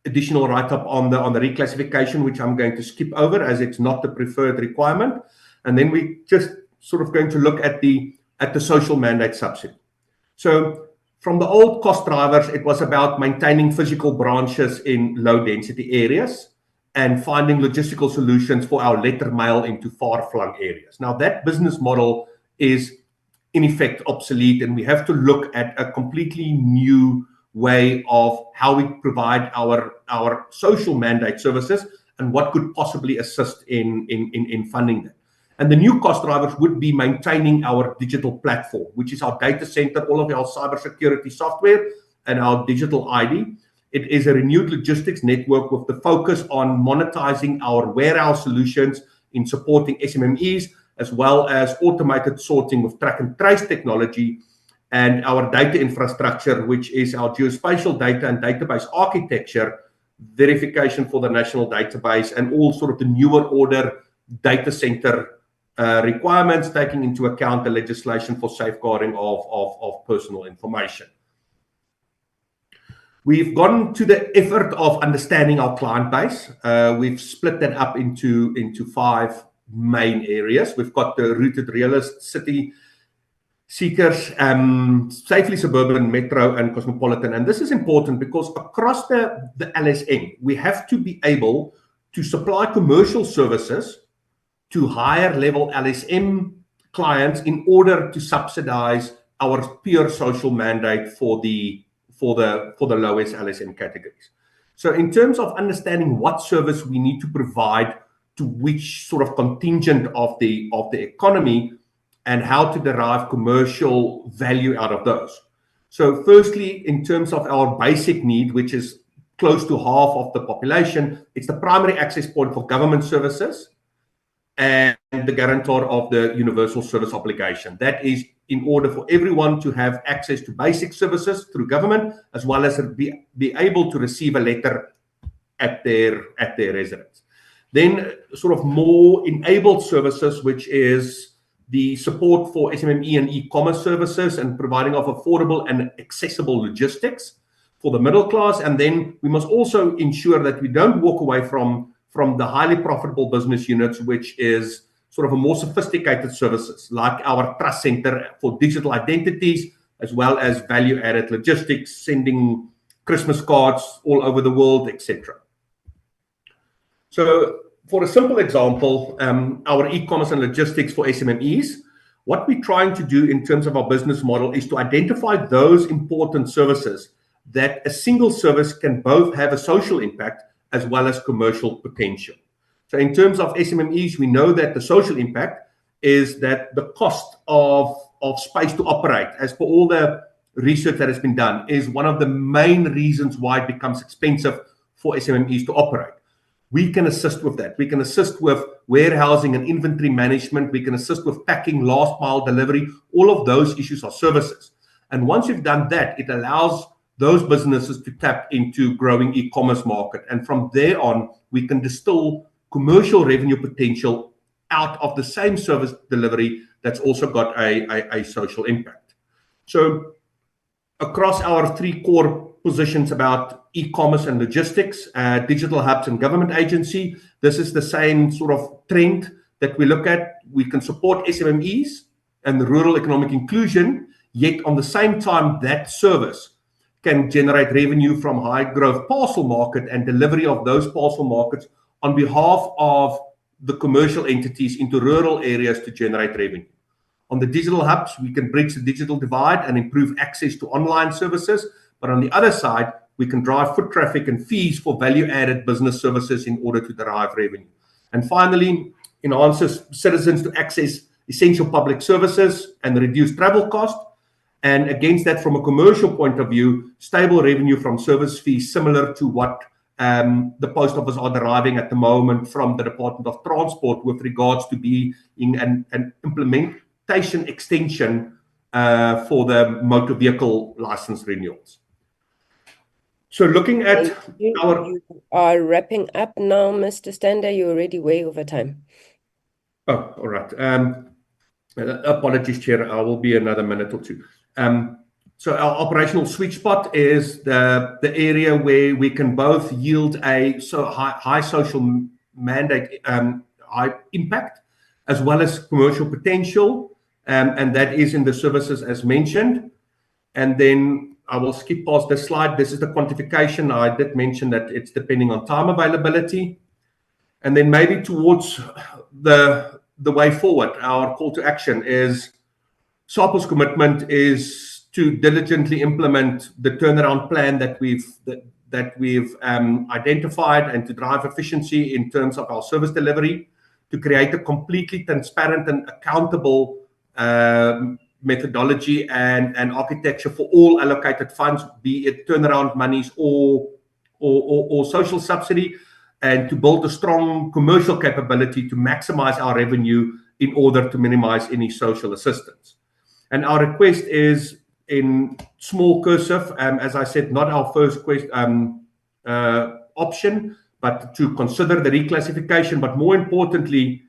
additional write-up on the reclassification, which I'm going to skip over as it's not the preferred requirement. And then we just sort of going to look at the social mandate subsidy. So from the old cost drivers, it was about maintaining physical branches in low density areas and finding logistical solutions for our letter mail into far-flung areas. Now, that business model is in effect obsolete, and we have to look at a completely new way of how we provide our social mandate services and what could possibly assist in funding that. And the new cost drivers would be maintaining our digital platform, which is our data center, all of our cybersecurity software, and our digital ID. It is a renewed logistics network with the focus on monetizing our warehouse solutions in supporting SMMEs, as well as automated sorting with track and trace technology, and our data infrastructure, which is our geospatial data and database architecture, verification for the national database, and all sort of the newer order data center requirements, taking into account the legislation for safeguarding of personal information. We've gone to the effort of understanding our client base. We've split that up into 5 main areas. We've got the rooted realist, city seekers, safely suburban, metro, and cosmopolitan. And this is important because across the LSM, we have to be able to supply commercial services to higher level LSM clients in order to subsidize our pure social mandate for the lowest LSM categories. So in terms of understanding what service we need to provide to which sort of contingent of the economy, and how to derive commercial value out of those. So firstly, in terms of our basic need, which is close to half of the population, it's the primary access point for government services and the guarantor of the universal service obligation. That is in order for everyone to have access to basic services through government, as well as be able to receive a letter at their residence. Then sort of more enabled services, which is the support for SMME and e-commerce services and providing of affordable and accessible logistics for the middle class. And then we must also ensure that we don't walk away from the highly profitable business units, which is sort of a more sophisticated services, like our trust center for digital identities, as well as value-added logistics, sending Christmas cards all over the world, etc. So for a simple example, our e-commerce and logistics for SMMEs, what we're trying to do in terms of our business model is to identify those important services that a single service can both have a social impact as well as commercial potential. So in terms of SMMEs, we know that the social impact is that the cost of space to operate, as per all the research that has been done, is one of the main reasons why it becomes expensive for SMMEs to operate. We can assist with that. We can assist with warehousing and inventory management. We can assist with packing, last mile delivery. All of those issues are services. And once you've done that, it allows those businesses to tap into growing e-commerce market. And from there on, we can distill commercial revenue potential out of the same service delivery that's also got a social impact. So across our 3 core positions about e-commerce and logistics, digital hubs and government agency, this is the same sort of trend that we look at. We can support SMMEs and rural economic inclusion, yet on the same time that service can generate revenue from high growth parcel market and delivery of those parcel markets on behalf of the commercial entities into rural areas to generate revenue. On the digital hubs, we can bridge the digital divide and improve access to online services. But on the other side, we can drive foot traffic and fees for value-added business services in order to derive revenue. And finally, enhances citizens to access essential public services and reduce travel costs. And against that, from a commercial point of view, stable revenue from service fees similar to what the post office are deriving at the moment from the Department of Transport with regards to being an implementation extension for the motor vehicle license renewals. So looking at our... You are wrapping up now, Mr. Stander. You're already way over time. Oh, all right. Apologies, Chair. I will be another minute or two. So our operational sweet spot is the area where we can both yield a high social mandate, high impact, as well as commercial potential, and that is in the services as mentioned. And then I will skip past this slide. This is the quantification. I did mention that it's depending on time availability. And then maybe towards the way forward, our call to action is SAPO's commitment is to diligently implement the turnaround plan that we've identified and to drive efficiency in terms of our service delivery, to create a completely transparent and accountable methodology and architecture for all allocated funds, be it turnaround monies or social subsidy, and to build a strong commercial capability to maximize our revenue in order to minimize any social assistance. And our request is in small cursive, as I said, not our first option, but to consider the reclassification, but more importantly,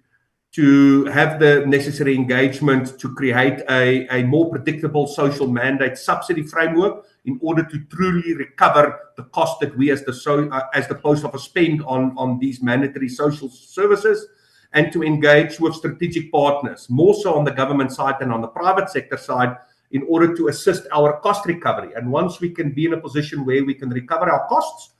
to have the necessary engagement to create a more predictable social mandate subsidy framework in order to truly recover the cost that we as the post office spend on these mandatory social services, and to engage with strategic partners, more so on the government side than on the private sector side, in order to assist our cost recovery. And once we can be in a position where we can recover our costs,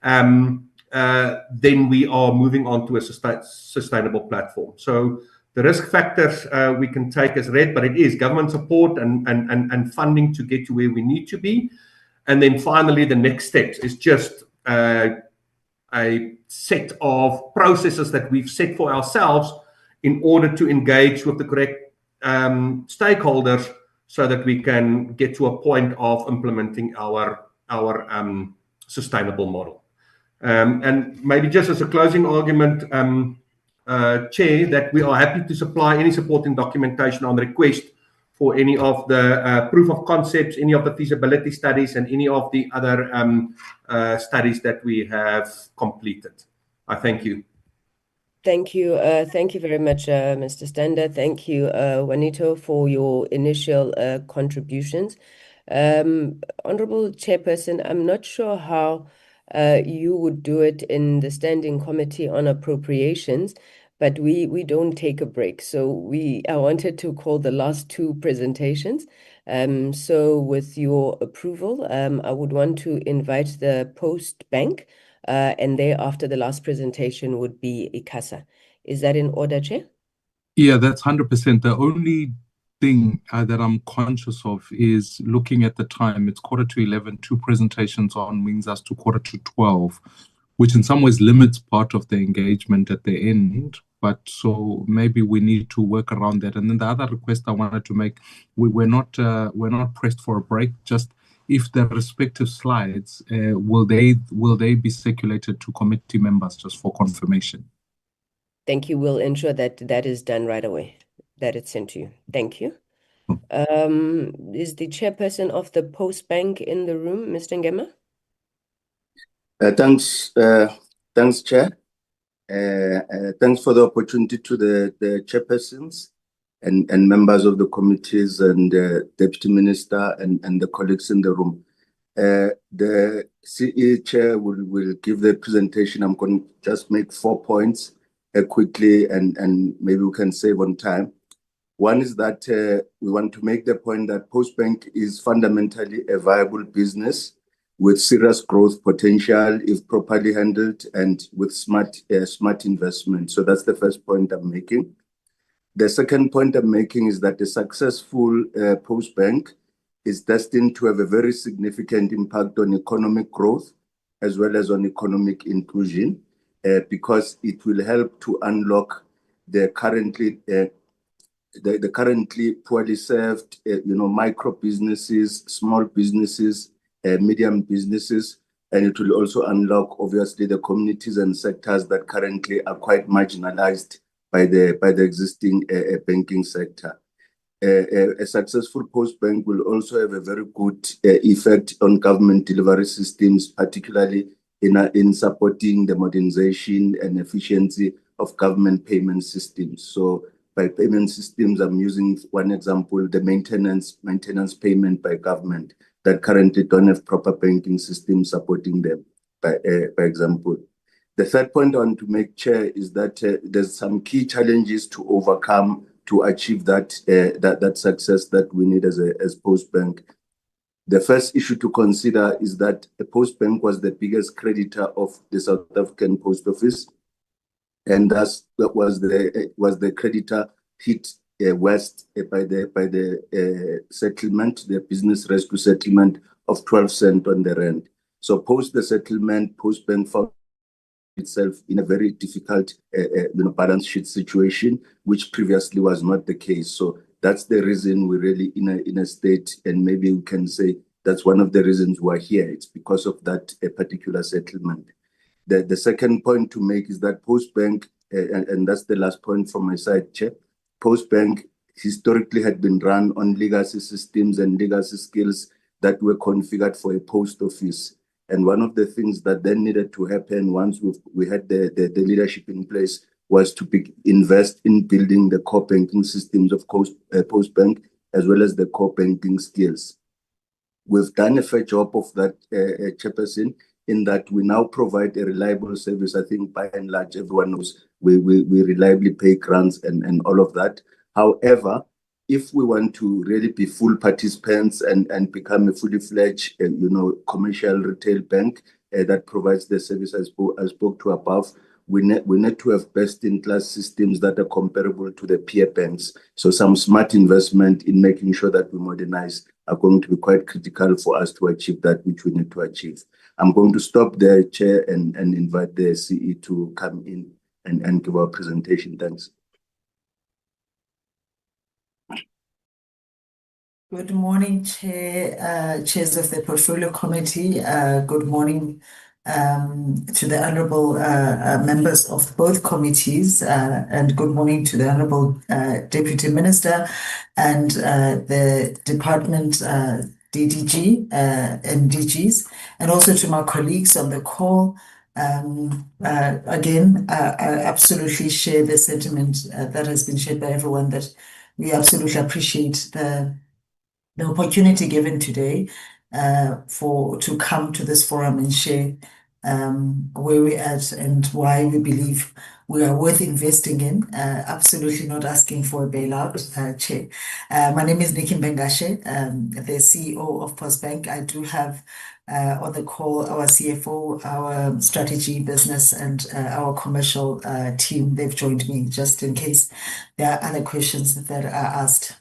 then we are moving on to a sustainable platform. So the risk factors we can take as read, but it is government support and funding to get to where we need to be. And then finally, the next steps is just a set of processes that we've set for ourselves in order to engage with the correct stakeholders so that we can get to a point of implementing our sustainable model. And maybe just as a closing argument, Chair, that we are happy to supply any supporting documentation on request for any of the proof of concepts, any of the feasibility studies, and any of the other studies that we have completed. I thank you. Thank you. Thank you very much, Mr. Stander. Thank you, Juanito, for your initial contributions. Honorable Chairperson, I'm not sure how you would do it in the Standing Committee on Appropriations, but we don't take a break. So I wanted to call the last two presentations. So with your approval, I would want to invite the Postbank, and thereafter the last presentation would be ICASA. Is that in order, Chair? Yeah, that's 100%. The only thing that I'm conscious of is looking at the time. It's 11:15. Two presentations on brings us to 12:45, which in some ways limits part of the engagement at the end. But so maybe we need to work around that. And then the other request I wanted to make, we're not pressed for a break. Just if the respective slides will they be circulated to committee members just for confirmation? Thank you. We'll ensure that that is done right away, that it's sent to you. Thank you. Is the chairperson of the Postbank in the room, Mr. Ngema? Thanks, Chair. Thanks for the opportunity to the chairpersons and members of the committees and Deputy Minister and the colleagues in the room. The CE Chair will give the presentation. I'm going to just make 4 points quickly and maybe we can save on time. One is that we want to make the point that Postbank is fundamentally a viable business with serious growth potential if properly handled and with smart investment. So that's the first point I'm making. The second point I'm making is that the successful Postbank is destined to have a very significant impact on economic growth as well as on economic inclusion because it will help to unlock the currently poorly served, micro businesses, small businesses, medium businesses, and it will also unlock, obviously, the communities and sectors that currently are quite marginalized by the existing banking sector. A successful Postbank will also have a very good effect on government delivery systems, particularly in supporting the modernization and efficiency of government payment systems. So by payment systems, I'm using one example, the maintenance payment by government that currently don't have proper banking systems supporting them, by example. The third point I want to make, Chair, is that there's some key challenges to overcome to achieve that success that we need as Postbank. The first issue to consider is that the Postbank was the biggest creditor of the South African Post Office. and thus that was the creditor hit worst by the settlement, the business rescue settlement of 12 cents on the rand. So post the settlement, Postbank found itself in a very difficult balance sheet situation, which previously was not the case. So that's the reason we're really in a state, and maybe we can say that's one of the reasons we're here. It's because of that particular settlement. The second point to make is that Postbank, and that's the last point from my side, Chair, Postbank historically had been run on legacy systems and legacy skills that were configured for a post office. And one of the things that then needed to happen once we had the leadership in place was to invest in building the core banking systems of Postbank, as well as the core banking skills. We've done a fair job of that, Chairperson, in that we now provide a reliable service. I think by and large, everyone knows we reliably pay grants and all of that. However, if we want to really be full participants and become a fully fledged, commercial retail bank that provides the service I spoke to above, we need to have best-in-class systems that are comparable to the peer banks. So some smart investment in making sure that we modernize are going to be quite critical for us to achieve that which we need to achieve. I'm going to stop there, Chair, and invite the CE to come in and give our presentation. Thanks. Good morning, chairs of the Portfolio Committee. Good morning to the honourable members of both committees, and good morning to the honourable Deputy Minister and the department DDG and DGs, and also to my colleagues on the call. Again, I absolutely share the sentiment that has been shared by everyone, that we absolutely appreciate the opportunity given today to come to this forum and share where we're at and why we believe we are worth investing in. Absolutely not asking for a bailout, Chair. My name is Nikki Mbengashe, the CEO of Postbank. I do have on the call our CFO, our strategy business, and our commercial team. They've joined me just in case there are other questions that are asked.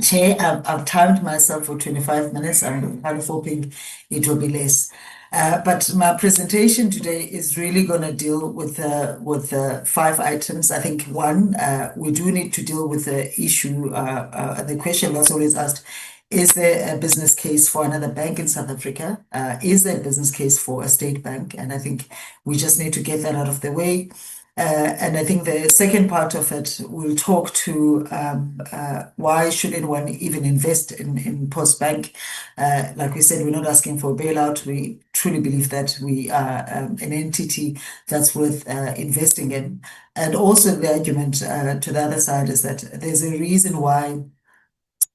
Chair, I've timed myself for 25 minutes. I'm kind of hoping it will be less. But my presentation today is really going to deal with 5 items. I think one, we do need to deal with the issue, the question that's always asked, is there a business case for another bank in South Africa? Is there a business case for a state bank? And I think we just need to get that out of the way. And I think the second part of it will talk to why should anyone even invest in Postbank. Like we said, we're not asking for a bailout. We truly believe that we are an entity that's worth investing in. And also the argument to the other side is that there's a reason why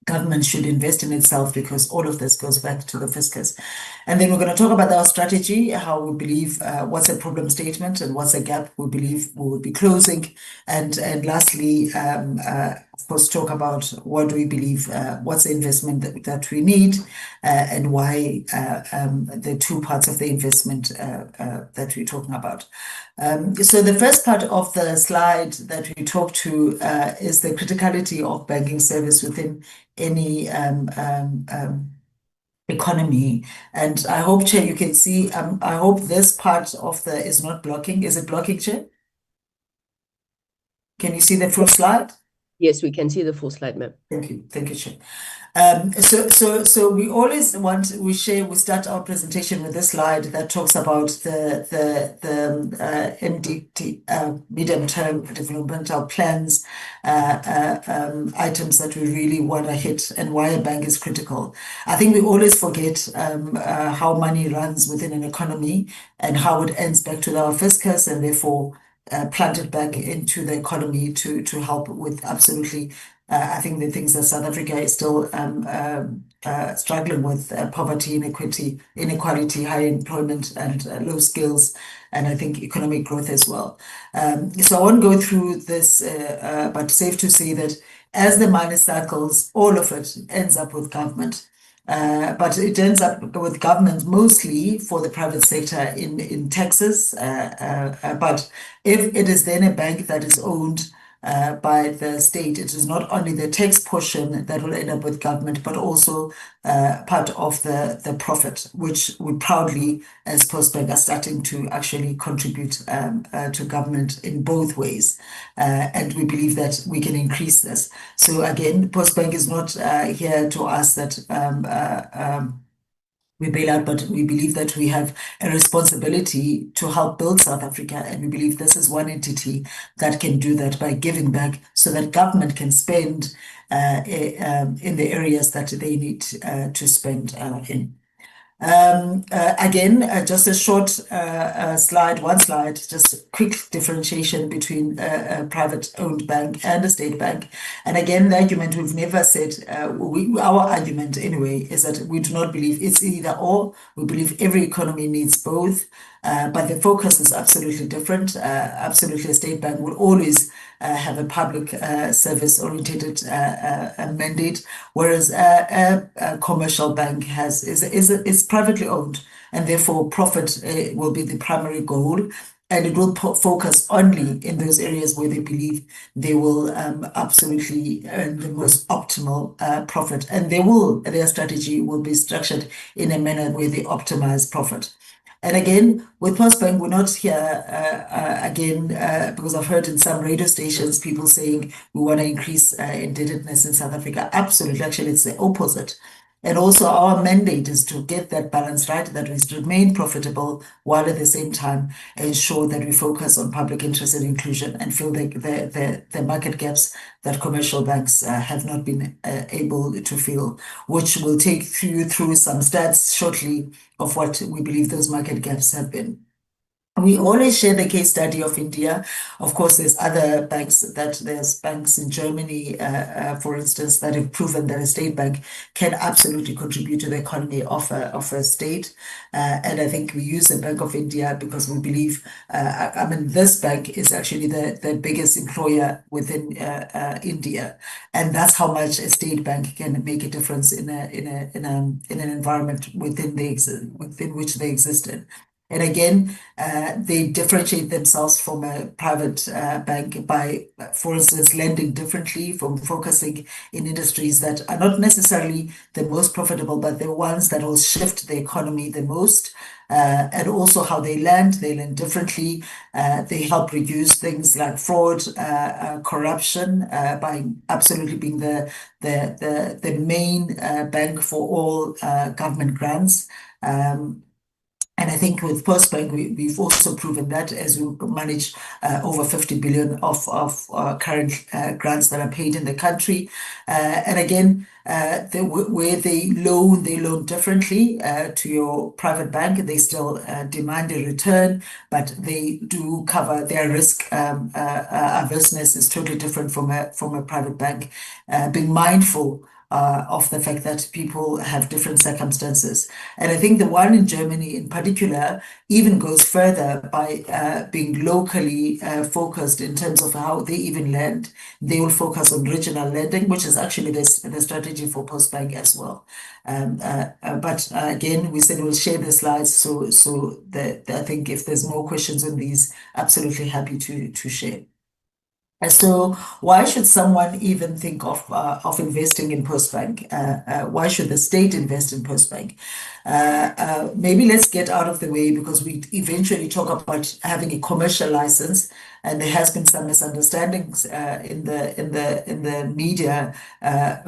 government should invest in itself, because all of this goes back to the fiscus. And then we're going to talk about our strategy, how we believe, what's a problem statement and what's a gap we believe we will be closing. And lastly, of course, talk about what do we believe, what's the investment that we need, and why the 2 parts of the investment that we're talking about. So the first part of the slide that we talk to is the criticality of banking service within any economy. And I hope, Chair, you can see, I hope this part of the is not blocking. Is it blocking, Chair? Can you see the full slide? Yes, we can see the full slide, ma'am. Thank you. Thank you, Chair. So we always we start our presentation with this slide that talks about the MDT, medium-term developmental plans, items that we really want to hit and why a bank is critical. I think we always forget how money runs within an economy and how it ends back to our fiscus and therefore planted back into the economy to help with absolutely I think the things that South Africa is still struggling with, poverty, inequality, high employment, and low skills, and I think economic growth as well. So I won't go through this, but safe to say that as the money cycles, all of it ends up with government. But it ends up with government mostly for the private sector in taxes. But if it is then a bank that is owned by the state, it is not only the tax portion that will end up with government, but also part of the profit, which we proudly, as Postbank, are starting to actually contribute to government in both ways. And we believe that we can increase this. So again, Postbank is not here to ask that we bail out, but we believe that we have a responsibility to help build South Africa. And we believe this is one entity that can do that by giving back so that government can spend in the areas that they need to spend in. Again, just a short slide, one slide, just quick differentiation between a private-owned bank and a state bank. And again, the argument we've never said, our argument anyway, is that we do not believe it's either or. We believe every economy needs both, but the focus is absolutely different. Absolutely, a state bank will always have a public service-oriented mandate, whereas a commercial bank is privately owned, and therefore profit will be the primary goal, and it will focus only in those areas where they believe they will absolutely earn the most optimal profit, and their strategy will be structured in a manner where they optimize profit. And again, with Postbank, we're not here again because I've heard in some radio stations people saying we want to increase indebtedness in South Africa. Absolutely, actually, it's the opposite. And also our mandate is to get that balance right, that we remain profitable while at the same time ensure that we focus on public interest and inclusion and fill the market gaps that commercial banks have not been able to fill, which will take you through some stats shortly of what we believe those market gaps have been. We always share the case study of India. Of course, there's other banks there's banks in Germany, for instance, that have proven that a state bank can absolutely contribute to the economy of a state. And I think we use the Bank of India because we believe, this bank is actually the biggest employer within India. And that's how much a state bank can make a difference in an environment within which they exist in. And again, they differentiate themselves from a private bank by, for instance, lending differently, from focusing in industries that are not necessarily the most profitable, but the ones that will shift the economy the most. And also how they lend differently. They help reduce things like fraud, corruption, by absolutely being the main bank for all government grants. And I think with Postbank, we've also proven that as we manage over 50 billion of current grants that are paid in the country. And again, where they loan differently to your private bank. They still demand a return, but they do cover their risk. Averseness is totally different from a private bank. Being mindful of the fact that people have different circumstances. And I think the one in Germany in particular even goes further by being locally focused in terms of how they even lend. They will focus on regional lending, which is actually the strategy for Postbank as well. But again, we said we'll share the slides so that I think if there's more questions on these, absolutely happy to share. So why should someone even think of investing in Postbank? Why should the state invest in Postbank? Maybe let's get out of the way, because we eventually talk about having a commercial license, and there has been some misunderstandings in the media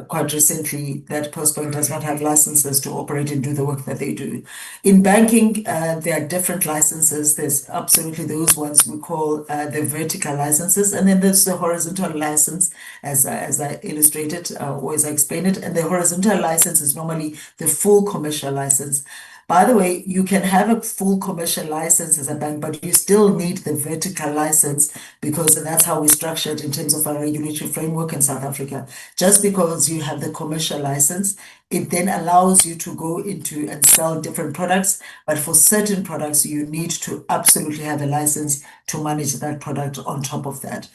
quite recently that Postbank does not have licenses to operate and do the work that they do. In banking, there are different licenses. There's absolutely those ones we call the vertical licenses, and then there's the horizontal license, as I illustrated or as I explained it. And the horizontal license is normally the full commercial license. By the way, you can have a full commercial license as a bank, but you still need the vertical license, because that's how we structured in terms of our regulatory framework in South Africa. Just because you have the commercial license It then allows you to go into and sell different products, but for certain products, you need to absolutely have a license to manage that product on top of that.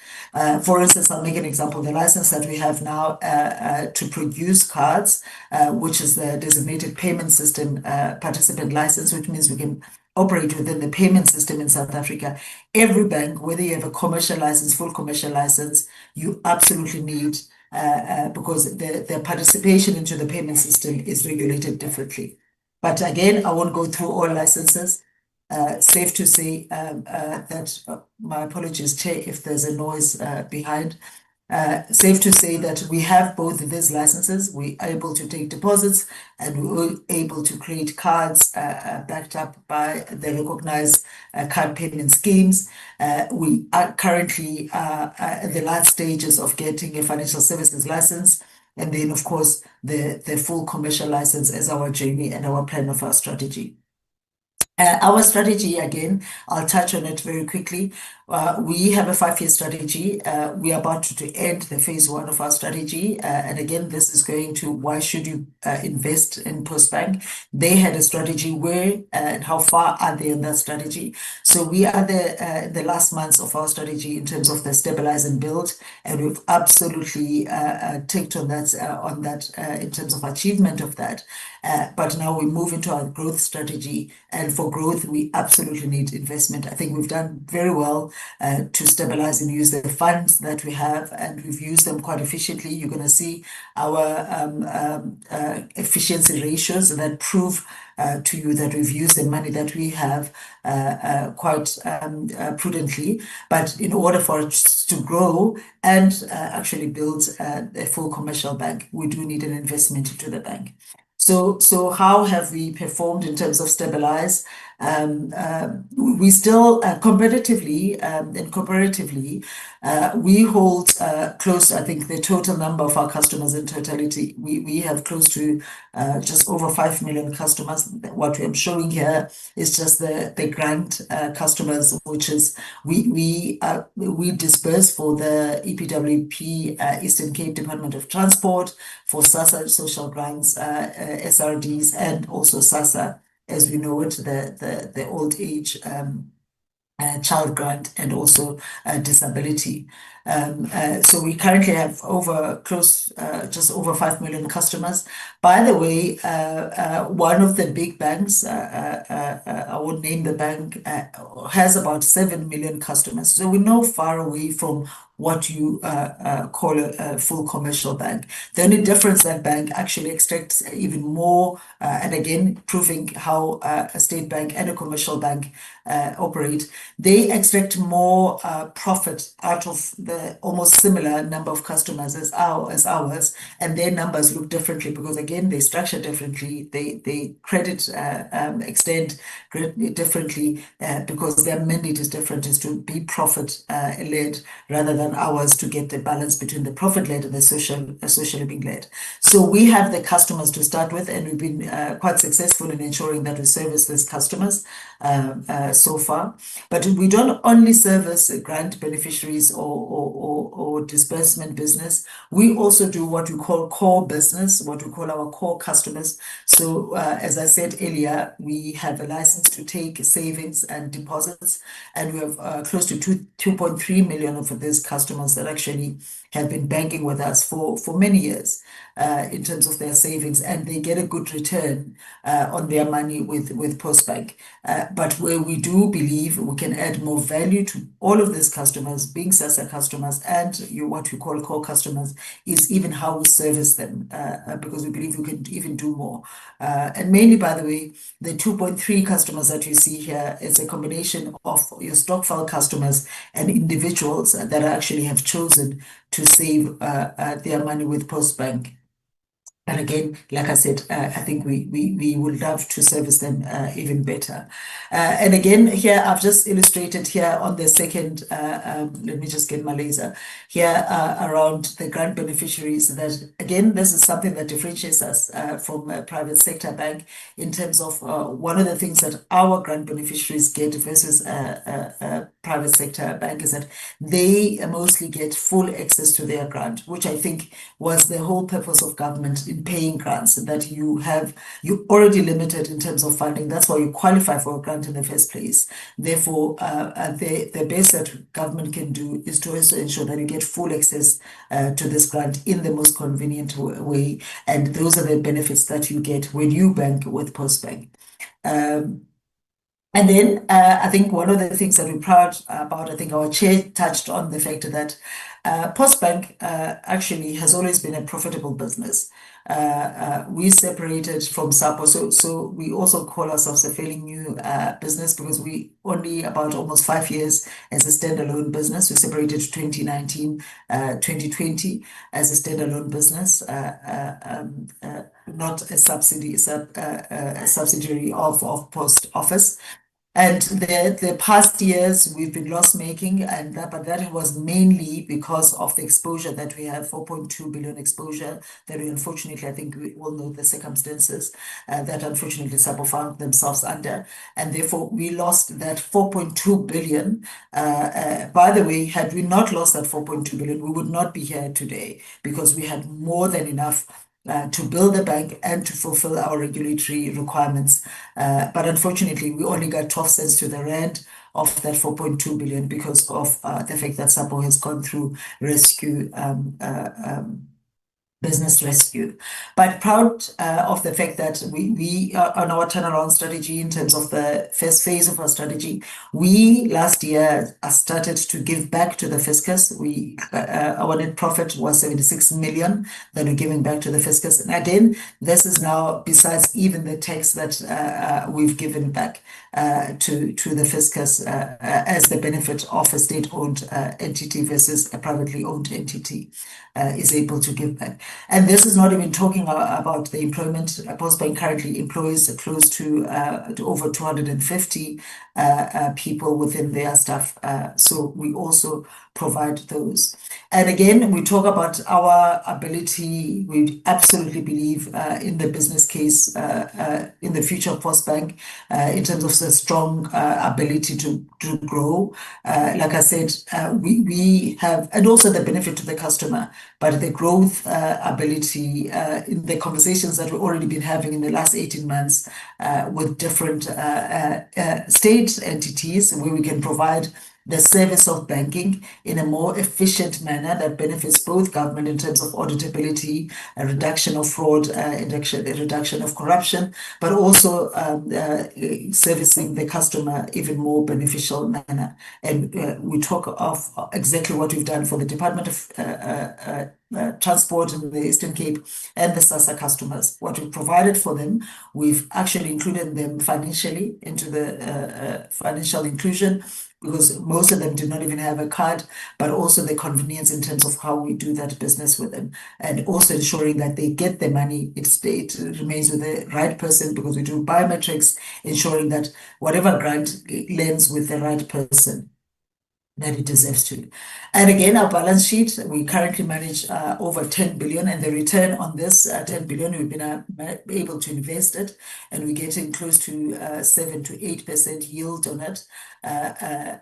For instance, I'll make an example. The license that we have now to produce cards, which is the designated payment system participant license, which means we can operate within the payment system in South Africa. Every bank, whether you have a commercial license, full commercial license, you absolutely need because the participation into the payment system is regulated differently. But again, I won't go through all licenses. Safe to say that, my apologies, Chair, if there's a noise behind. Safe to say that we have both of these licenses. We are able to take deposits and we're able to create cards backed up by the recognized card payment schemes. We are currently at the last stages of getting a financial services license. And then, of course, the full commercial license as our journey and our plan of our strategy. Our strategy, again, I'll touch on it very quickly. We have a 5-year strategy. We are about to end the phase 1 of our strategy. And again, this is going to why should you invest in Postbank? They had a strategy where and how far are they in that strategy? So we are the last months of our strategy in terms of the stabilize and build. And we've absolutely ticked on that in terms of achievement of that. But now we move into our growth strategy. And for growth, we absolutely need investment. I think we've done very well to stabilize and use the funds that we have, and we've used them quite efficiently. You're going to see our efficiency ratios that prove to you that we've used the money that we have quite prudently. But in order for us to grow and actually build a full commercial bank, we do need an investment into the bank. So how have we performed in terms of stabilize? We still competitively and comparatively, we hold close, I think the total number of our customers in totality, we have close to just over 5 million customers. What I'm showing here is just the grant customers, which is we disperse for the EPWP, Eastern Cape Department of Transport, for SASSA social grants, SRDs, and also SASSA, as we know it, the old age child grant, and also disability. So we currently have just over 5 million customers. By the way, one of the big banks, I won't name the bank, has about 7 million customers. So we're not far away from what you call a full commercial bank. The only difference, that bank actually extracts even more, and again, proving how a state bank and a commercial bank operate. They extract more profit out of the almost similar number of customers as ours, and their numbers look differently because, again, they structure differently. They credit extend differently because their mandate is different, is to be profit led rather than ours to get the balance between the profit led and the socially being led. So we have the customers to start with, and we've been quite successful in ensuring that we service these customers so far. But we don't only service grant beneficiaries or disbursement business. We also do what we call core business, what we call our core customers. So as I said earlier, we have a license to take savings and deposits, and we have close to 2.3 million of these customers that actually have been banking with us for many years in terms of their savings, and they get a good return on their money with Postbank. But where we do believe we can add more value to all of these customers, being SASSA customers and what we call core customers, is even how we service them, because we believe we can even do more. And mainly, by the way, the 2.3 customers that you see here is a combination of your stock file customers and individuals that actually have chosen to save their money with Postbank. And again, like I said, I think we would love to service them even better. And again, here I've just illustrated here on the second, let me just get my laser here around the grant beneficiaries. That again, this is something that differentiates us from a private sector bank in terms of one of the things that our grant beneficiaries get versus private sector bank is that they mostly get full access to their grant, which I think was the whole purpose of government in paying grants, that you already limited in terms of funding. That's why you qualify for a grant in the first place. Therefore, the best that government can do is to also ensure that you get full access to this grant in the most convenient way. And those are the benefits that you get when you bank with Postbank. And then I think one of the things that we're proud about, I think our chair touched on the fact that Postbank actually has always been a profitable business. We separated from SAPO, so we also call ourselves a fairly new business because we only about almost 5 years as a standalone business. We separated 2019, 2020 as a standalone business, not a subsidiary of Post Office. And the past years we've been loss making, but that was mainly because of the exposure that we have, 4.2 billion exposure that we unfortunately, I think we all know the circumstances that unfortunately SAPO found themselves under, and therefore we lost that 4.2 billion. By the way, had we not lost that 4.2 billion, we would not be here today because we had more than enough to build the bank and to fulfill our regulatory requirements. But unfortunately, we only got 12 cents to the rand of that 4.2 billion because of the fact that SAPO has gone through rescue, business rescue. But proud of the fact that we are on our turnaround strategy in terms of the first phase of our strategy. We last year started to give back to the fiscus. Our net profit was 76 million that we're giving back to the fiscus. And again, this is now besides even the tax that we've given back to the fiscus as the benefit of a state-owned entity versus a privately owned entity is able to give back. And this is not even talking about the employment. Postbank currently employs close to over 250 people within their staff. So we also provide those. And again, we talk about our ability. We absolutely believe in the business case in the future of Postbank in terms of the strong ability to grow. Like I said, we have, and also the benefit to the customer, but the growth ability in the conversations that we've already been having in the last 18 months with different state entities where we can provide the service of banking in a more efficient manner that benefits both government in terms of auditability, a reduction of fraud, a reduction of corruption, but also servicing the customer even more beneficial manner. And we talk of exactly what we've done for the Department of Transport in the Eastern Cape and the SASSA customers. What we provided for them, we've actually included them financially into the financial inclusion, because most of them do not even have a card, but also the convenience in terms of how we do that business with them, and also ensuring that they get the money, it remains with the right person, because we do biometrics, ensuring that whatever grant lands with the right person that it deserves to. And again, our balance sheet, we currently manage over 10 billion, and the return on this 10 billion, we've been able to invest it, and we're getting close to 7 to 8% yield on it.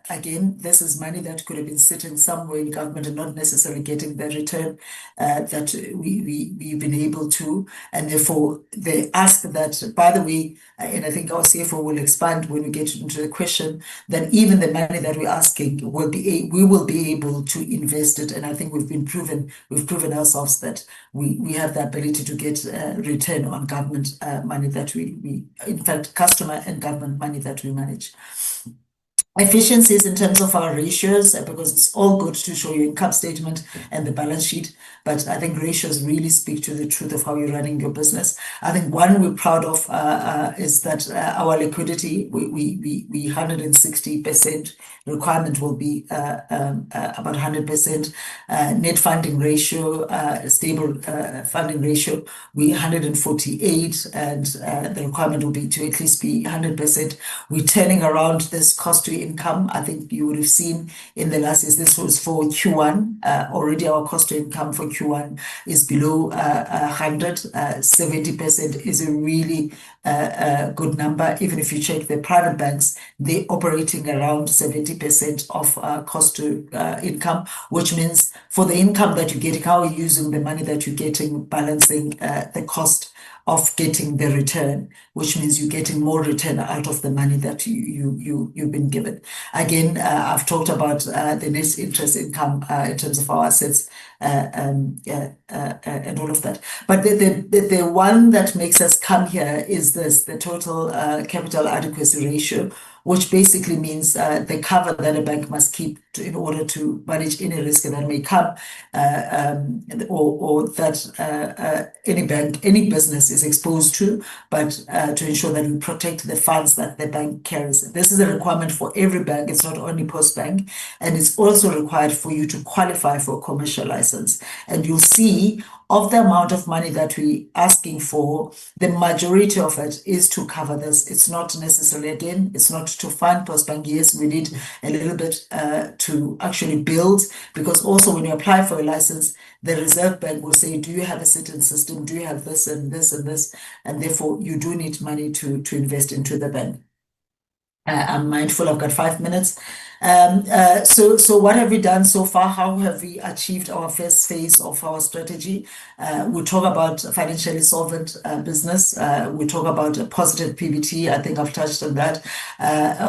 Again, this is money that could have been sitting somewhere in government and not necessarily getting the return that we've been able to. And therefore, they ask that, by the way, and I think our CFO will expand when we get into the question, that even the money that we're asking we will be able to invest it. And I think we've proven ourselves that we have the ability to get return on government money that we in fact, customer and government money that we manage. Efficiencies in terms of our ratios, because it's all good to show your income statement and the balance sheet, but I think ratios really speak to the truth of how you're running your business. I think one we're proud of is that our liquidity, we 160% requirement will be about 100%. Net funding ratio, stable funding ratio, we 148, and the requirement will be to at least be 100%. We're turning around this cost to income. I think you would have seen in the last years, this was for Q1. Already our cost to income for Q1 is below 100. 70% is a really good number. Even if you check the private banks, they're operating around 70% of cost to income, which means for the income that you're getting, how are you using the money that you're getting, balancing the cost of getting the return, which means you're getting more return out of the money that you've been given. Again, I've talked about the net interest income in terms of our assets and all of that. But the one that makes us come here is the total capital adequacy ratio, which basically means the cover that a bank must keep in order to manage any risk that may come, or that any business is exposed to, but to ensure that we protect the funds that the bank carries. This is a requirement for every bank. It's not only Postbank, and it's also required for you to qualify for a commercial license. And you'll see of the amount of money that we're asking for, the majority of it is to cover this. It's not necessarily, again, it's not to fund Postbank. Yes, we need a little bit to actually build, because also when you apply for a license, the Reserve Bank will say, do you have a certain system? Do you have this and this and this? And therefore, you do need money to invest into the bank. I'm mindful, I've got 5 minutes. So what have we done so far? How have we achieved our first phase of our strategy? We talk about financially solvent business. We talk about a positive PBT. I think I've touched on that.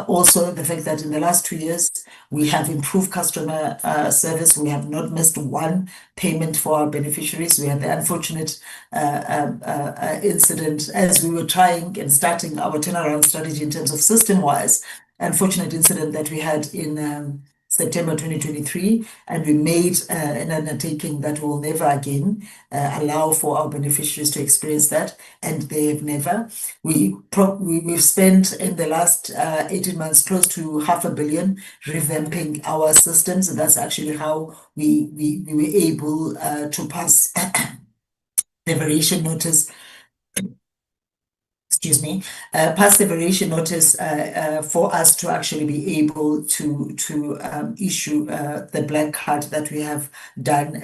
Also, the fact that in the last 2 years, we have improved customer service. We have not missed one payment for our beneficiaries. We had the unfortunate incident as we were trying and starting our turnaround strategy in terms of system-wise, unfortunate incident that we had in September 2023, and we made an undertaking that will never again allow for our beneficiaries to experience that, and they have never. We've spent in the last 18 months close to $500 million revamping our systems, and that's actually how we were able to pass the variation notice. Excuse me, pass the variation notice for us to actually be able to issue the blank card that we have done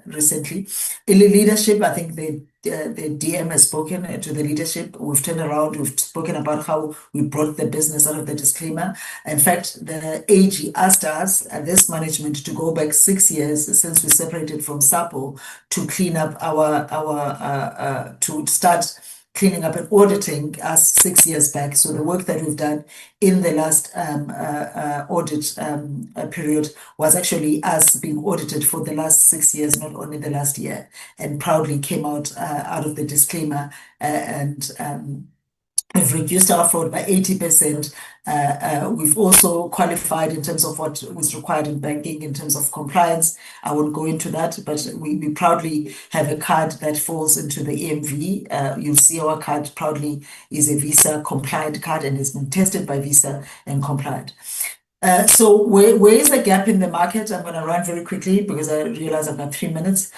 recently. In the leadership, I think the DM has spoken to the leadership. We've turned around, we've spoken about how we brought the business out of the disclaimer. In fact, the AG asked us, this management, to go back 6 years since we separated from SAPO to clean up to start cleaning up and auditing us 6 years back. So the work that we've done in the last audit period was actually us being audited for the last 6 years, not only the last year, and proudly came out of the disclaimer and we've reduced our fraud by 80%. We've also qualified in terms of what was required in banking, in terms of compliance. I won't go into that, but we proudly have a card that falls into the EMV. You'll see our card proudly is a Visa compliant card and has been tested by Visa and compliant. So where is the gap in the market? I'm going to run very quickly because I realize I've got 3 minutes.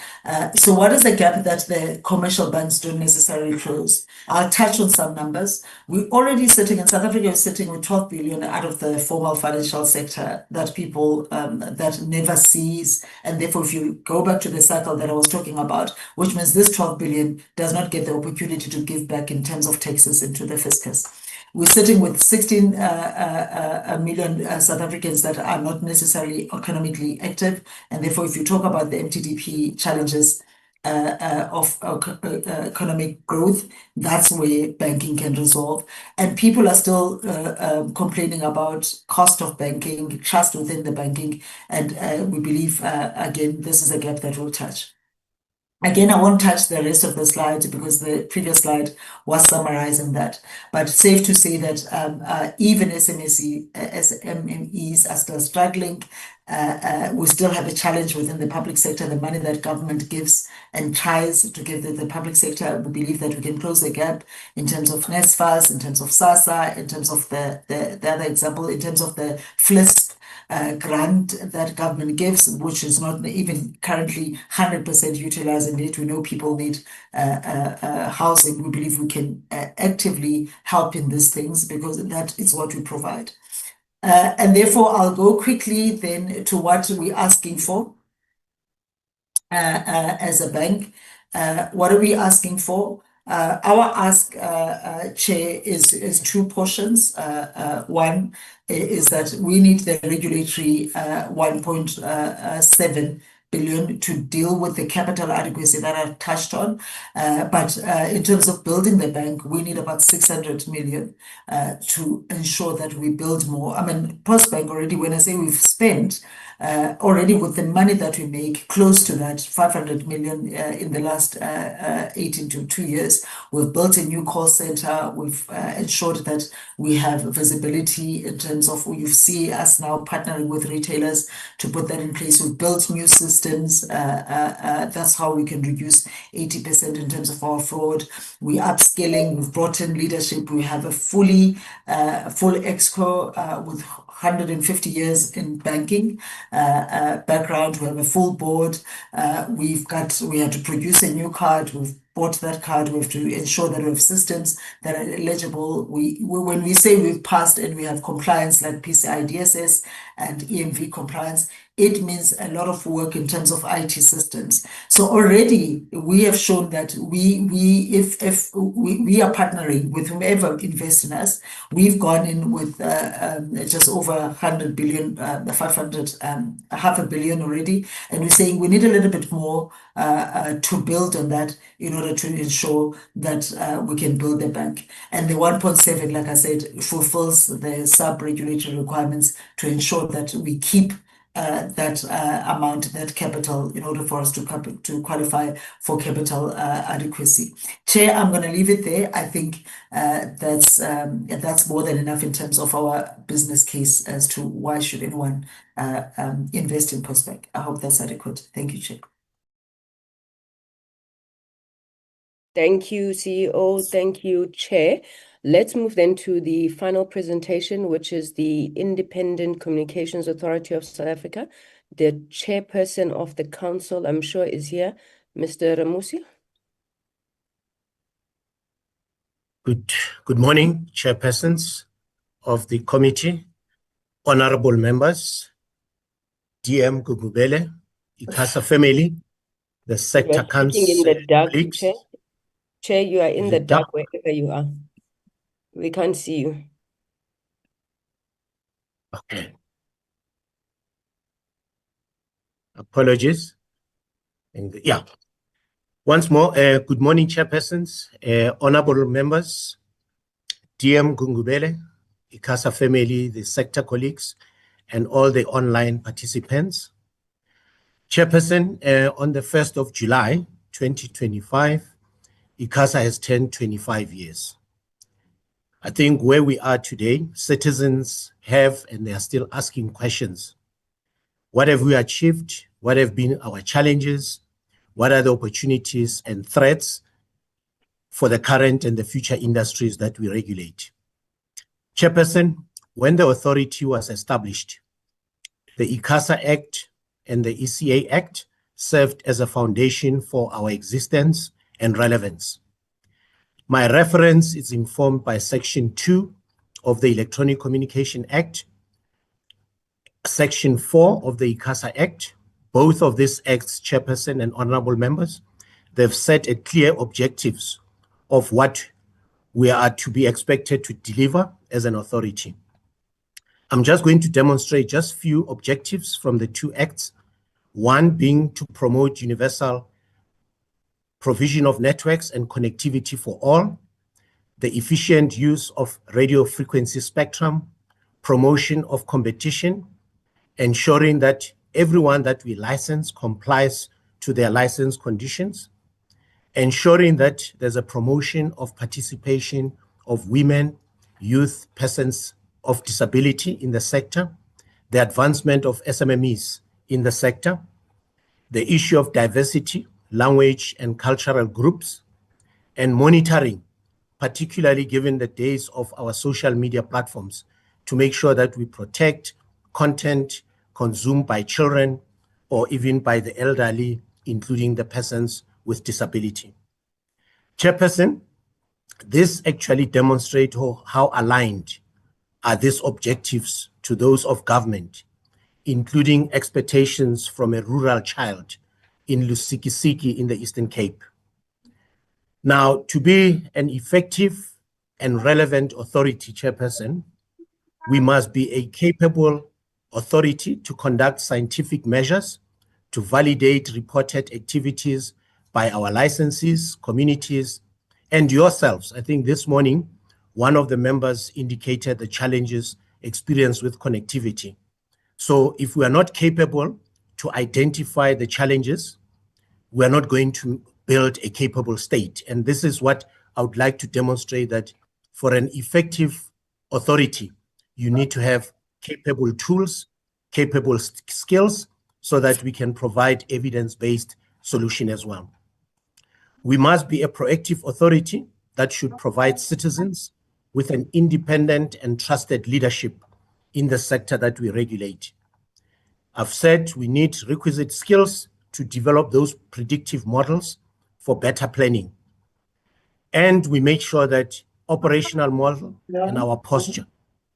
So what is the gap that the commercial banks don't necessarily close? I'll touch on some numbers. We're already sitting in South Africa, we're sitting with 12 billion out of the formal financial sector that people that never sees. And therefore, if you go back to the cycle that I was talking about, which means this 12 billion does not get the opportunity to give back in terms of taxes into the fiscus. We're sitting with 16 million South Africans that are not necessarily economically active. And therefore, if you talk about the MTDP challenges of economic growth, that's where banking can resolve. And people are still complaining about cost of banking, trust within the banking. And we believe, again, this is a gap that we'll touch. Again, I won't touch the rest of the slides because the previous slide was summarizing that. But safe to say that even SMEs are still struggling. We still have a challenge within the public sector. The money that government gives and tries to give the public sector, we believe that we can close the gap in terms of NSFAS, in terms of SASSA, in terms of the other example, in terms of the FLISP grant that government gives, which is not even currently 100% utilized, and yet we know people need housing. We believe we can actively help in these things because that is what we provide. And therefore, I'll go quickly then to what we're asking for as a bank. What are we asking for? Our ask, Chair, is two portions. One is that we need the regulatory 1.7 billion to deal with the capital adequacy that I touched on. But in terms of building the bank, we need about 600 million to ensure that we build more. I mean, Postbank already, when I say we've spent already with the money that we make, close to that 500 million in the last 18 to 2 years. We've built a new call center. We've ensured that we have visibility in terms of, you see us now partnering with retailers to put that in place. We've built new systems. That's how we can reduce 80% in terms of our fraud. We're upscaling. We've brought in leadership. We have a full exco with 150 years in banking background. We have a full board. We had to produce a new card. We've bought that card. We have to ensure that we have systems that are eligible. When we say we've passed and we have compliance like PCI DSS and EMV compliance, it means a lot of work in terms of IT systems. So already we have shown that if we are partnering with whomever invests in us, we've gone in with just over 100 billion, 500, half a billion already, and we're saying we need a little bit more to build on that in order to ensure that we can build the bank. And the 1.7, like I said, fulfills the sub-regulatory requirements to ensure that we keep that amount, that capital, in order for us to qualify for capital adequacy. Chair, I'm going to leave it there. I think that's more than enough in terms of our business case as to why should anyone invest in Postbank. I hope that's adequate. Thank you, Chair. Thank you, CEO. Thank you, Chair. Let's move then to the final presentation, which is the Independent Communications Authority of South Africa. The chairperson of the council, I'm sure, is here, Mr. Ramusi. Good morning, chairpersons of the committee, honorable members, DM Gugubele, ICASA family, the sector council. In the dark, Chair. Chair, you are in the dark wherever you are. We can't see you. Okay. Apologies. Yeah. Once more, good morning, chairpersons, honorable members, DM Gungubele, ICASA family, the sector colleagues, and all the online participants. Chairperson, on the 1st of July, 2025, ICASA has turned 25 years. I think where we are today, citizens have and they are still asking questions. What have we achieved? What have been our challenges? What are the opportunities and threats for the current and the future industries that we regulate? Chairperson, when the authority was established, the ICASA Act and the ECA Act served as a foundation for our existence and relevance. My reference is informed by Section 2 of the Electronic Communication Act, Section 4 of the ICASA Act. Both of these acts, chairperson and honorable members, they've set a clear objectives of what we are to be expected to deliver as an authority. I'm just going to demonstrate just few objectives from the two acts. One being to promote universal provision of networks and connectivity for all, the efficient use of radio frequency spectrum, promotion of competition, ensuring that everyone that we license complies to their license conditions, ensuring that there's a promotion of participation of women, youth, persons of disability in the sector, the advancement of SMMEs in the sector, the issue of diversity, language and cultural groups, and monitoring, particularly given the days of our social media platforms, to make sure that we protect content consumed by children or even by the elderly, including the persons with disability. Chairperson, this actually demonstrates how aligned are these objectives to those of government, including expectations from a rural child in Lusikisiki in the Eastern Cape. Now, to be an effective and relevant authority, Chairperson, we must be a capable authority to conduct scientific measures, to validate reported activities by our licensees, communities, and yourselves. I think this morning, one of the members indicated the challenges experienced with connectivity. So if we are not capable to identify the challenges, we are not going to build a capable state. And this is what I would like to demonstrate, that for an effective authority, you need to have capable tools, capable skills, so that we can provide evidence-based solution as well. We must be a proactive authority that should provide citizens with an independent and trusted leadership in the sector that we regulate. I've said we need requisite skills to develop those predictive models for better planning. And we make sure that operational model and our posture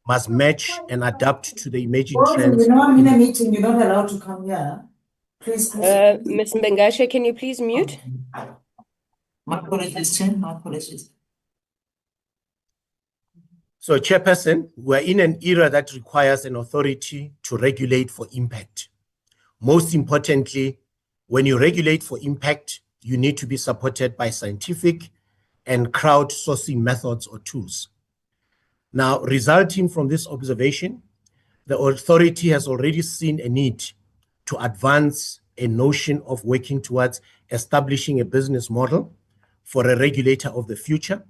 must match and adapt to the emerging trends. You know, I'm in a meeting, you're not allowed to come here. Please. Ms. Mbengashe, can you please mute? My apologies, Chair, my apologies. So, Chairperson, we're in an era that requires an authority to regulate for impact. Most importantly, when you regulate for impact, you need to be supported by scientific and crowdsourcing methods or tools. Now, resulting from this observation, the authority has already seen a need to advance a notion of working towards establishing a business model for a regulator of the future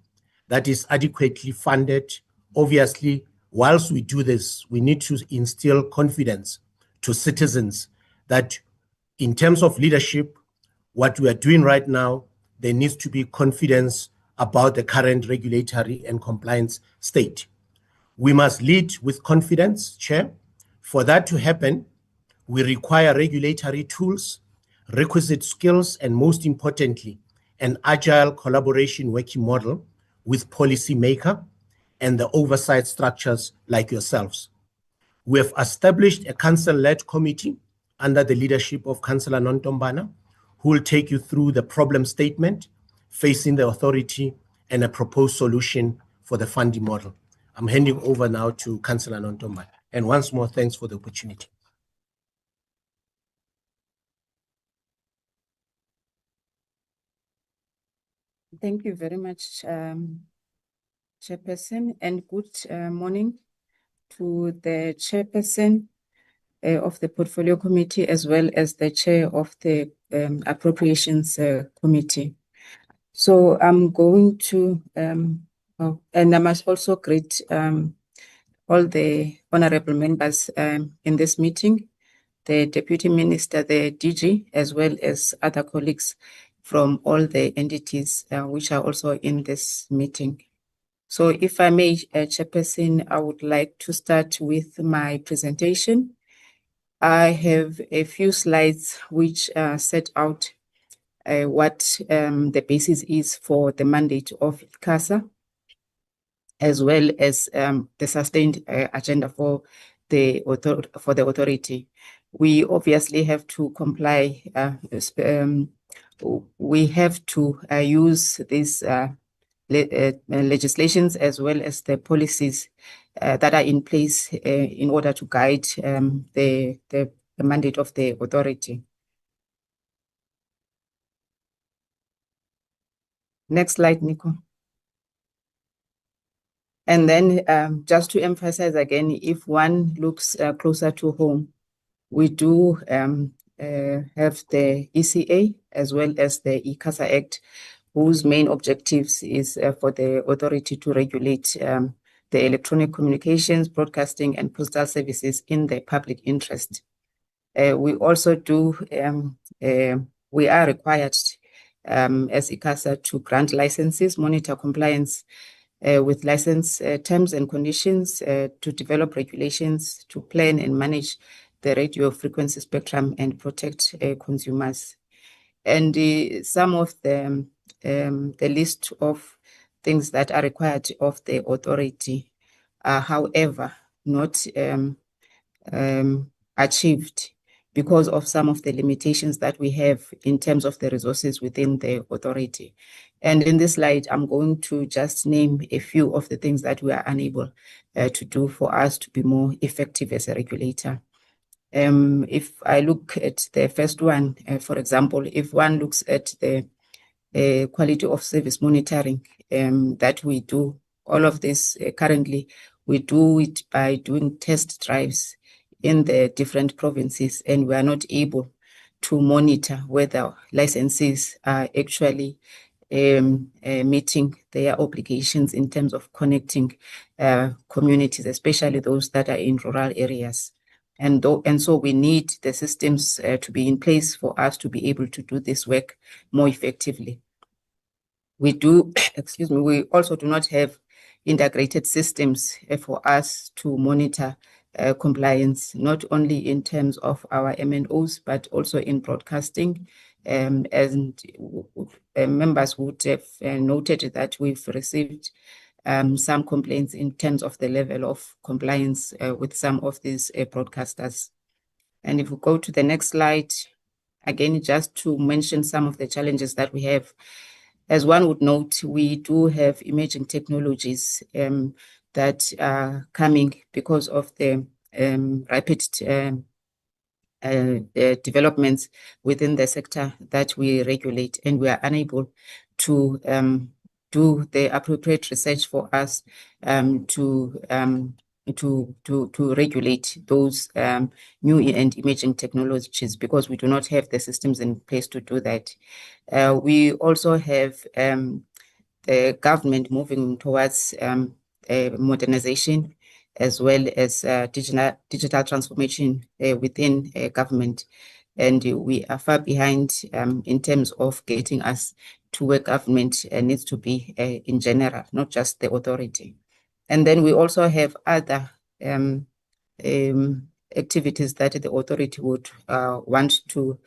that is adequately funded. Obviously, whilst we do this, we need to instill confidence to citizens that in terms of leadership, what we are doing right now, there needs to be confidence about the current regulatory and compliance state. We must lead with confidence, Chair. For that to happen, we require regulatory tools, requisite skills, and most importantly, an agile collaboration working model with policymaker and the oversight structures like yourselves. We have established a council-led committee under the leadership of Councillor Nontombana, who will take you through the problem statement facing the authority and a proposed solution for the funding model. I'm handing over now to Councillor Nontombana. And once more, thanks for the opportunity. Thank you very much, Chairperson, and good morning to the Chairperson of the Portfolio Committee, as well as the Chair of the Appropriations Committee. So I'm going to, and I must also greet all the honorable members in this meeting, the Deputy Minister, the DG, as well as other colleagues from all the entities which are also in this meeting. So if I may, Chairperson, I would like to start with my presentation. I have a few slides which set out what the basis is for the mandate of ICASA, as well as the sustained agenda for the authority. We obviously have to comply. We have to use these legislations as well as the policies that are in place in order to guide the mandate of the authority. Next slide, Nico. And then just to emphasize again, if one looks closer to home, we do have the ECA as well as the ICASA Act, whose main objectives is for the authority to regulate the electronic communications, broadcasting, and postal services in the public interest. We also do, we are required as ICASA to grant licenses, monitor compliance with license terms and conditions, to develop regulations, to plan and manage the radio frequency spectrum and protect consumers. And some of the list of things that are required of the authority are, however, not achieved because of some of the limitations that we have in terms of the resources within the authority. And in this slide, I'm going to just name a few of the things that we are unable to do for us to be more effective as a regulator. If I look at the first one, for example, if one looks at the quality of service monitoring that we do, all of this currently, we do it by doing test drives in the different provinces, and we are not able to monitor whether licensees are actually meeting their obligations in terms of connecting communities, especially those that are in rural areas. And so we need the systems to be in place for us to be able to do this work more effectively. We do, excuse me, we also do not have integrated systems for us to monitor compliance, not only in terms of our MNOs, but also in broadcasting. And members would have noted that we've received some complaints in terms of the level of compliance with some of these broadcasters. And if we go to the next slide, again, just to mention some of the challenges that we have. As one would note, we do have emerging technologies that are coming because of the rapid developments within the sector that we regulate, and we are unable to do the appropriate research for us to regulate those new and emerging technologies, because we do not have the systems in place to do that. We also have the government moving towards modernization, as well as digital transformation within government. And we are far behind in terms of getting us to where government needs to be in general, not just the authority. And then we also have other activities that the authority would want to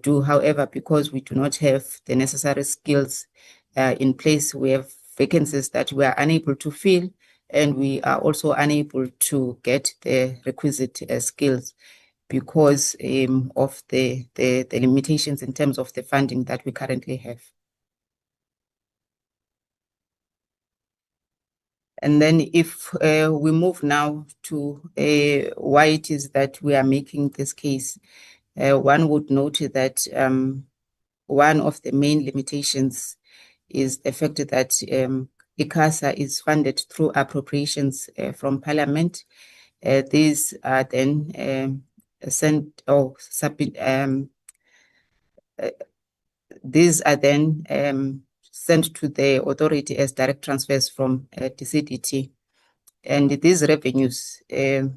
do. However, because we do not have the necessary skills in place, we have vacancies that we are unable to fill, and we are also unable to get the requisite skills because of the limitations in terms of the funding that we currently have. And then if we move now to why it is that we are making this case, one would note that one of the main limitations is the fact that ICASA is funded through appropriations from Parliament. These are then sent or these are then sent to the authority as direct transfers from DCTD. And these revenues or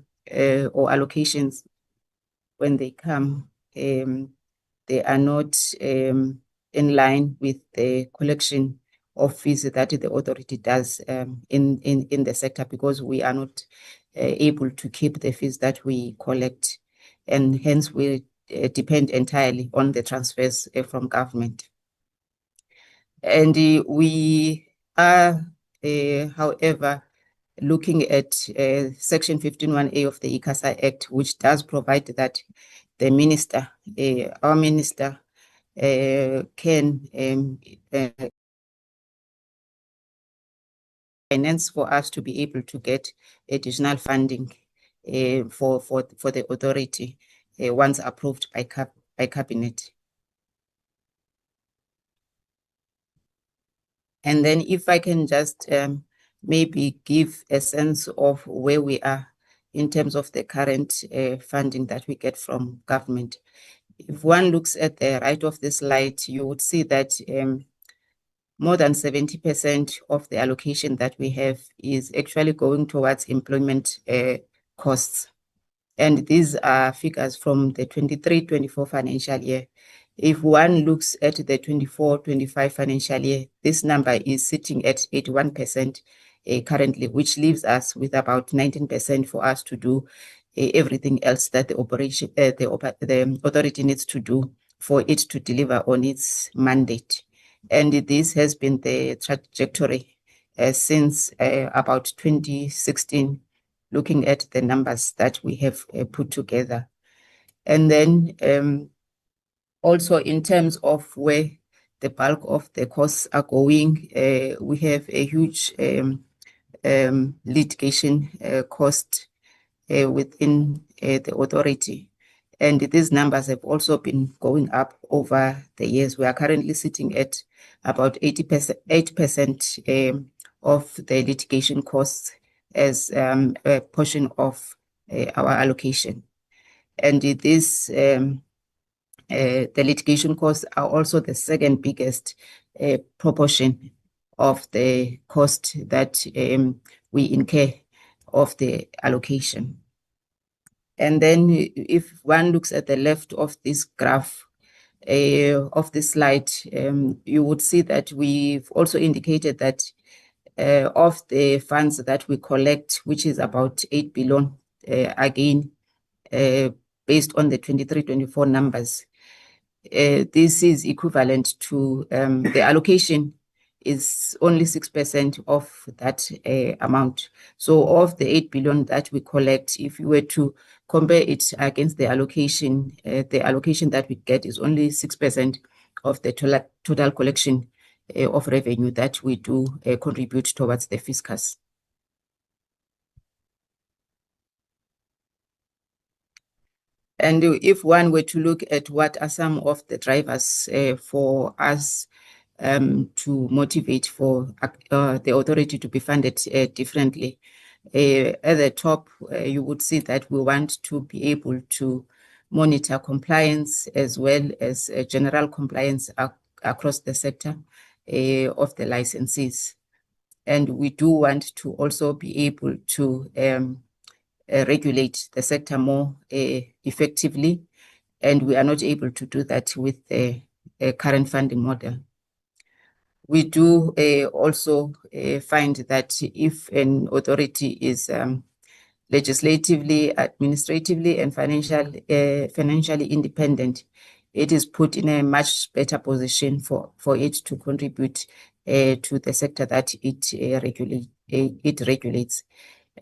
allocations, when they come, they are not in line with the collection of fees that the authority does in the sector, because we are not able to keep the fees that we collect, and hence we depend entirely on the transfers from government. And we are, however, looking at Section 15(1)(a) of the ICASA Act, which does provide that the minister, our minister, can finance for us to be able to get additional funding for the authority once approved by cabinet. And then if I can just maybe give a sense of where we are in terms of the current funding that we get from government. If one looks at the right of this slide, you would see that more than 70% of the allocation that we have is actually going towards employment costs. And these are figures from the 23-24 financial year. If one looks at the 24-25 financial year, this number is sitting at 81% currently, which leaves us with about 19% for us to do everything else that the authority needs to do for it to deliver on its mandate. And this has been the trajectory since about 2016, looking at the numbers that we have put together. And then also in terms of where the bulk of the costs are going. We have a huge litigation cost within the authority. And these numbers have also been going up over the years. We are currently sitting at about 8% of the litigation costs as a portion of our allocation. And this, the litigation costs are also the second biggest proportion of the cost that we incur of the allocation. And then if one looks at the left of this graph, of this slide, you would see that we've also indicated that of the funds that we collect, which is about 8 billion, again, based on the 23-24 numbers, this is equivalent to the allocation is only 6% of that amount. So of the 8 billion that we collect, if you were to compare it against the allocation that we get is only 6% of the total collection of revenue that we do contribute towards the fiscus. And if one were to look at what are some of the drivers for us to motivate for the authority to be funded differently. At the top, you would see that we want to be able to monitor compliance as well as general compliance across the sector of the licensees. And we do want to also be able to regulate the sector more effectively, and we are not able to do that with the current funding model. We do also find that if an authority is legislatively, administratively, and financially independent, it is put in a much better position for it to contribute to the sector that it regulates,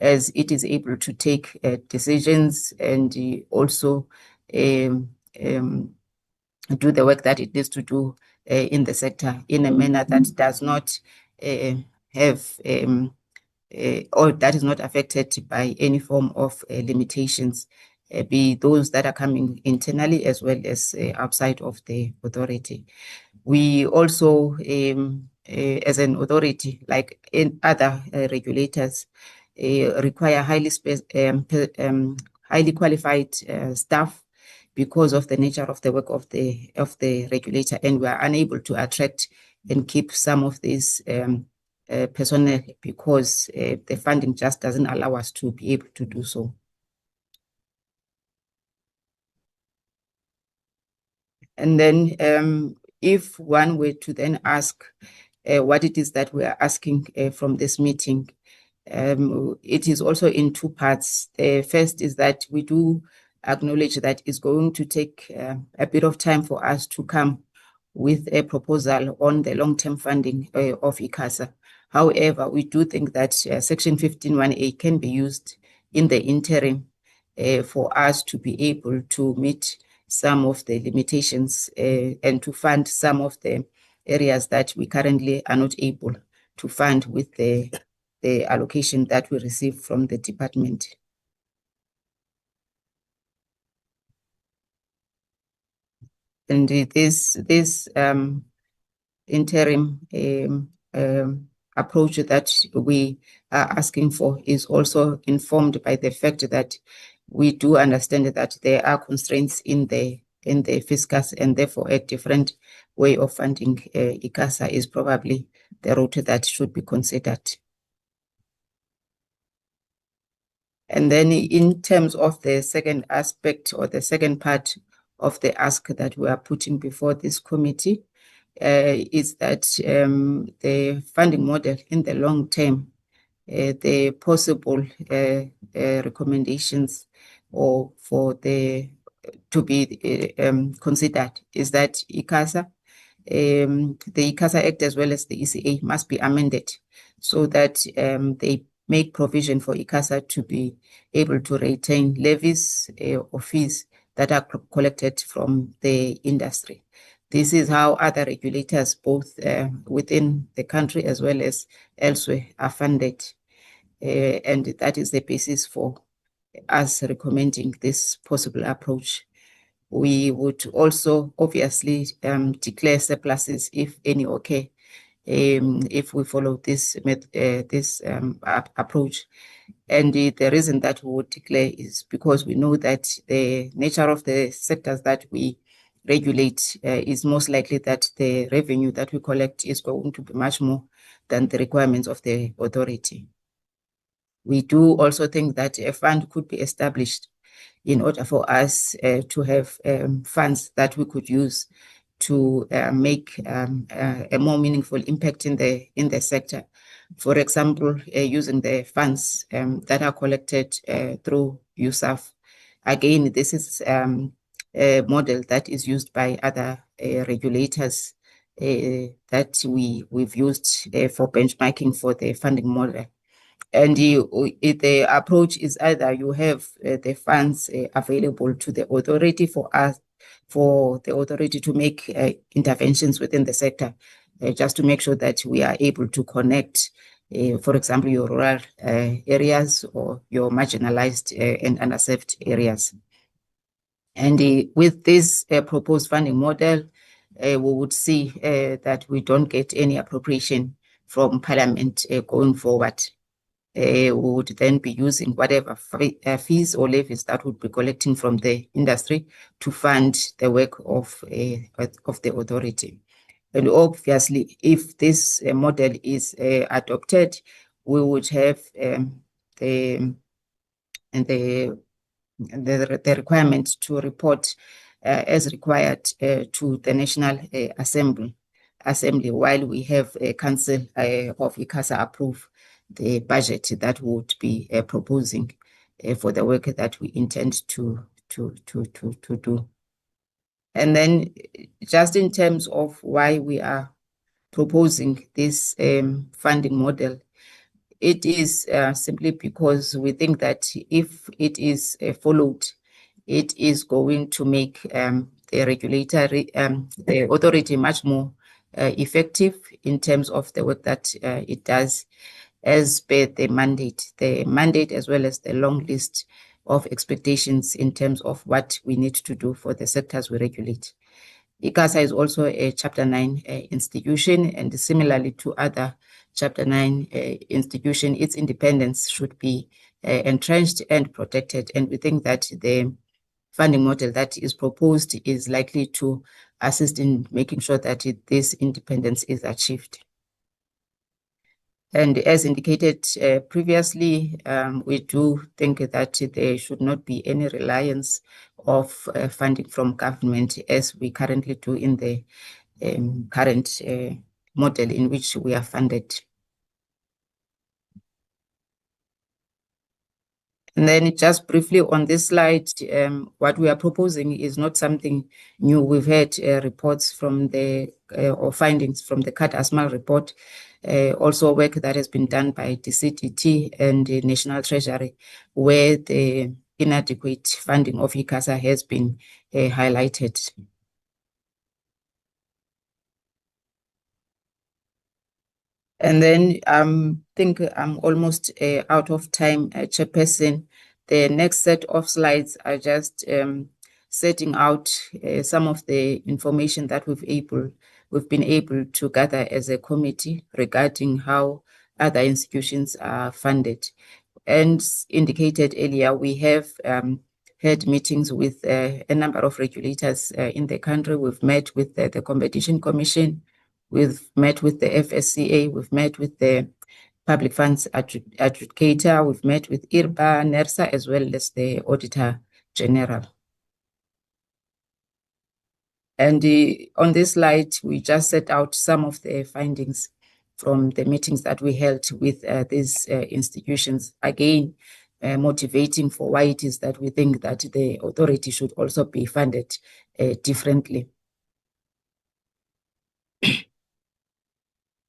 as it is able to take decisions and also do the work that it needs to do in the sector in a manner that does not have or that is not affected by any form of limitations, be those that are coming internally as well as outside of the authority. We also, as an authority, like in other regulators, require highly qualified staff because of the nature of the work of the regulator, and we are unable to attract and keep some of these personnel because the funding just doesn't allow us to be able to do so. And then if one were to then ask what it is that we are asking from this meeting, it is also in two parts. The first is that we do acknowledge that it's going to take a bit of time for us to come with a proposal on the long-term funding of ICASA. However, we do think that Section 15(1)(a) can be used in the interim for us to be able to meet some of the limitations and to fund some of the areas that we currently are not able to fund with the allocation that we receive from the department. And this interim approach that we are asking for is also informed by the fact that we do understand that there are constraints in the fiscus, and therefore a different way of funding ICASA is probably the route that should be considered. And then in terms of the second aspect or the second part of the ask that we are putting before this committee is that the funding model in the long term, the possible recommendations or for to be considered is that ICASA, the ICASA Act as well as the ECA must be amended so that they make provision for ICASA to be able to retain levies or fees that are collected from the industry. This is how other regulators, both within the country as well as elsewhere, are funded. And that is the basis for us recommending this possible approach. We would also obviously declare surpluses, if any occur, if we follow this approach. And the reason that we would declare is because we know that the nature of the sectors that we regulate is most likely that the revenue that we collect is going to be much more than the requirements of the authority. We do also think that a fund could be established in order for us to have funds that we could use to make a more meaningful impact in the sector. For example, using the funds that are collected through USAF. Again, this is a model that is used by other regulators that we've used for benchmarking for the funding model. And the approach is either you have the funds available to the authority for the authority to make interventions within the sector, just to make sure that we are able to connect, for example, your rural areas or your marginalized and underserved areas. And with this proposed funding model, we would see that we don't get any appropriation from Parliament going forward. We would then be using whatever fees or levies that would be collecting from the industry to fund the work of the authority. And obviously, if this model is adopted, we would have the requirement to report as required to the National Assembly while we have a Council of ICASA approve the budget that would be proposing for the work that we intend to do. And then just in terms of why we are proposing this funding model, it is simply because we think that if it is followed, it is going to make the authority much more effective in terms of the work that it does, as per the mandate as well as the long list of expectations in terms of what we need to do for the sectors we regulate. ICASA is also a Chapter 9 institution, and similarly to other Chapter 9 institutions, its independence should be entrenched and protected. And we think that the funding model that is proposed is likely to assist in making sure that this independence is achieved. And as indicated previously, we do think that there should not be any reliance of funding from government as we currently do in the current model in which we are funded. And then just briefly on this slide, what we are proposing is not something new. We've had reports from the, or findings from the CAT ASMA report, also work that has been done by DCTD and the National Treasury, where the inadequate funding of ICASA has been highlighted. And then I think I'm almost out of time, Chairperson. The next set of slides are just setting out some of the information that we've been able to gather as a committee regarding how other institutions are funded. And indicated earlier, we have had meetings with a number of regulators in the country. We've met with the Competition Commission. We've met with the FSCA, we've met with the Public Funds Adjudicator, we've met with IRBA, NERSA, as well as the Auditor General. And on this slide, we just set out some of the findings from the meetings that we held with these institutions. Again, motivating for why it is that we think that the authority should also be funded differently.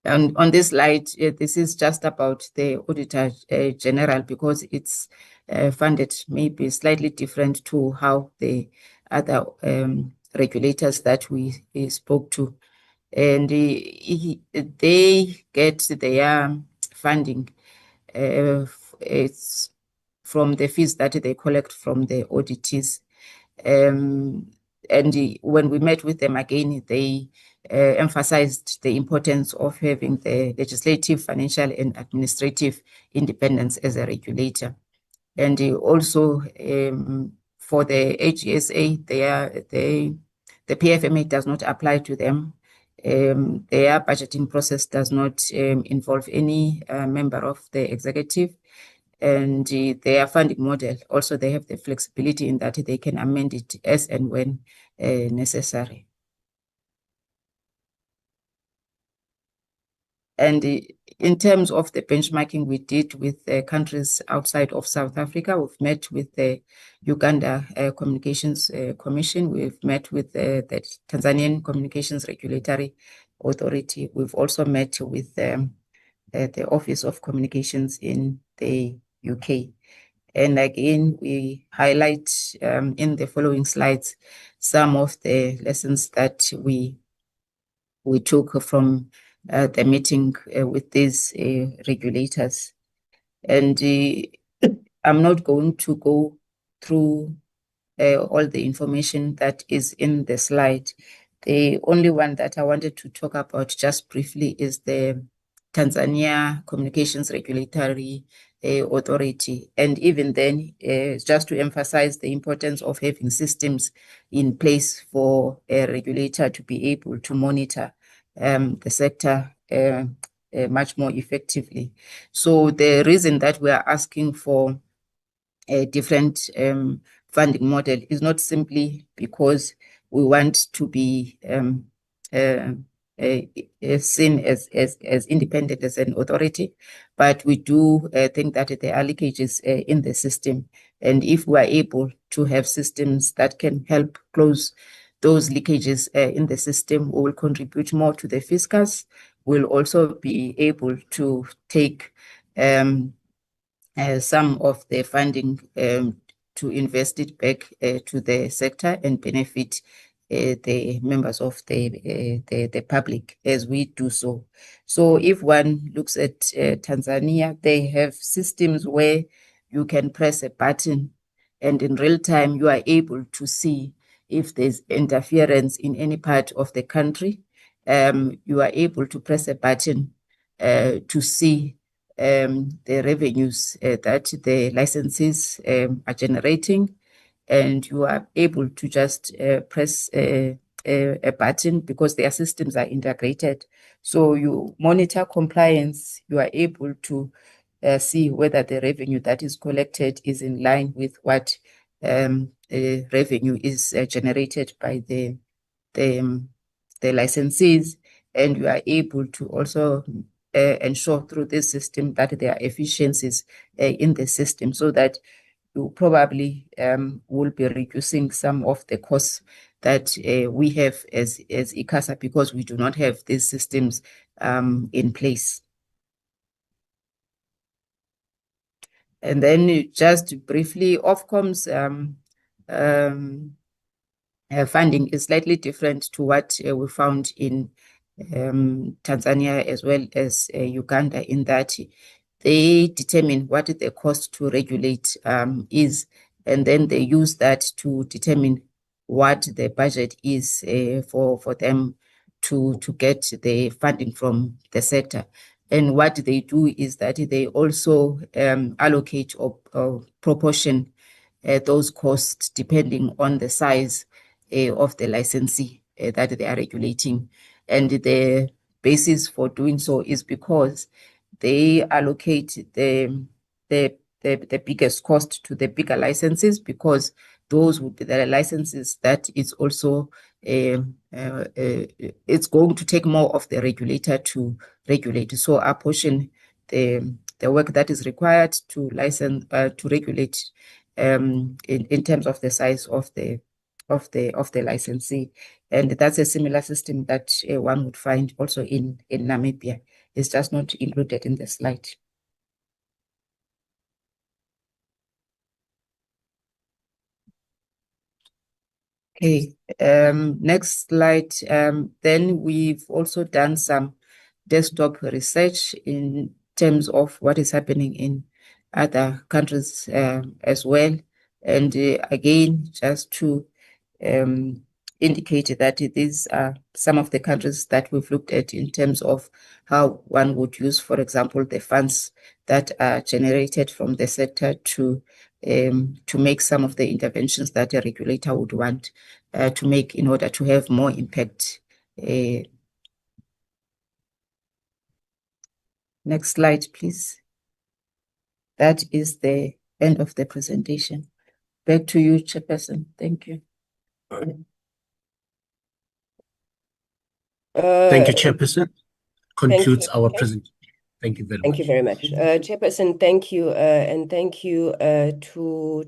And on this slide, this is just about the Auditor General, because it's funded maybe slightly different to how the other regulators that we spoke to. And they get their funding it's from the fees that they collect from the auditees. And when we met with them again, they emphasized the importance of having the legislative, financial, and administrative independence as a regulator. And also for the HSA, the PFMA does not apply to them. Their budgeting process does not involve any member of the executive, and their funding model also, they have the flexibility in that they can amend it as and when necessary. And in terms of the benchmarking we did with countries outside of South Africa, we've met with the Uganda Communications Commission. We've met with the Tanzanian Communications Regulatory Authority. We've also met with the Office of Communications in the UK. And again, we highlight in the following slides some of the lessons that we took from the meeting with these regulators. And I'm not going to go through all the information that is in the slide. The only one that I wanted to talk about just briefly is the Tanzania Communications Regulatory Authority. And even then, just to emphasize the importance of having systems in place for a regulator to be able to monitor the sector much more effectively. So the reason that we are asking for a different funding model is not simply because we want to be seen as independent as an authority, but we do think that there are leakages in the system. And if we are able to have systems that can help close those leakages in the system, we will contribute more to the fiscus. We'll also be able to take some of the funding to invest it back to the sector and benefit the members of the public as we do so. So if one looks at Tanzania, they have systems where you can press a button and in real time you are able to see if there's interference in any part of the country. You are able to press a button to see the revenues that the licenses are generating, and you are able to just press a button because their systems are integrated. So you monitor compliance, you are able to see whether the revenue that is collected is in line with what revenue is generated by the licensees, and you are able to also ensure through this system that there are efficiencies in the system, so that you probably will be reducing some of the costs that we have as ICASA, because we do not have these systems in place. And then just briefly, Ofcom's funding is slightly different to what we found in Tanzania as well as Uganda, in that they determine what the cost to regulate is, and then they use that to determine what the budget is for them to get the funding from the sector. And what they do is that they also allocate or proportion those costs depending on the size of the licensee that they are regulating. And the basis for doing so is because they allocate the biggest cost to the bigger licenses, because those would be the licenses that is also it's going to take more of the regulator to regulate. So apportion the work that is required to license to regulate in terms of the size of the licensee. And that's a similar system that one would find also in Namibia. It's just not included in the slide. Okay, next slide. Then we've also done some desktop research in terms of what is happening in other countries as well. And again, just to indicate that these are some of the countries that we've looked at in terms of how one would use, for example, the funds that are generated from the sector to make some of the interventions that a regulator would want to make in order to have more impact. Next slide, please. That is the end of the presentation. Back to you, Chairperson. Thank you. Thank you, Chairperson. Concludes our presentation. Thank you very much. Thank you very much. Chairperson, thank you. And thank you to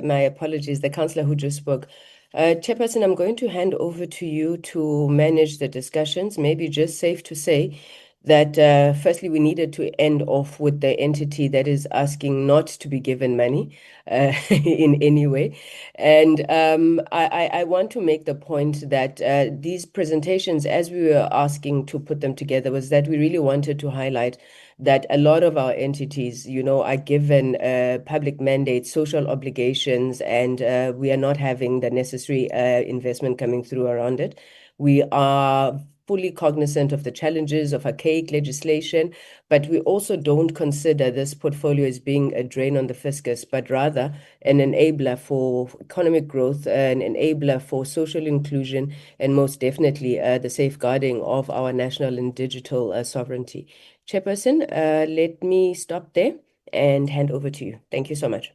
my apologies, the councillor who just spoke. Chairperson, I'm going to hand over to you to manage the discussions. Maybe just safe to say that firstly, we needed to end off with the entity that is asking not to be given money in any way. And I want to make the point that these presentations, as we were asking to put them together, was that we really wanted to highlight that a lot of our entities, are given public mandates, social obligations, and we are not having the necessary investment coming through around it. We are fully cognizant of the challenges of archaic legislation, but we also don't consider this portfolio as being a drain on the fiscus, but rather an enabler for economic growth, an enabler for social inclusion, and most definitely the safeguarding of our national and digital sovereignty. Chairperson, let me stop there and hand over to you. Thank you so much.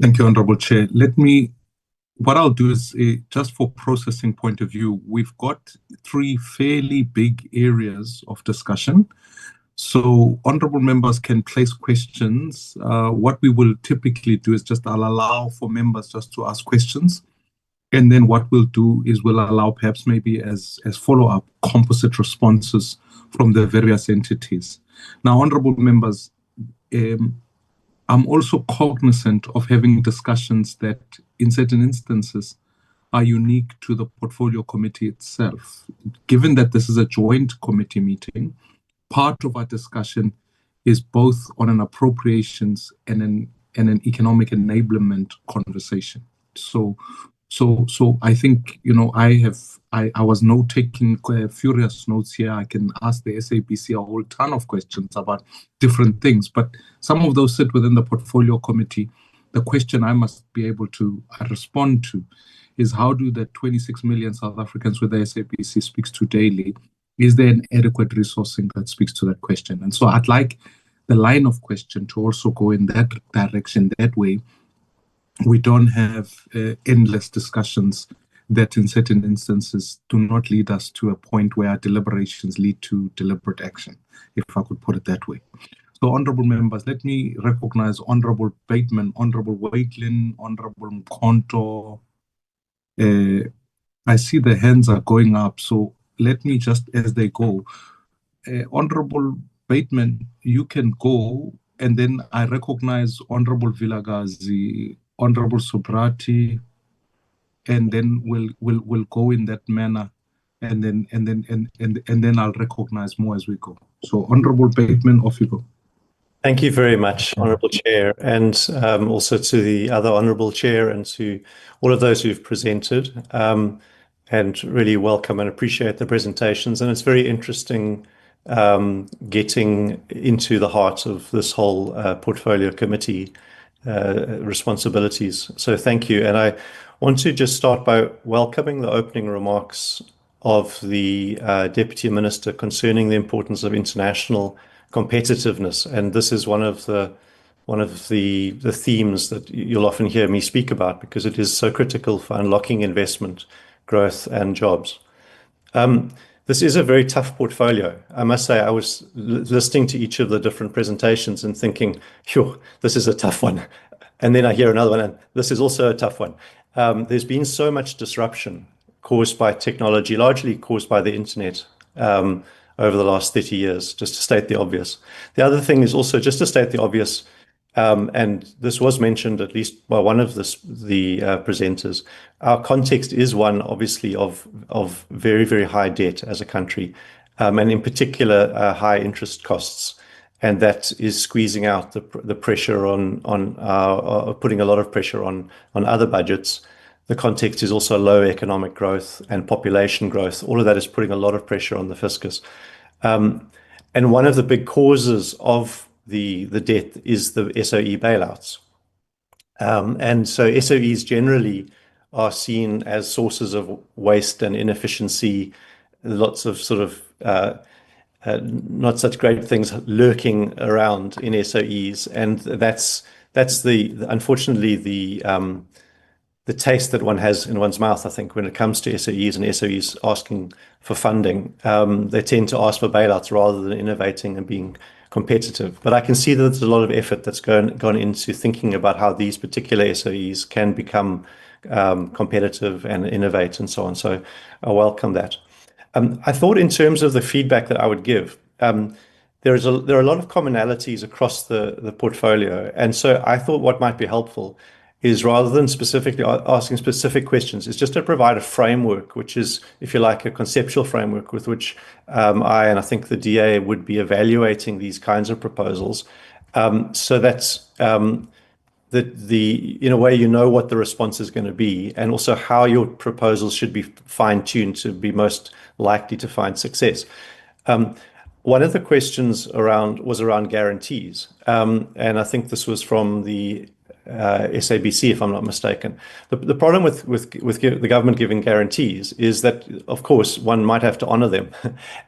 Thank you, Honorable Chair. What I'll do is, just for processing point of view, we've got 3 fairly big areas of discussion. So honorable members can place questions. What we will typically do is I'll allow for members just to ask questions. And then what we'll do is we'll allow perhaps maybe as follow-up composite responses from the various entities. Now, honorable members, I'm also cognizant of having discussions that in certain instances are unique to the portfolio committee itself. Given that this is a joint committee meeting, part of our discussion is both on an appropriations and an economic enablement conversation. So I think, I was taking furious notes here. I can ask the SABC a whole ton of questions about different things, but some of those sit within the portfolio committee. The question I must be able to respond to is, how do the 26 million South Africans with the SABC speaks to daily, is there an adequate resourcing that speaks to that question? And so I'd like the line of question to also go in that direction. That way, we don't have endless discussions that in certain instances do not lead us to a point where our deliberations lead to deliberate action, if I could put it that way. So, honorable members, let me recognize Honorable Bateman, Honorable Waitlin, Honorable Mkonto. I see the hands are going up, so let me just, as they go, Honorable Bateman, you can go, and then I recognize Honorable Vilagazi, Honorable Sobrati, and then we'll go in that manner, and then I'll recognize more as we go. So, Honorable Bateman, off you go. Thank you very much, Honourable Chair, and also to the other Honourable Chair and to all of those who've presented, and really welcome and appreciate the presentations. And it's very interesting getting into the heart of this whole portfolio committee responsibilities. So thank you. And I want to just start by welcoming the opening remarks of the Deputy Minister concerning the importance of international competitiveness. And this is one of the themes that you'll often hear me speak about, because it is so critical for unlocking investment, growth, and jobs. This is a very tough portfolio. I must say, I was listening to each of the different presentations and thinking, sure, this is a tough one. And then I hear another one, and this is also a tough one. There's been so much disruption caused by technology, largely caused by the internet, over the last 30 years, just to state the obvious. The other thing is also, just to state the obvious, And this was mentioned at least by one of the presenters. Our context is one, obviously, of very, very high debt as a country, and in particular, high interest costs. And that is squeezing out the pressure on putting a lot of pressure on other budgets. The context is also low economic growth and population growth. All of that is putting a lot of pressure on the fiscus. And one of the big causes of the debt is the SOE bailouts. And so SOEs generally are seen as sources of waste and inefficiency, lots of sort of not such great things lurking around in SOEs, and that's unfortunately the taste that one has in one's mouth, I think, when it comes to SOEs and SOEs asking for funding. They tend to ask for bailouts rather than innovating and being competitive. But I can see that there's a lot of effort that's gone into thinking about how these particular SOEs can become competitive and innovate and so on. So I welcome that. I thought in terms of the feedback that I would give, there are a lot of commonalities across the portfolio. And so I thought what might be helpful is, rather than specifically asking specific questions, is just to provide a framework, which is, if you like, a conceptual framework with which I think the DA would be evaluating these kinds of proposals, so that's in a way, you know what the response is going to be, and also how your proposals should be fine-tuned to be most likely to find success. One of the questions was around guarantees, and I think this was from the SABC, if I'm not mistaken. The problem with the government giving guarantees is that, of course, one might have to honor them,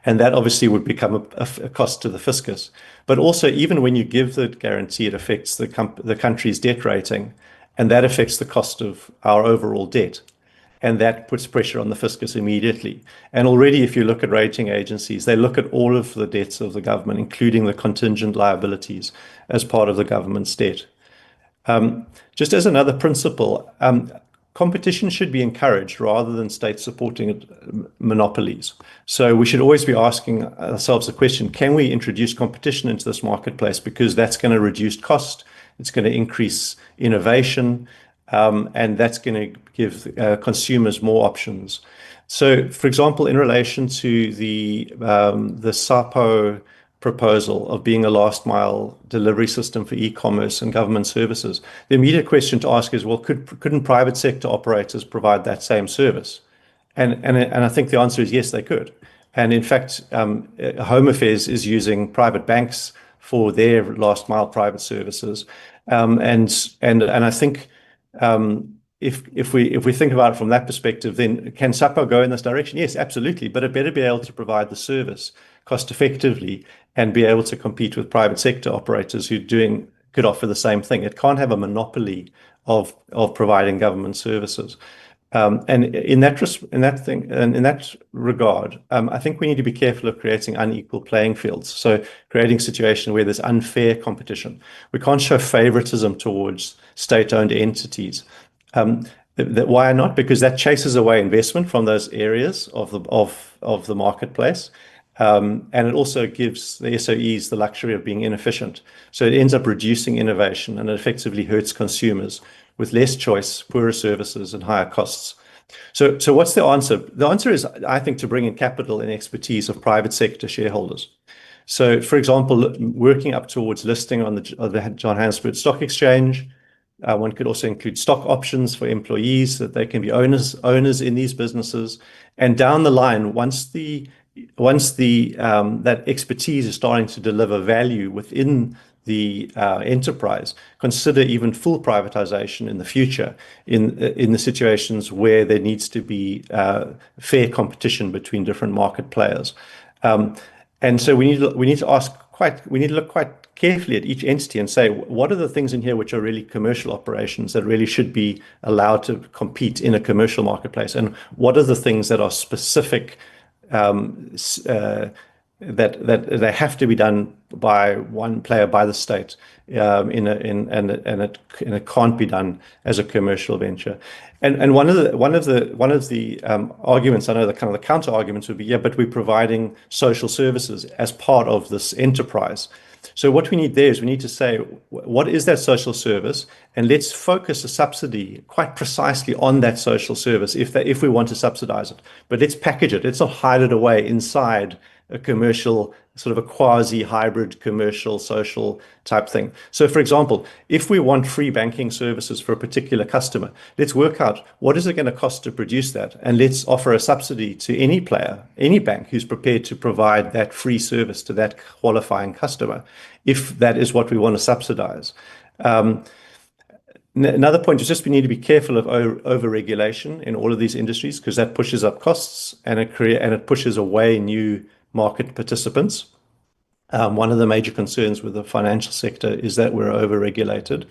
and that obviously would become a cost to the fiscus. But also, even when you give the guarantee, it affects the country's debt rating, and that affects the cost of our overall debt. And that puts pressure on the fiscus immediately. And already, if you look at rating agencies, they look at all of the debts of the government, including the contingent liabilities, as part of the government's debt. Just as another principle, competition should be encouraged rather than states supporting monopolies. So we should always be asking ourselves the question, can we introduce competition into this marketplace? Because that's going to reduce cost, it's going to increase innovation, and that's going to give consumers more options. So, for example, in relation to the SAPO proposal of being a last mile delivery system for e-commerce and government services, the immediate question to ask is, well, couldn't private sector operators provide that same service? And I think the answer is yes, they could. And in fact, Home Affairs is using private banks for their last mile private services. And I think if we think about it from that perspective, then can SAPO go in this direction? Yes, absolutely. But it better be able to provide the service cost effectively and be able to compete with private sector operators who could offer the same thing. It can't have a monopoly of providing government services. And in that regard, I think we need to be careful of creating unequal playing fields. So creating a situation where there's unfair competition. We can't show favoritism towards state-owned entities. Why not? Because that chases away investment from those areas of the marketplace. And it also gives the SOEs the luxury of being inefficient. So it ends up reducing innovation, and it effectively hurts consumers with less choice, poorer services, and higher costs. So what's the answer? The answer is, I think, to bring in capital and expertise of private sector shareholders. So, for example, working up towards listing on the Johannesburg Stock Exchange. One could also include stock options for employees, that they can be owners in these businesses. And down the line, once that expertise is starting to deliver value within the enterprise, consider even full privatization in the future in the situations where there needs to be fair competition between different market players. And so we need to look quite carefully at each entity and say, what are the things in here which are really commercial operations that really should be allowed to compete in a commercial marketplace, and what are the things that are specific that they have to be done by one player, by the state, and it can't be done as a commercial venture. And one of the arguments, I know, the kind of the counter arguments would be, yeah, but we're providing social services as part of this enterprise. So what we need there is we need to say, what is that social service, and let's focus a subsidy quite precisely on that social service if we want to subsidize it. But let's package it. Let's not hide it away inside a commercial, sort of a quasi-hybrid commercial social type thing. So for example, if we want free banking services for a particular customer, let's work out what is it going to cost to produce that, and let's offer a subsidy to any player, any bank who's prepared to provide that free service to that qualifying customer, if that is what we want to subsidize. Another point is just we need to be careful of over-regulation in all of these industries, because that pushes up costs and it pushes away new market participants. One of the major concerns with the financial sector is that we're over-regulated.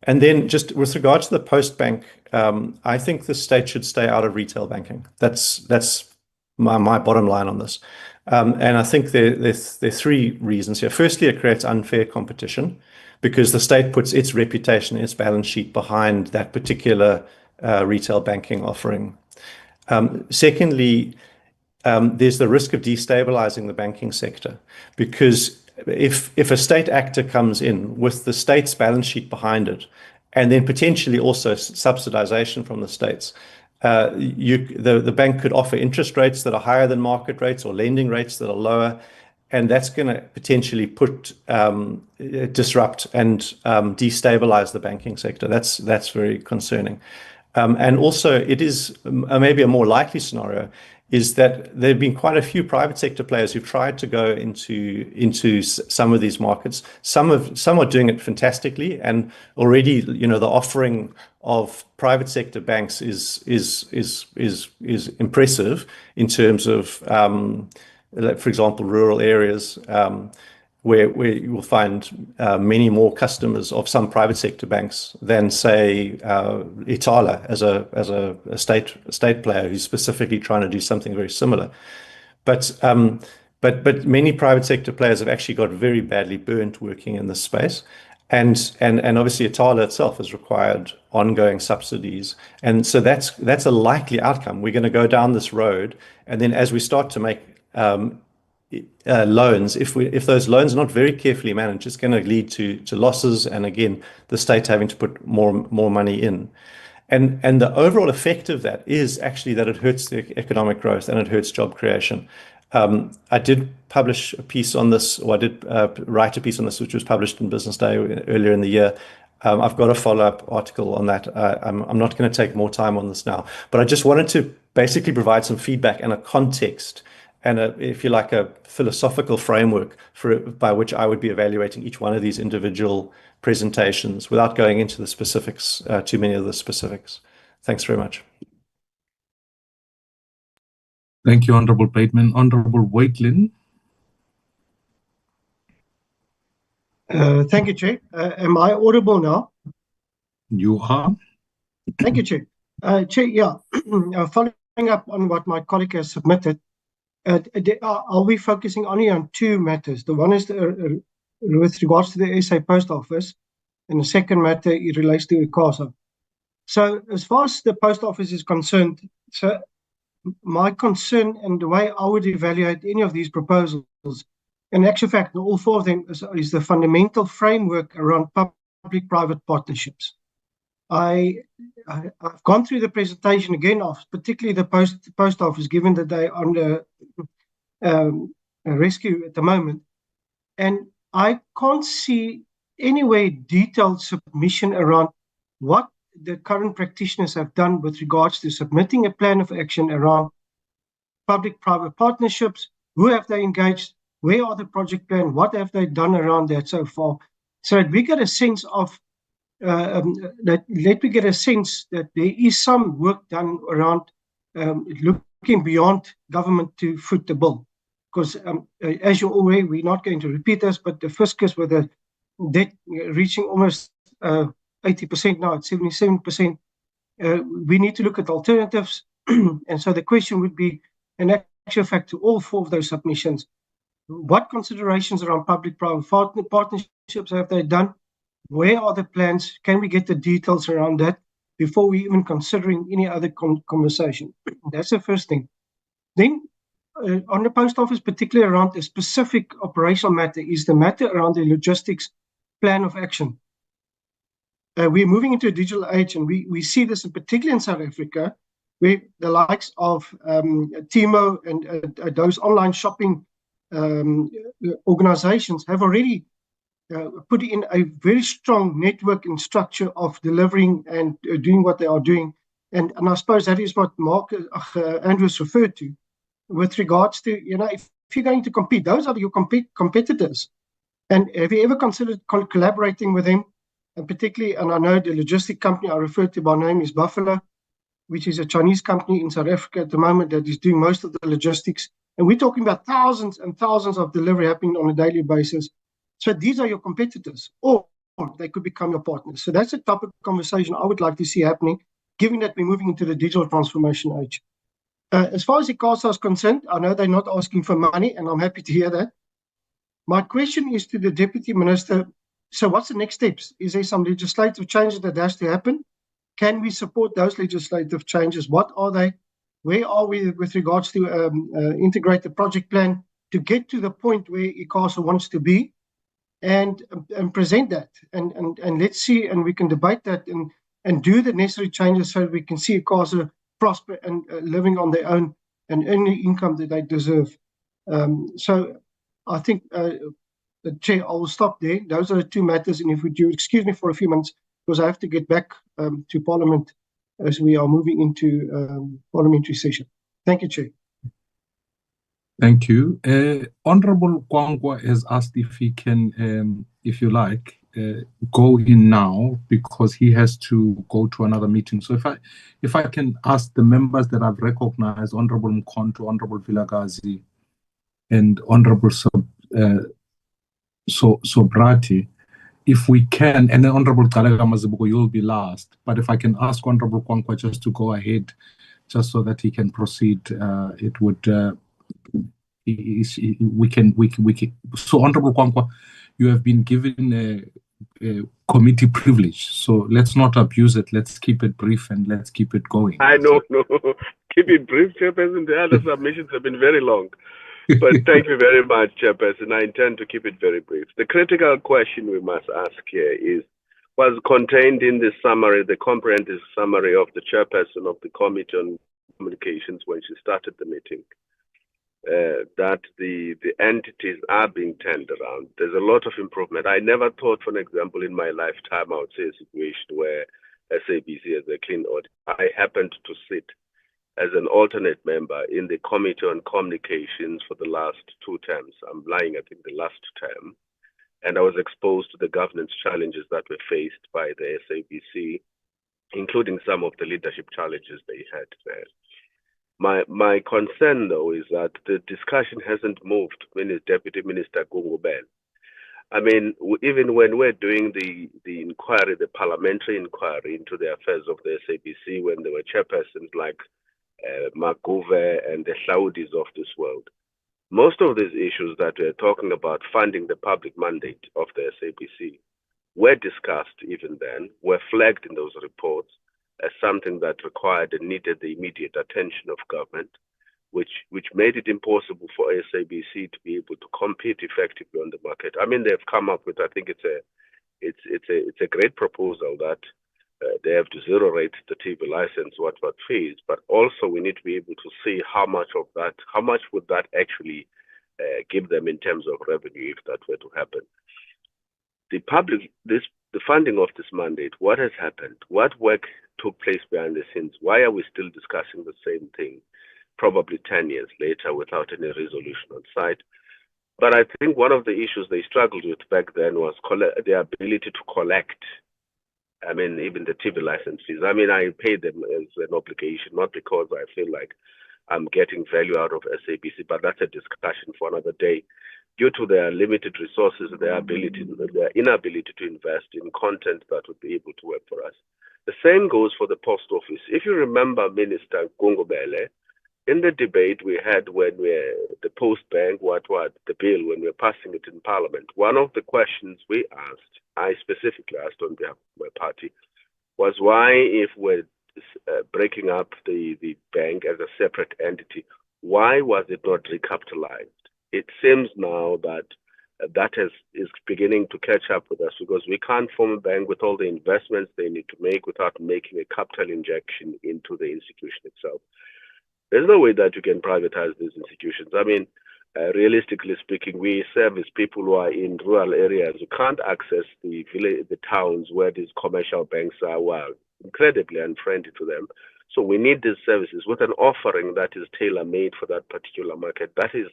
And then just with regard to the Postbank, I think the state should stay out of retail banking. That's my bottom line on this. And I think there are three reasons here. Firstly, it creates unfair competition because the state puts its reputation, its balance sheet behind that particular retail banking offering. Secondly, there's the risk of destabilizing the banking sector, because if a state actor comes in with the state's balance sheet behind it, and then potentially also subsidization from the states, the bank could offer interest rates that are higher than market rates or lending rates that are lower, and that's going to potentially disrupt and destabilize the banking sector. That's very concerning. And also, it is maybe a more likely scenario is that there have been quite a few private sector players who've tried to go into some of these markets. Some are doing it fantastically, and already, the offering of private sector banks is impressive in terms of, for example, rural areas. Where you will find many more customers of some private sector banks than, say, ICASA as a state player who's specifically trying to do something very similar. But many private sector players have actually got very badly burnt working in this space, and obviously ICASA itself has required ongoing subsidies, and so that's a likely outcome. We're going to go down this road, and then as we start to make loans, if those loans are not very carefully managed, it's going to lead to losses, and again, the state having to put more money in. And the overall effect of that is actually that it hurts the economic growth and it hurts job creation. I did publish a piece on this, or I did write a piece on this, which was published in Business Day earlier in the year. I've got a follow-up article on that. I'm not going to take more time on this now, but I just wanted to basically provide some feedback and a context and, if you like, a philosophical framework by which I would be evaluating each one of these individual presentations without going into the specifics, too many of the specifics. Thanks very much. Thank you, Honourable Bateman. Honourable Waitlin. Thank you, Chair. Am I audible now? You are. Thank you, Chair. Chair, yeah, following up on what my colleague has submitted, are we focusing only on two matters? The one is with regards to the SA Post Office, and the second matter, it relates to ICASA. So as far as the Post Office is concerned, so my concern and the way I would evaluate any of these proposals, in actual fact, all four of them, is the fundamental framework around public-private partnerships. I've gone through the presentation again of particularly the post office, given that they're under rescue at the moment, and I can't see any way detailed submission around what the current practitioners have done with regards to submitting a plan of action around public-private partnerships. Who have they engaged? Where are the project plan? What have they done around that so far? So that we get a sense of that there is some work done around looking beyond government to foot the bill. Because as you're aware, we're not going to repeat this, but the fiscus with the debt reaching almost 80% now, at 77%, we need to look at alternatives. And so the question would be, in actual fact, to all four of those submissions, what considerations around public-private partnerships have they done? Where are the plans? Can we get the details around that before we even considering any other conversation? That's the first thing. Then on the post office, particularly around a specific operational matter, is the matter around the logistics plan of action. We're moving into a digital age, and we see this particularly in South Africa, where the likes of Timo and those online shopping organizations have already put in a very strong network and structure of delivering and doing what they are doing. And I suppose that is what Mark Andrews referred to with regards to, if you're going to compete, those are your competitors. And have you ever considered collaborating with them? And particularly, and I know the logistic company I referred to by name is Buffalo, which is a Chinese company in South Africa at the moment that is doing most of the logistics. And we're talking about thousands and thousands of delivery happening on a daily basis. So these are your competitors, or they could become your partners. So that's a topic of conversation I would like to see happening, given that we're moving into the digital transformation age. As far as ICASA is concerned, I know they're not asking for money, and I'm happy to hear that. My question is to the Deputy Minister, so what's the next steps? Is there some legislative changes that has to happen? Can we support those legislative changes? What are they? Where are we with regards to integrate the project plan to get to the point where ICASA wants to be, and present that? And let's see, and we can debate that and do the necessary changes so we can see ICASA prosper and living on their own and earning the income that they deserve. So I think, the Chair, I will stop there. Those are the two matters. And if you do excuse me for a few minutes, because I have to get back to Parliament as we are moving into parliamentary session. Thank you, Chair. Thank you. Honorable Kwangwa has asked if he can, if you like, go in now because he has to go to another meeting. So if I can ask the members that I've recognized, Honorable Mkhonto, Honorable Vilakazi, and Honorable Sobrati, if we can, and then Honorable Kalega Mazibuko, you'll be last. But if I can ask Honorable Kwangwa just to go ahead, just so that he can proceed, it would. We can. So, Honorable Kwangwa, you have been given a committee privilege. So let's not abuse it. Let's keep it brief and let's keep it going. I know, no. Keep it brief, Chairperson. The other submissions have been very long. But thank you very much, Chairperson. I intend to keep it very brief. The critical question we must ask here is, was contained in the summary, the comprehensive summary of the Chairperson of the Committee on Communications when she started the meeting, that the entities are being turned around. There's a lot of improvement. I never thought, for example, in my lifetime, I would see a situation where SABC has a clean audit. I happened to sit as an alternate member in the Committee on Communications for the last 2 terms. I'm lying, I think, the last term. And I was exposed to the governance challenges that were faced by the SABC, including some of the leadership challenges they had there. My concern, though, is that the discussion hasn't moved when Deputy Minister Gungubel. I mean, even when we're doing the inquiry, the parliamentary inquiry into the affairs of the SABC, when there were chairpersons like Maguve and the Saudis of this world, most of these issues that we're talking about funding the public mandate of the SABC were discussed even then, were flagged in those reports as something that required and needed the immediate attention of government, which made it impossible for SABC to be able to compete effectively on the market. I mean, they've come up with, I think it's a great proposal that they have to zero rate the TV license, what fees, but also we need to be able to see how much would that actually give them in terms of revenue if that were to happen. The funding of this mandate, what has happened? What work took place behind the scenes? Why are we still discussing the same thing, probably 10 years later, without any resolution on site? But I think one of the issues they struggled with back then was the ability to collect. I mean, even the TV license fees. I mean, I paid them as an obligation, not because I feel like I'm getting value out of SABC, but that's a discussion for another day. Due to their limited resources, their inability to invest in content that would be able to work for us. The same goes for the post office. If you remember Minister Gungubele, in the debate we had when the Postbank, the bill, when we were passing it in Parliament, one of the questions we asked, I specifically asked on behalf of my party, was why, if we're breaking up the bank as a separate entity, why was it not recapitalized? It seems now that that is beginning to catch up with us, because we can't form a bank with all the investments they need to make without making a capital injection into the institution itself. There's no way that you can privatize these institutions. I mean, realistically speaking, we service people who are in rural areas who can't access the towns where these commercial banks are, well, incredibly unfriendly to them. So we need these services with an offering that is tailor-made for that particular market. That is,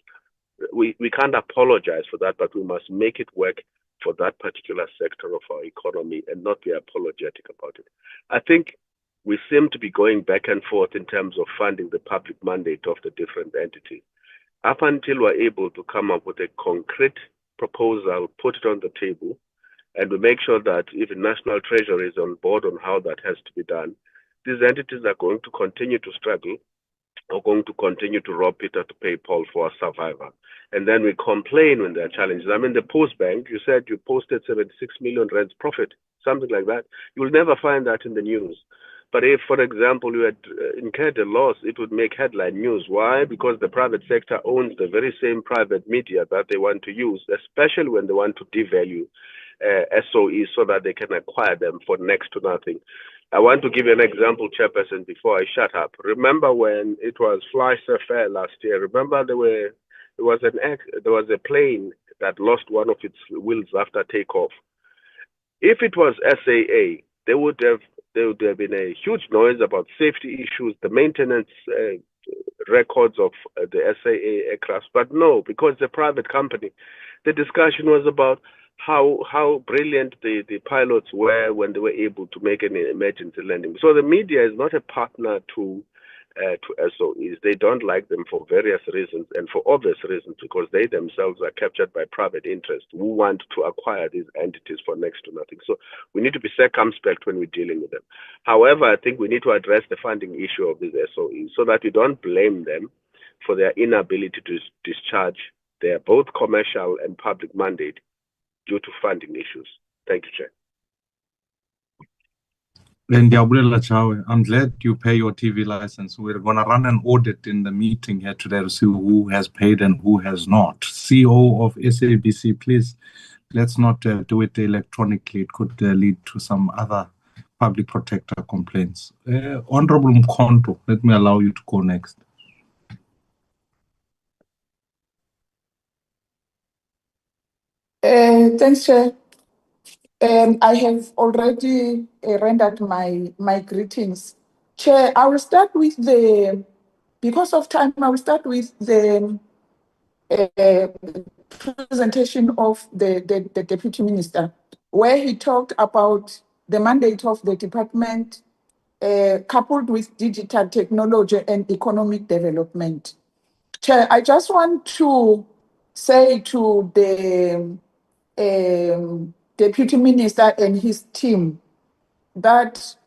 we can't apologize for that, but we must make it work for that particular sector of our economy and not be apologetic about it. I think we seem to be going back and forth in terms of funding the public mandate of the different entities. Up until we're able to come up with a concrete proposal, put it on the table, and we make sure that even National Treasury is on board on how that has to be done, these entities are going to continue to struggle, are going to continue to rob Peter to pay Paul for a survivor. And then we complain when there are challenges. I mean, the Postbank, you said you posted 76 million rands profit, something like that. You will never find that in the news. But if, for example, you had incurred a loss, it would make headline news. Why? Because the private sector owns the very same private media that they want to use, especially when they want to devalue SOEs so that they can acquire them for next to nothing. I want to give you an example, Chairperson, before I shut up. Remember when it was Fly Fair last year? Remember there was a plane that lost one of its wheels after takeoff. If it was SAA, there would have been a huge noise about safety issues, the maintenance records of the SAA aircraft. But no, because it's a private company, the discussion was about how brilliant the pilots were when they were able to make an emergency landing. So the media is not a partner to SOEs. They don't like them for various reasons and for obvious reasons, because they themselves are captured by private interests who want to acquire these entities for next to nothing. So we need to be circumspect when we're dealing with them. However, I think we need to address the funding issue of these SOEs so that we don't blame them for their inability to discharge their both commercial and public mandate due to funding issues. Thank you, Chair. I'm glad you pay your TV license. We're going to run an audit in the meeting here today to see who has paid and who has not. CEO of SABC, please, let's not do it electronically. It could lead to some other public protector complaints. Honorable Mkhonto, let me allow you to go next. Thanks, Chair. I have already rendered my greetings. Chair, I will start with because of time, I will start with the presentation of the Deputy Minister, where he talked about the mandate of the department coupled with digital technology and economic development. Chair, I just want to say to the Deputy Minister and his team that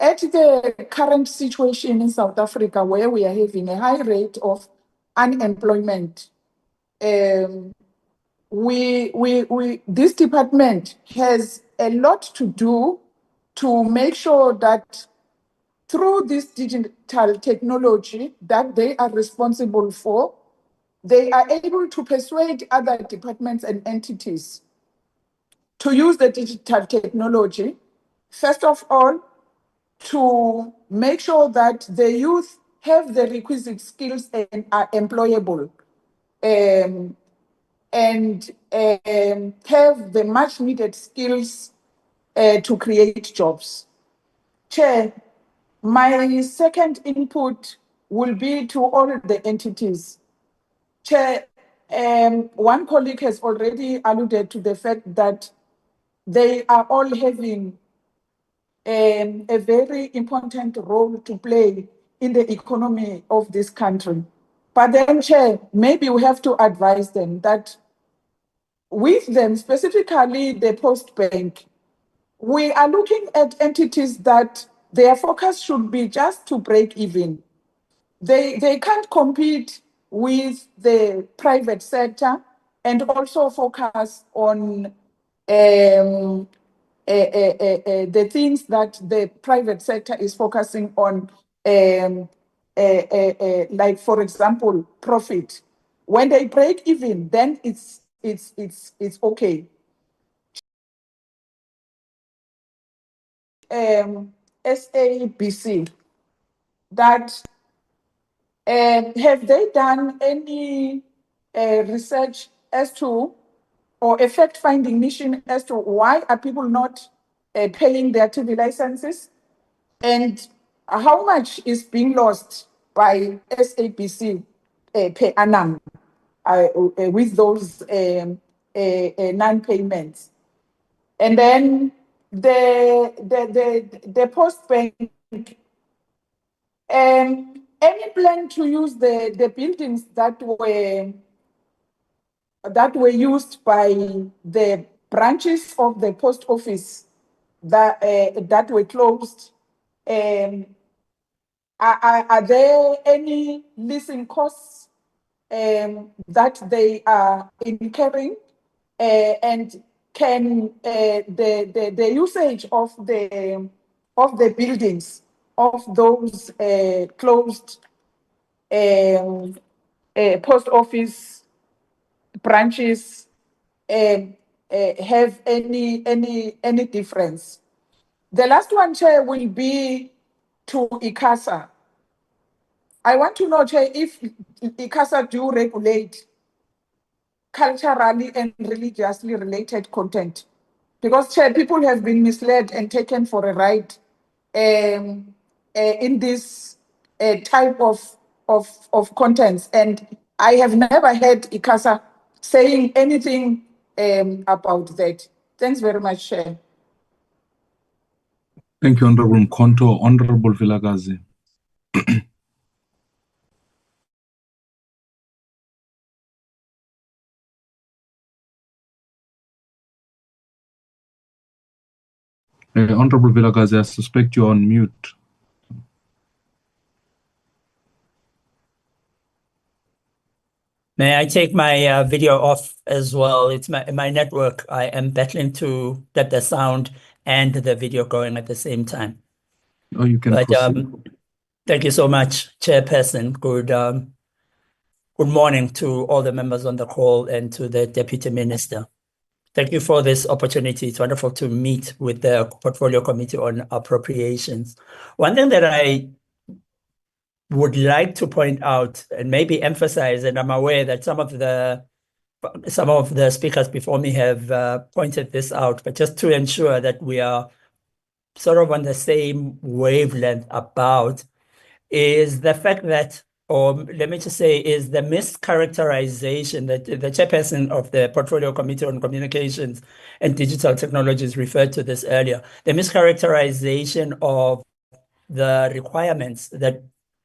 at the current situation in South Africa, where we are having a high rate of unemployment, this department has a lot to do to make sure that through this digital technology that they are responsible for, they are able to persuade other departments and entities to use the digital technology, first of all, to make sure that the youth have the requisite skills and are employable, and have the much needed skills to create jobs. Chair, my second input will be to all the entities. Chair, one colleague has already alluded to the fact that they are all having a very important role to play in the economy of this country. But then, Chair, maybe we have to advise them that with them, specifically the Postbank, we are looking at entities that their focus should be just to break even. They can't compete with the private sector and also focus on the things that the private sector is focusing on, like, for example, profit. When they break even, then it's it's okay. SABC, that have they done any research as to, or a fact-finding mission as to why are people not paying their TV licenses, and how much is being lost by SABC per annum with those non-payments? And then the Postbank, any plan to use the buildings that were used by the branches of the post office that were closed? Are there any leasing costs that they are incurring? And can the usage of the buildings of those closed post office branches have any difference? The last one, Chair, will be to ICASA. I want to know, Chair, if ICASA do regulate culturally and religiously related content, because, Chair, people have been misled and taken for a ride in this type of contents, and I have never heard ICASA saying anything about that. Thanks very much, Chair. Thank you, Honorable Mkonto. Honorable Vilakazi. Honorable Vilakazi, I suspect you're on mute. May I take my video off as well? It's my network. I am battling to get the sound and the video going at the same time. Oh, you can proceed. Thank you so much, Chairperson. Good morning to all the members on the call and to the Deputy Minister. Thank you for this opportunity. It's wonderful to meet with the Portfolio Committee on Appropriations. One thing that I would like to point out and maybe emphasize, and I'm aware that some of the speakers before me have pointed this out, but just to ensure that we are sort of on the same wavelength about, is the fact that, or let me just say, is the mischaracterization that the chairperson of the Portfolio Committee on Communications and Digital Technologies referred to this earlier, the mischaracterization of the requirements that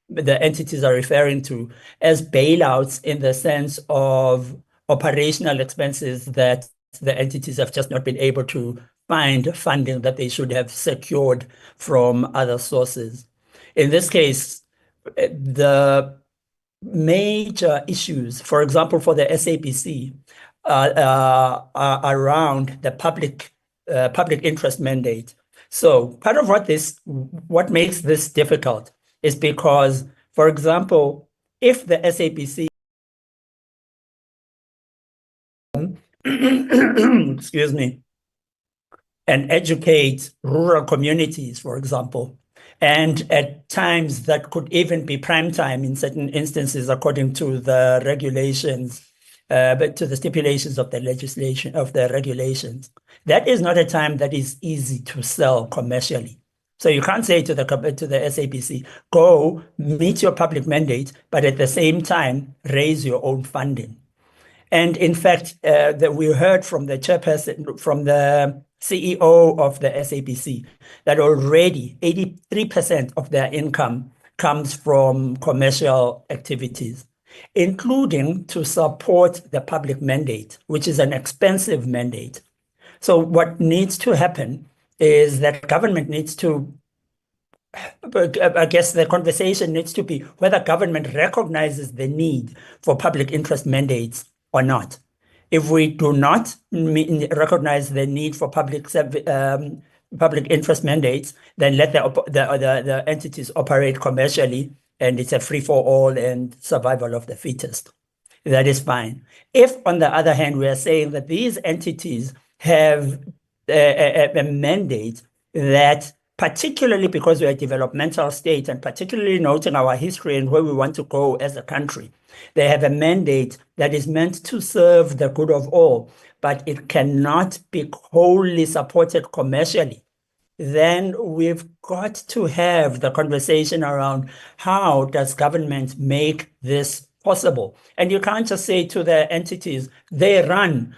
the entities are referring to as bailouts in the sense of operational expenses that the entities have just not been able to find funding that they should have secured from other sources. In this case, the major issues, for example, for the SABC, are around the public interest mandate. So part of what makes this difficult is because, for example, if the SABC excuse me, and educate rural communities, for example, and at times that could even be prime time in certain instances, according to the regulations, but to the stipulations of the legislation, of the regulations. That is not a time that is easy to sell commercially. So you can't say to the SABC, go meet your public mandate, but at the same time, raise your own funding. And in fact, we heard from the chairperson, from the CEO of the SABC, that already 83% of their income comes from commercial activities, including to support the public mandate, which is an expensive mandate. So what needs to happen is that government needs to, I guess the conversation needs to be whether government recognizes the need for public interest mandates or not. If we do not recognize the need for public interest mandates, then let the entities operate commercially, and it's a free-for-all and survival of the fittest. that is fine. If, on the other hand, we are saying that these entities have a mandate that, particularly because we're a developmental state and particularly noting our history and where we want to go as a country, they have a mandate that is meant to serve the good of all, but it cannot be wholly supported commercially, then we've got to have the conversation around how does government make this possible. And you can't just say to the entities, they run,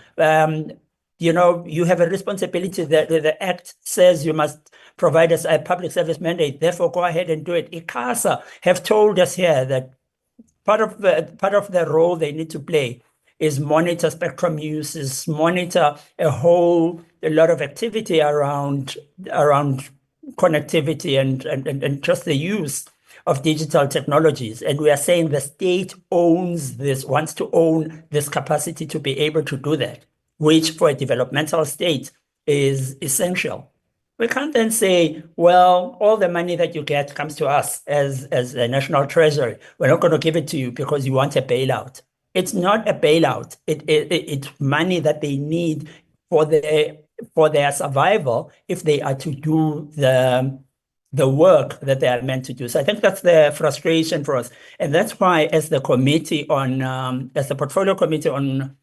you have a responsibility that the Act says you must provide us a public service mandate, therefore go ahead and do it. ICASA have told us here that part of the role they need to play is monitor spectrum uses, monitor a lot of activity around connectivity and just the use of digital technologies. And we are saying the state owns this, wants to own this capacity to be able to do that, which for a developmental state is essential. We can't then say, well, all the money that you get comes to us as a national treasury. We're not going to give it to you because you want a bailout. It's not a bailout. It's money that they need for their survival if they are to do the work that they are meant to do. So I think that's the frustration for us. And that's why as the portfolio committee on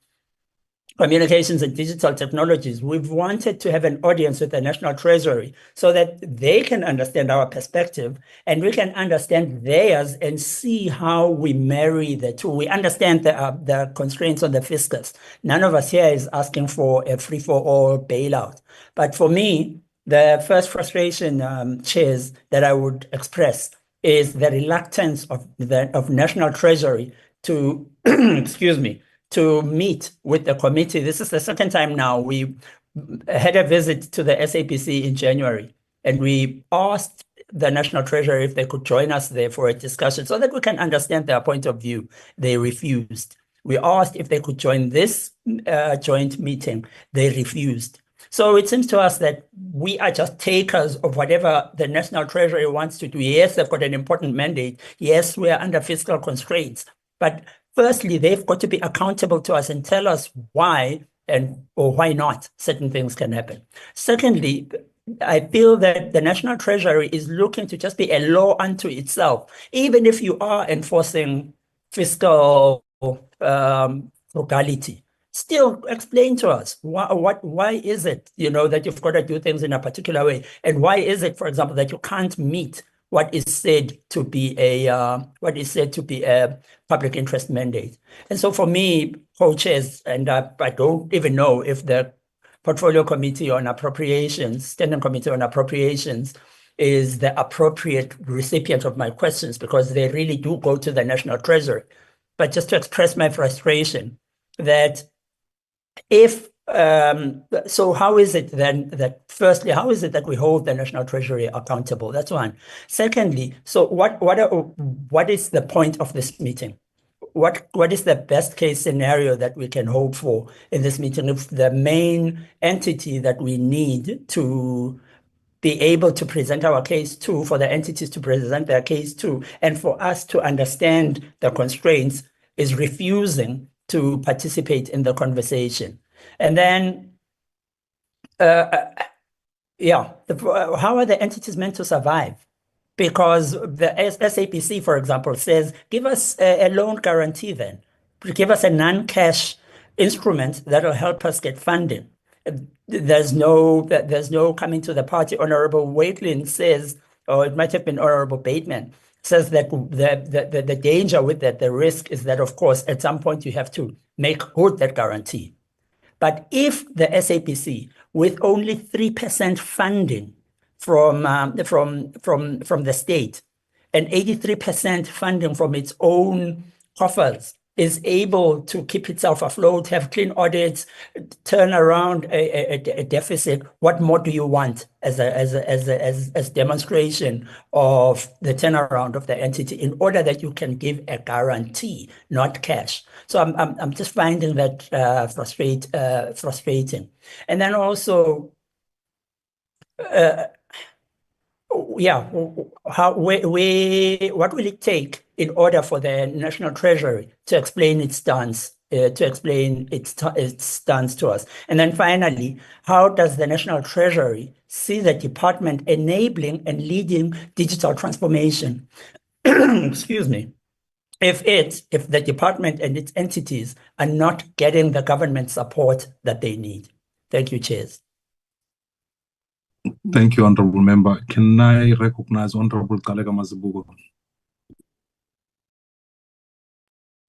communications and digital technologies, we've wanted to have an audience with the National Treasury so that they can understand our perspective and we can understand theirs and see how we marry the two. We understand the constraints on the fiscus. None of us here is asking for a free-for-all bailout. But for me, the first frustration, chairs, that I would express is the reluctance of National Treasury to, excuse me, to meet with the committee. This is the second time now. We had a visit to the SABC in January, and we asked the National Treasury if they could join us there for a discussion so that we can understand their point of view. They refused. We asked if they could join this joint meeting. They refused. So it seems to us that we are just takers of whatever the National Treasury wants to do. Yes, they've got an important mandate. Yes, we are under fiscal constraints. But firstly, they've got to be accountable to us and tell us why or why not certain things can happen. Secondly, I feel that the National Treasury is looking to just be a law unto itself, even if you are enforcing fiscal frugality. Still explain to us why is it, that you've got to do things in a particular way, and why is it, for example, that you can't meet what is said to be a public interest mandate. And so for me, co-chairs, and I don't even know if the Portfolio Committee on Appropriations, Standing Committee on Appropriations, is the appropriate recipient of my questions, because they really do go to the National Treasury. But just to express my frustration that so how is it then that, firstly, how is it that we hold the National Treasury accountable? That's one. Secondly, so what is the point of this meeting? What is the best case scenario that we can hope for in this meeting if the main entity that we need to be able to present our case to, for the entities to present their case to, and for us to understand the constraints, is refusing to participate in the conversation? And then, how are the entities meant to survive? Because the SAPC, for example, says, give us a loan guarantee then. Give us a non-cash instrument that will help us get funding. There's no coming to the party. Honorable Waitlin says, or it might have been Honorable Bateman, says that the danger with that, the risk is that, of course, at some point you have to make good that guarantee. But if the SAPC, with only 3% funding from the state and 83% funding from its own coffers, is able to keep itself afloat, have clean audits, turn around a deficit, what more do you want as demonstration of the turnaround of the entity, in order that you can give a guarantee, not cash? So I'm just finding that frustrating. And then also, what will it take in order for the National Treasury to explain its stance, its stance to us? And then finally, how does the National Treasury see the department enabling and leading digital transformation? Excuse me. If the department and its entities are not getting the government support that they need. Thank you, Chairs. Thank you, Honorable Member. Can I recognize Honorable Kalega Mazibuko?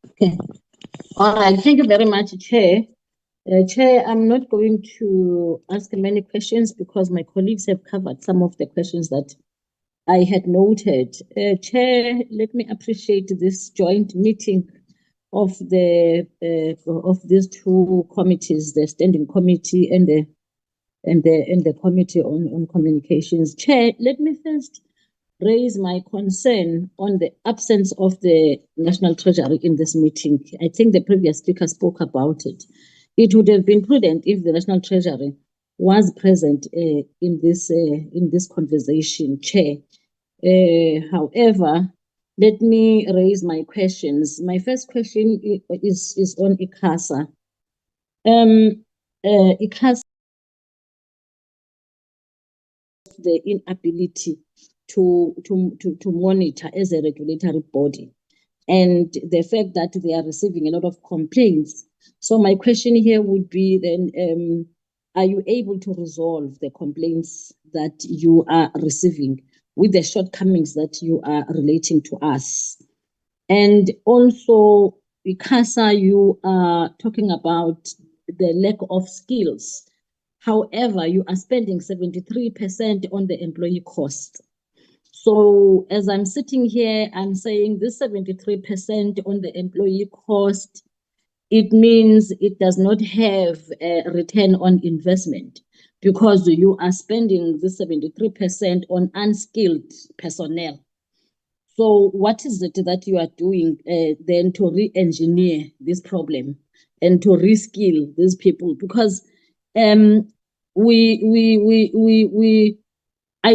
Okay. All right. Thank you very much, Chair. Chair, I'm not going to ask many questions because my colleagues have covered some of the questions that I had noted. Chair, let me appreciate this joint meeting of these two committees, the Standing Committee and the Committee on Communications. Chair, let me first raise my concern on the absence of the National Treasury in this meeting. I think the previous speaker spoke about it. It would have been prudent if the National Treasury was present in this conversation, Chair. However, let me raise my questions. My first question is on ICASA. ICASA, the inability to monitor as a regulatory body, and the fact that they are receiving a lot of complaints. So my question here would be then, are you able to resolve the complaints that you are receiving with the shortcomings that you are relating to us? And also, ICASA, you are talking about the lack of skills. However, you are spending 73% on the employee cost. So as I'm sitting here, I'm saying this 73% on the employee cost, it means it does not have a return on investment because you are spending the 73% on unskilled personnel. So what is it that you are doing then to re-engineer this problem and to reskill these people? Because I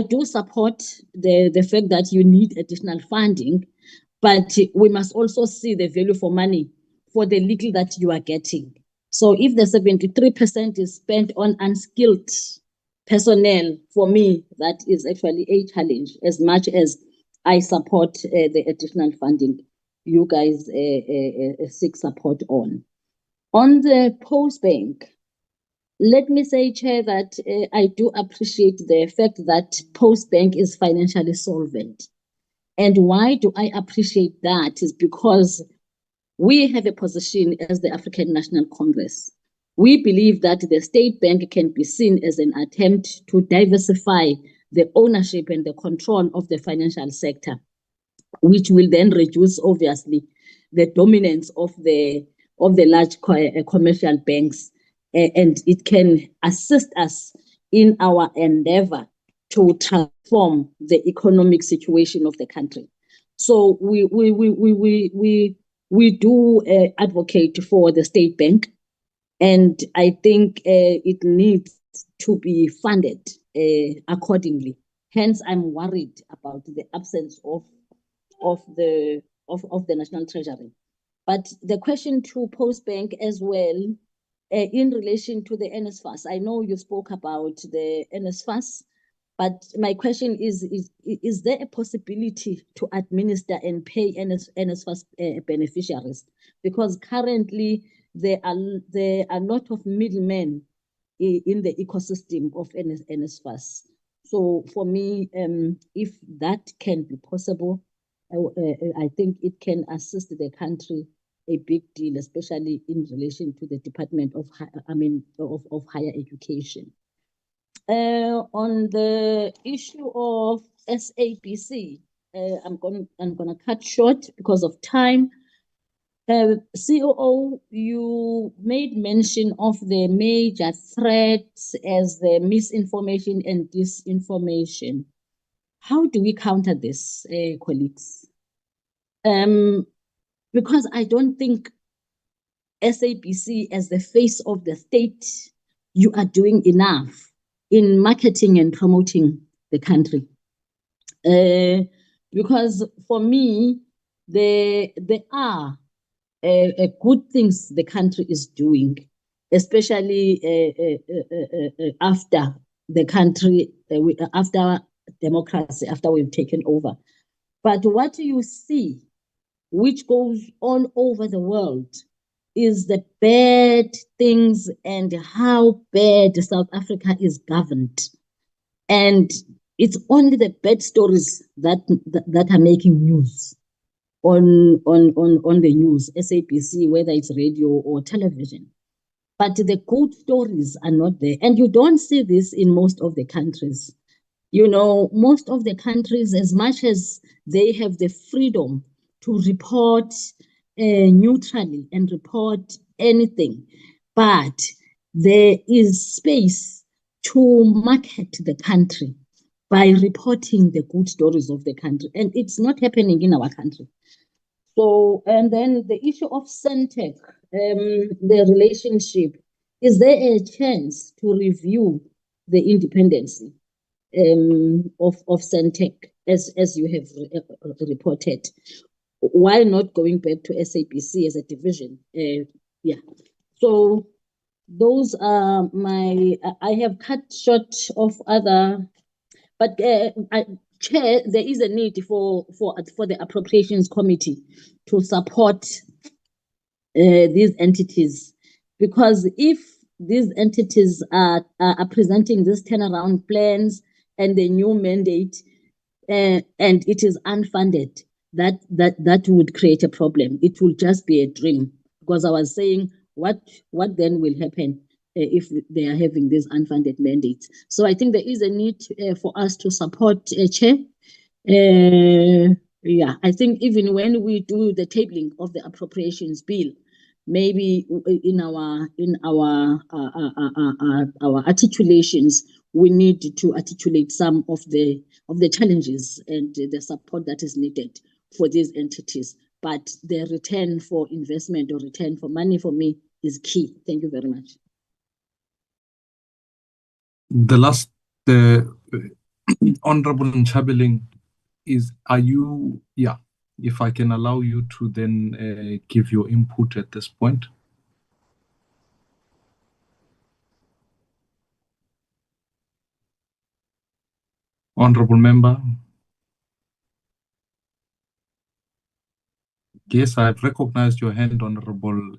do support the fact that you need additional funding, but we must also see the value for money for the little that you are getting. So if the 73% is spent on unskilled personnel, for me, that is actually a challenge, as much as I support the additional funding you guys seek support on. On the Postbank, let me say, Chair, that I do appreciate the fact that Postbank is financially solvent. And why do I appreciate that is because we have a position as the African National Congress. We believe that the state bank can be seen as an attempt to diversify the ownership and the control of the financial sector, which will then reduce, obviously, the dominance of the large commercial banks, and it can assist us in our endeavor to transform the economic situation of the country. So we do advocate for the state bank, and I think it needs to be funded accordingly. Hence, I'm worried about the absence of the National Treasury. But the question to Postbank as well, in relation to the NSFAS, I know you spoke about the NSFAS, but my question is there a possibility to administer and pay NSFAS beneficiaries? Because currently there are a lot of middlemen in the ecosystem of NSFAS. So for me, if that can be possible, I think it can assist the country a big deal, especially in relation to the Department of Higher Education. On the issue of SABC, I'm gonna cut short because of time. COO, you made mention of the major threats as the misinformation and disinformation. How do we counter this, colleagues? Because I don't think SABC, as the face of the state, you are doing enough in marketing and promoting the country. Because for me, there are good things the country is doing, especially after the country, after democracy, after we've taken over. But what you see, which goes all over the world, is the bad things and how bad South Africa is governed. And it's only the bad stories that are making news on the news, SABC, whether it's radio or television. But the good stories are not there. And you don't see this in most of the countries. You know, most of the countries, as much as they have the freedom to report neutrally and report anything, but there is space to market the country by reporting the good stories of the country. And it's not happening in our country. So, and then the issue of Centec, the relationship, is there a chance to review the independence of Centec, as you have reported? Why not going back to SABC as a division? Yeah. So those are my, I have cut short of other, but Chair, there is a need for the Appropriations Committee to support these entities, because if these entities are presenting these turnaround plans and the new mandate, and it is unfunded, that would create a problem. It will just be a dream, because I was saying, what then will happen if they are having these unfunded mandates? So I think there is a need for us to support Chair. Yeah, I think even when we do the tabling of the appropriations bill, maybe in our articulations, we need to articulate some of the challenges and the support that is needed for these entities. But the return for investment or return for money for me is key. Thank you very much. The last, Honorable Nchabeling, are you, yeah, if I can allow you to then give your input at this point. Honorable Member. Yes, I've recognized your hand, Honorable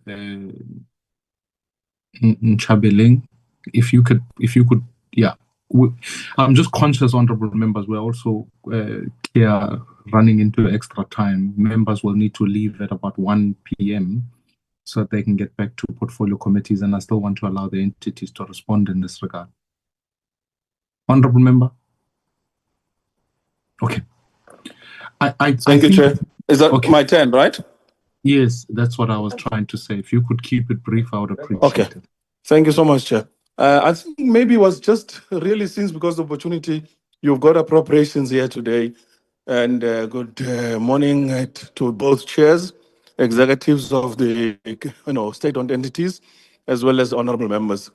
Nchabeling. If you could, yeah. I'm just conscious, Honorable Members, we're also here running into extra time. Members will need to leave at about 1 p.m. so that they can get back to portfolio committees, and I still want to allow the entities to respond in this regard. Honorable Member? Okay. Thank you, Chair. Is that okay? My turn, right? Yes, that's what I was trying to say. If you could keep it brief, I would appreciate it. Thank you so much, Chair. I think maybe it was just really since because of the opportunity, you've got appropriations here today. And good morning to both chairs, executives of the state-owned entities, as well as honorable members.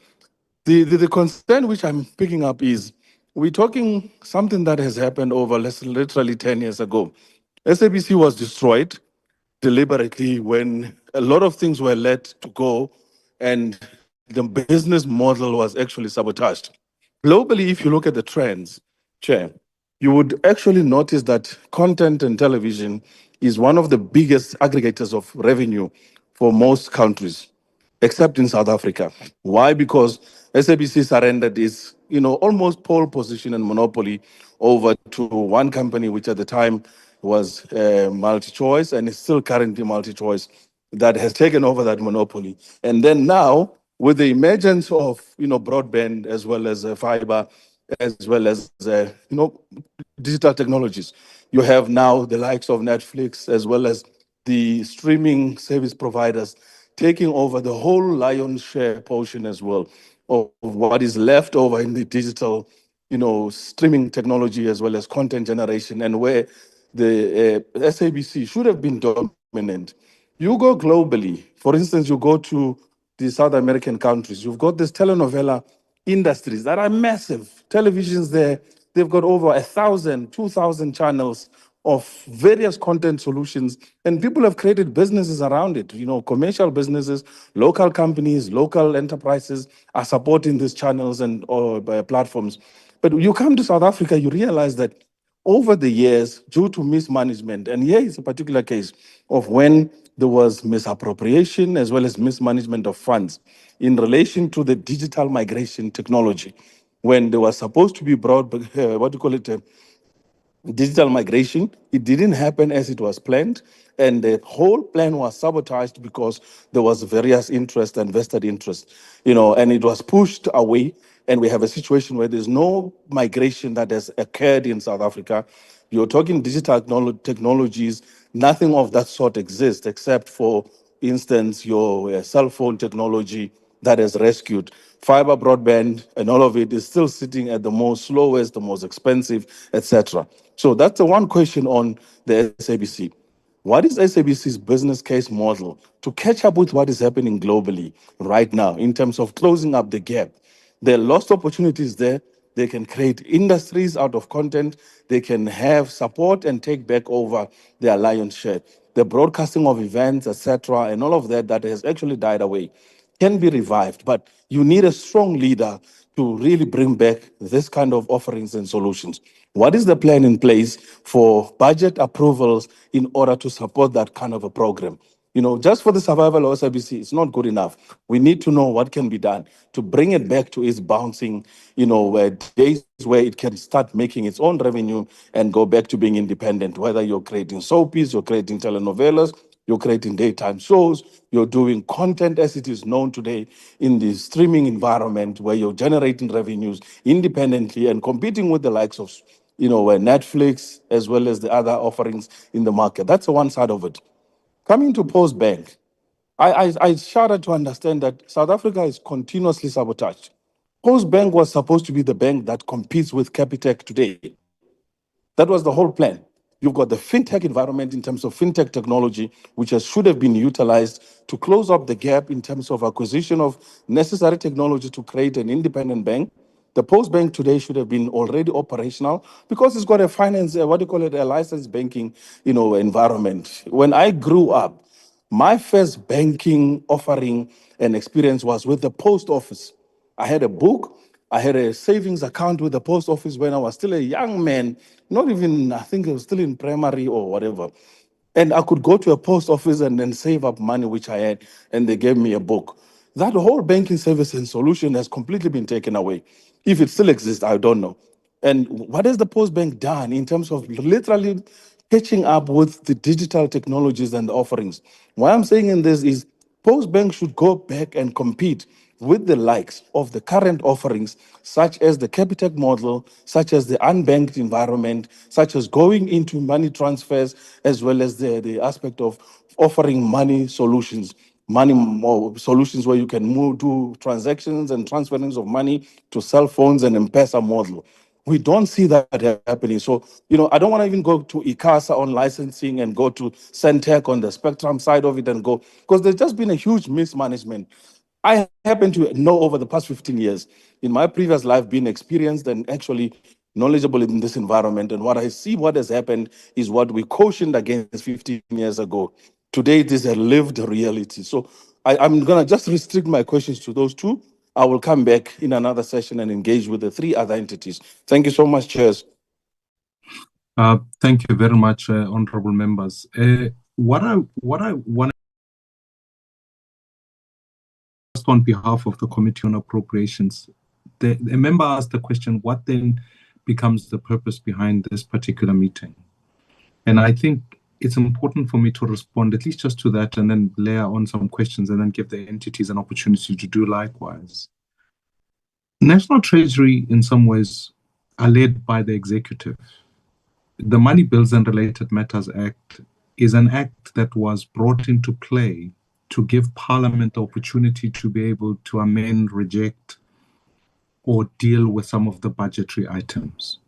The concern which I'm picking up is we're talking something that has happened over literally 10 years ago. SABC was destroyed deliberately when a lot of things were let to go and the business model was actually sabotaged. Globally, if you look at the trends, Chair, you would actually notice that content and television is one of the biggest aggregators of revenue for most countries, except in South Africa. Why? Because SABC surrendered its, almost pole position and monopoly over to one company, which at the time was MultiChoice and is still currently MultiChoice, that has taken over that monopoly. And then now, with the emergence of broadband as well as fiber, as well as digital technologies, you have now the likes of Netflix as well as the streaming service providers taking over the whole lion's share portion as well of what is left over in the digital, streaming technology as well as content generation, and where the SABC should have been dominant. You go globally, for instance, you go to the South American countries, you've got this telenovela industries that are massive. Televisions there, They've got over 1,000, 2,000 channels of various content solutions, and people have created businesses around it. You know, commercial businesses, local companies, local enterprises are supporting these channels and platforms. But you come to South Africa, you realize that over the years, due to mismanagement, and here is a particular case of when there was misappropriation as well as mismanagement of funds in relation to the digital migration technology, when there was supposed to be brought, digital migration, it didn't happen as it was planned, and the whole plan was sabotaged because there was various interest and vested interest, you know, and it was pushed away. And we have a situation where there's no migration that has occurred in South Africa. You're talking digital technologies, nothing of that sort exists except for instance your cell phone technology that has rescued. Fiber broadband and all of it is still sitting at the most slowest, the most expensive, etc. So that's the one question on the SABC. What is SABC's business case model to catch up with what is happening globally right now in terms of closing up the gap? There are lost opportunities there. They can create industries out of content. They can have support and take back over their lion's share. The broadcasting of events, etc., and all of that has actually died away can be revived, but you need a strong leader to really bring back this kind of offerings and solutions. What is the plan in place for budget approvals in order to support that kind of a program? You know, just for the survival of SABC, it's not good enough. We need to know what can be done to bring it back to its bouncing, you know, days where it can start making its own revenue and go back to being independent, whether you're creating soapies, you're creating telenovelas, you're creating daytime shows, you're doing content as it is known today in the streaming environment where you're generating revenues independently and competing with the likes of, you know, Netflix as well as the other offerings in the market. That's the one side of it. Coming to Postbank, I shudder to understand that South Africa is continuously sabotaged. Postbank was supposed to be the bank that competes with Capitec today. That was the whole plan. You've got the fintech environment in terms of fintech technology, which should have been utilized to close up the gap in terms of acquisition of necessary technology to create an independent bank. The Postbank today should have been already operational because it's got a finance, a licensed banking, you know, environment. When I grew up, my first banking offering and experience was with the post office. I had a book. I had a savings account with the post office when I was still a young man, not even, I think I was still in primary or whatever. And I could go to a post office and then save up money, which I had, and they gave me a book. That whole banking service and solution has completely been taken away. If it still exists, I don't know. And what has the Postbank done in terms of literally catching up with the digital technologies and the offerings? What I'm saying in this is Postbank should go back and compete with the likes of the current offerings, such as the Capitec model, such as the unbanked environment, such as going into money transfers, as well as the aspect of offering money solutions, solutions where you can do transactions and transference of money to cell phones and M-Pesa model. We don't see that happening. So, you know, I don't want to even go to ICASA on licensing and go to Centec on the spectrum side of it and go, because there's just been a huge mismanagement. I happen to know over the past 15 years, in my previous life, being experienced and actually knowledgeable in this environment. And what I see what has happened is what we cautioned against 15 years ago. Today, it is a lived reality. So I'm going to just restrict my questions to those two. I will come back in another session and engage with the three other entities. Thank you so much, Chairs. Thank you very much, honorable members. What I want on behalf of the Committee on Appropriations, a member asked the question, what then becomes the purpose behind this particular meeting? And I think it's important for me to respond at least just to that and then layer on some questions and then give the entities an opportunity to do likewise. National Treasury, in some ways, are led by the executive. The Money Bills and Related Matters Act is an act that was brought into play to give Parliament the opportunity to be able to amend, reject, or deal with some of the budgetary items.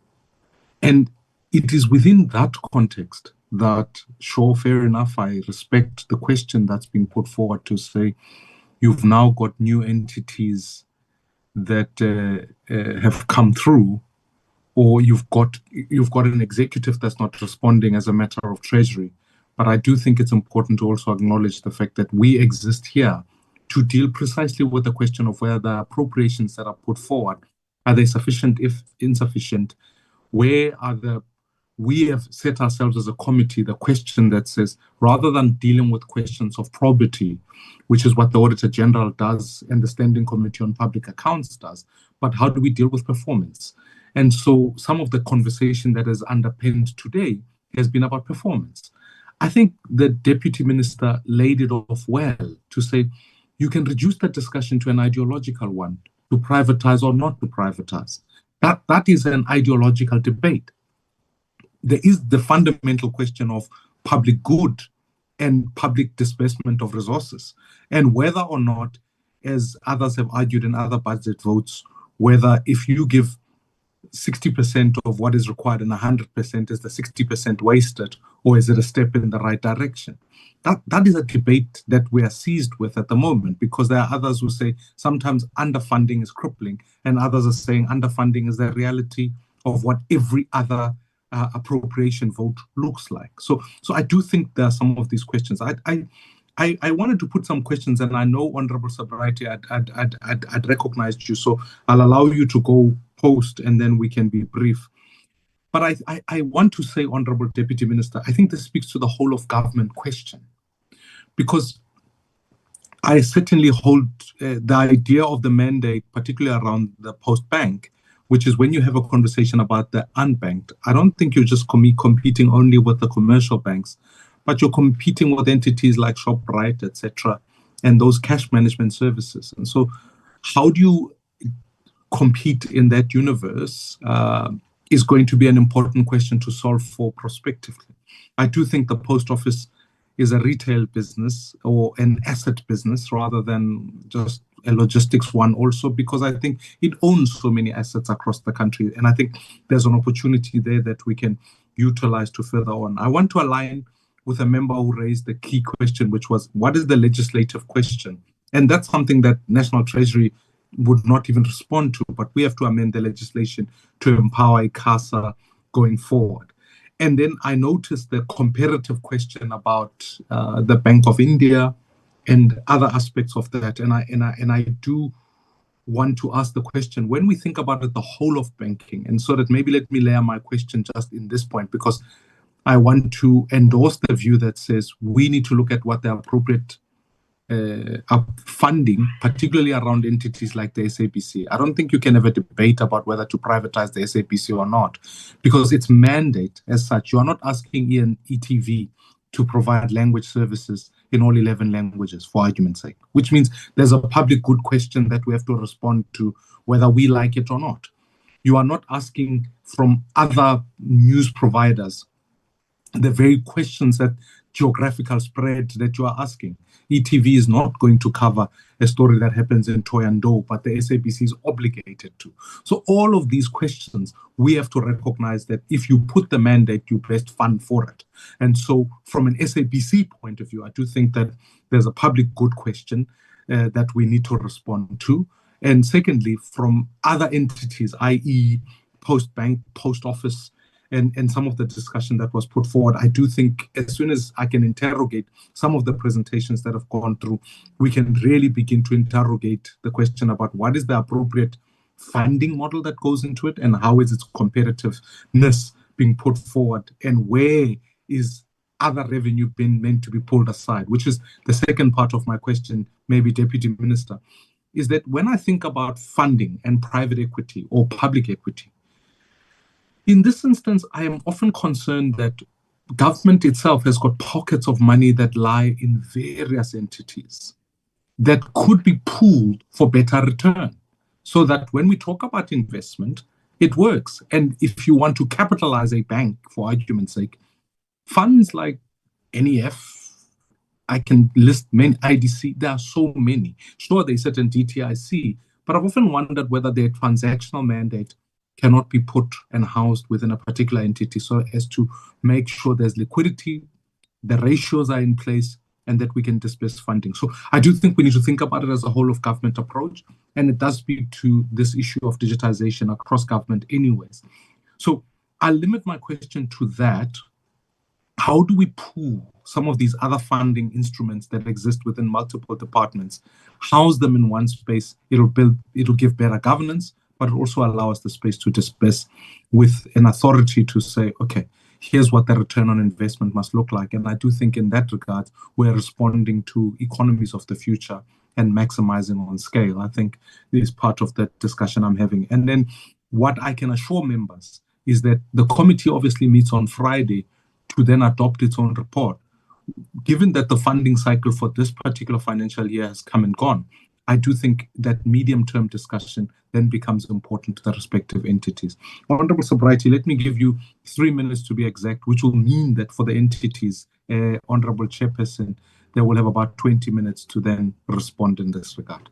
And it is within that context that, sure, fair enough, I respect the question that's been put forward to say, you've now got new entities that have come through, or you've got an executive that's not responding as a matter of treasury. But I do think it's important to also acknowledge the fact that we exist here to deal precisely with the question of whether the appropriations that are put forward, are they sufficient, if insufficient? We have set ourselves as a committee the question that says, rather than dealing with questions of probity, which is what the Auditor General does and the Standing Committee on Public Accounts does, but how do we deal with performance? And so some of the conversation that has underpinned today has been about performance. I think the Deputy Minister laid it off well to say, you can reduce that discussion to an ideological one, to privatize or not to privatize. That is an ideological debate. There is the fundamental question of public good and public disbursement of resources, and whether or not, as others have argued in other budget votes, whether if you give 60% of what is required and 100% is the 60% wasted, or is it a step in the right direction? That is a debate that we are seized with at the moment, because there are others who say sometimes underfunding is crippling, and others are saying underfunding is the reality of what every other appropriation vote looks like. So I do think there are some of these questions. I wanted to put some questions, and I know, Honorable Sabraiti, I'd recognized you, so I'll allow you to go post, and then we can be brief. But I want to say, Honorable Deputy Minister, I think this speaks to the whole of government question, because I certainly hold the idea of the mandate, particularly around the Postbank, which is when you have a conversation about the unbanked, I don't think you're just competing only with the commercial banks, but you're competing with entities like ShopRite, etc., and those cash management services. And so how do you compete in that universe is going to be an important question to solve for prospectively. I do think the post office is a retail business, or an asset business, rather than just a logistics one also, because I think it owns so many assets across the country. And I think there's an opportunity there that we can utilize to further on. I want to align with a member who raised the key question, which was, what is the legislative question? And that's something that National Treasury would not even respond to, but we have to amend the legislation to empower ICASA going forward. And then I noticed the comparative question about the Bank of India and other aspects of that. And I do want to ask the question, when we think about it, the whole of banking, and so that maybe let me layer my question just in this point, because I want to endorse the view that says we need to look at what the appropriate funding, particularly around entities like the SABC. I don't think you can have a debate about whether to privatize the SABC or not, because its mandate as such, you are not asking ETV to provide language services in all 11 languages, for argument's sake, which means there's a public good question that we have to respond to, whether we like it or not. You are not asking from other news providers the very questions that geographical spread that you are asking. ETV is not going to cover a story that happens in Toyando, but the SABC is obligated to. So all of these questions, we have to recognize that if you put the mandate, you best fund for it. And so from an SABC point of view, I do think that there's a public good question that we need to respond to. And secondly, from other entities, i.e. Postbank, Post Office, and some of the discussion that was put forward, I do think as soon as I can interrogate some of the presentations that have gone through, we can really begin to interrogate the question about what is the appropriate funding model that goes into it, and how is its competitiveness being put forward, and where is other revenue being meant to be pulled aside, which is the second part of my question, maybe Deputy Minister, is that when I think about funding and private equity or public equity, in this instance, I am often concerned that government itself has got pockets of money that lie in various entities that could be pooled for better return, so that when we talk about investment, it works. And if you want to capitalize a bank, for argument's sake, funds like NEF, I can list many, IDC, there are so many. Sure, they sit in DTIC, but I've often wondered whether their transactional mandate cannot be put and housed within a particular entity, so as to make sure there's liquidity, the ratios are in place, and that we can disperse funding. So I do think we need to think about it as a whole of government approach, and it does speak to this issue of digitization across government anyways. So I'll limit my question to that. How do we pool some of these other funding instruments that exist within multiple departments, house them in one space? It'll give better governance, but it'll also allow us the space to disperse with an authority to say, okay, here's what the return on investment must look like. And I do think in that regard, we're responding to economies of the future and maximizing on scale. I think this is part of the discussion I'm having. And then what I can assure members is that the committee obviously meets on Friday to then adopt its own report. Given that the funding cycle for this particular financial year has come and gone, I do think that medium-term discussion then becomes important to the respective entities. Honorable Sobriety, let me give you 3 minutes to be exact, which will mean that for the entities, Honorable Chairperson, they will have about 20 minutes to then respond in this regard.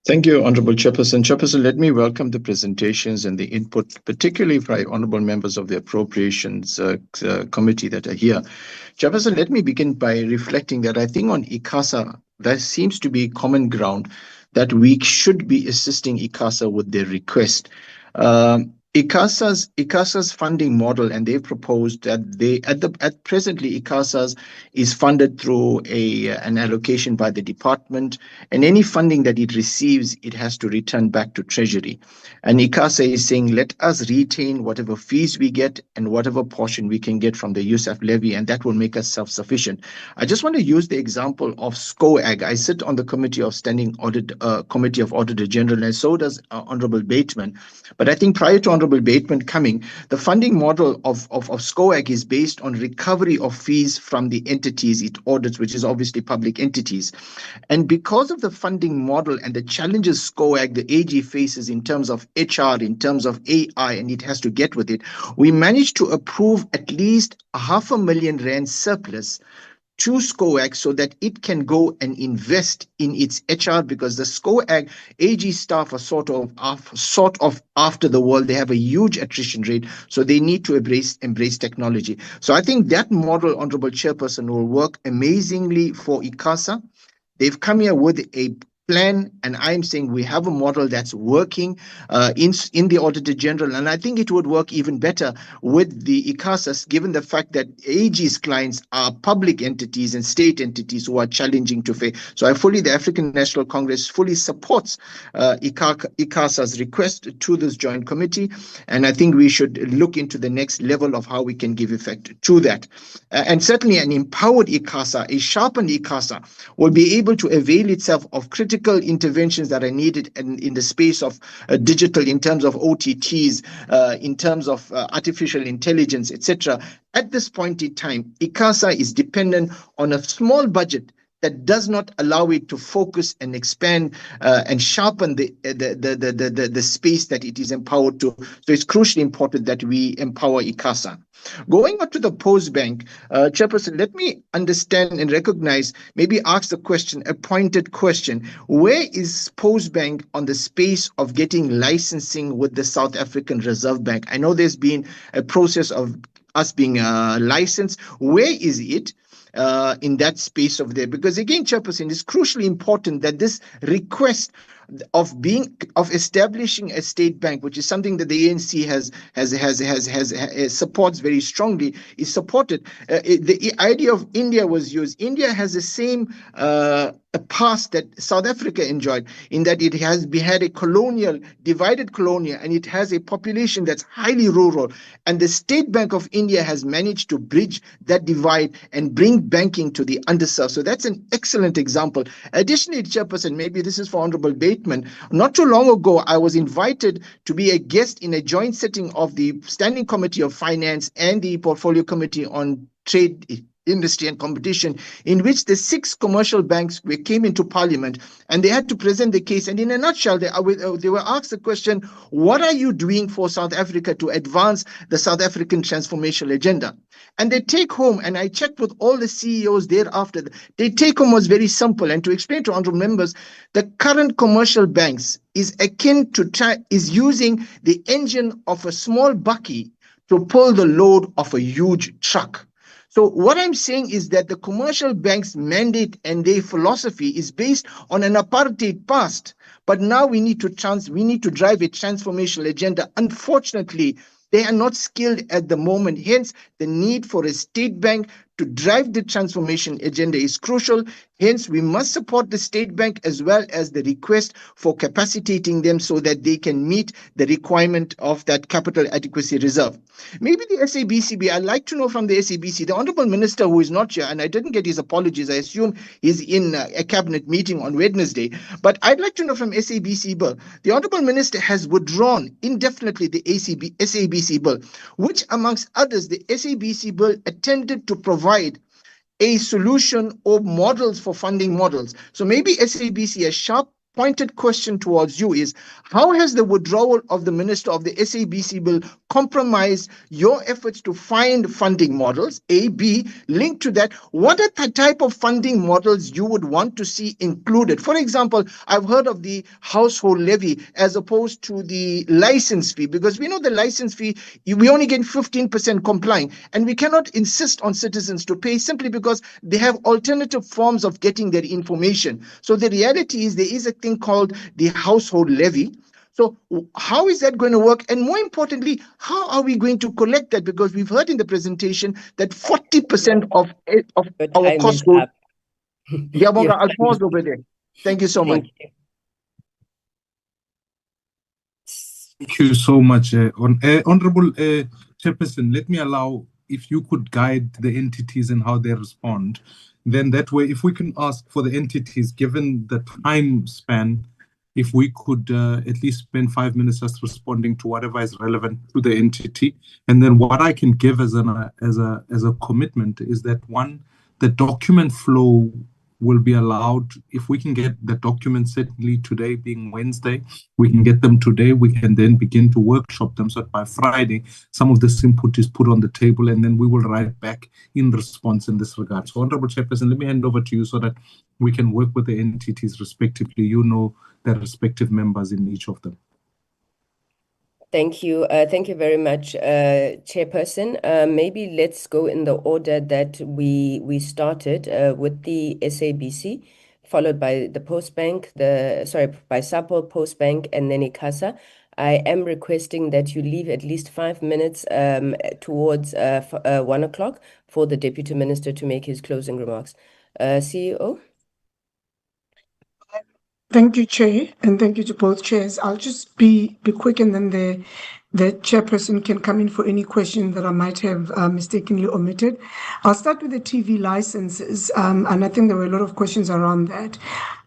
Thank you, Honorable Chairperson. Chairperson, let me welcome the presentations and the input, particularly by honorable members of the Appropriations Committee that are here. Chairperson, let me begin by reflecting that I think on ICASA, there seems to be common ground that we should be assisting ICASA with their request. ICASA's funding model, and they've proposed that at presently ICASA's is funded through an allocation by the department, and any funding that it receives, it has to return back to Treasury. And ICASA is saying, let us retain whatever fees we get and whatever portion we can get from the USAF levy, and that will make us self-sufficient. I just want to use the example of SCOAG. I sit on the Committee of Standing Audit, Committee of Auditor General, and so does Honorable Bateman. But I think prior to Honorable Bateman coming, the funding model of SCOAG is based on recovery of fees from the entities it audits, which is obviously public entities. And because of the funding model and the challenges SCOAG, the AG faces in terms of HR, in terms of AI, and it has to get with it, we managed to approve at least R500,000 surplus to SCOAG so that it can go and invest in its HR, because the SCOAG AG staff are sort of after the world. They have a huge attrition rate, so they need to embrace technology. So I think that model, Honorable Chairperson, will work amazingly for ICASA. They've come here with a plan, and I'm saying we have a model that's working in the Auditor General, and I think it would work even better with the ICASAs, given the fact that AG's clients are public entities and state entities who are challenging to pay. So the African National Congress fully supports ICASA's request to this joint committee, and I think we should look into the next level of how we can give effect to that. And certainly an empowered ICASA, a sharpened ICASA, will be able to avail itself of critical interventions that are needed in the space of digital, in terms of OTTs, in terms of artificial intelligence, etc. At this point in time, ICASA is dependent on a small budget that does not allow it to focus and expand and sharpen the space that it is empowered to. So it's crucially important that we empower ICASA. Going on to the Postbank, Chairperson, let me understand and recognize, maybe ask the question, a pointed question. Where is Postbank on the space of getting licensing with the South African Reserve Bank? I know there's been a process of us being licensed. Where is it in that space over there? Because again, Chairperson, it's crucially important that this request of establishing a state bank, which is something that the ANC has supports very strongly, is supported. The idea of India was used. India has the same past that South Africa enjoyed, in that it has had a divided colonial, and it has a population that's highly rural. And the State Bank of India has managed to bridge that divide and bring banking to the underserved. So that's an excellent example. Additionally, Chairperson, maybe this is for Honorable Bateman. Not too long ago, I was invited to be a guest in a joint sitting of the Standing Committee of Finance and the Portfolio Committee on Trade, Industry and Competition, in which the 6 commercial banks came into Parliament, and they had to present the case. And in a nutshell, they were asked the question, what are you doing for South Africa to advance the South African transformational agenda? And they take home, and I checked with all the CEOs thereafter, they take home was very simple. And to explain to honorable members, the current commercial banks is akin to using the engine of a small bakkie to pull the load of a huge truck. So what I'm saying is that the commercial banks' mandate and their philosophy is based on an apartheid past. but now we need to drive a transformational agenda. Unfortunately, they are not skilled at the moment. Hence, the need for a state bank to drive the transformation agenda is crucial. Hence, we must support the state bank as well as the request for capacitating them so that they can meet the requirement of that capital adequacy reserve. Maybe the SABCB, I'd like to know from the SABC, the Honorable Minister who is not here, and I didn't get his apologies, I assume he's in a cabinet meeting on Wednesday, but I'd like to know from SABC bill, the Honorable Minister has withdrawn indefinitely the SABC bill, which amongst others, the SABC bill attempted to provide a solution or models for funding models. So maybe SABC, a sharp pointed question towards you is, how has the withdrawal of the Minister of the SABC bill compromised your efforts to find funding models? A, B, linked to that, what are the type of funding models you would want to see included? For example, I've heard of the household levy as opposed to the license fee, because we know the license fee, we only get 15% complying, and we cannot insist on citizens to pay simply because they have alternative forms of getting their information. So the reality is there is a thing called the household levy. So how is that going to work? And more importantly, how are we going to collect that? Because we've heard in the presentation that 40% of our cost goes. Yabonga, I'll pause over there. Thank you so much. Thank you so much. Honorable Chairperson, let me allow, if you could guide the entities and how they respond, then that way, if we can ask for the entities, given the time span, if we could at least spend 5 minutes just responding to whatever is relevant to the entity. And then what I can give as a commitment is that, one, the document flow will be allowed. If we can get the documents, certainly today being Wednesday, we can get them today, we can then begin to workshop them so that by Friday, some of this input is put on the table, and then we will write back in response in this regard. So, Honorable Chairperson, let me hand over to you so that we can work with the entities respectively. You know their respective members in each of them. Thank you. Thank you very much, Chairperson. Maybe let's go in the order that we started with the SABC, followed by the Postbank, by SAPO, Postbank, and then ICASA. I am requesting that you leave at least 5 minutes towards 1 o'clock for the Deputy Minister to make his closing remarks. CEO? Thank you, Chair, and thank you to both chairs. I'll just be quick, and then the chairperson can come in for any question that I might have mistakenly omitted. I'll start with the TV licenses, and I think there were a lot of questions around that.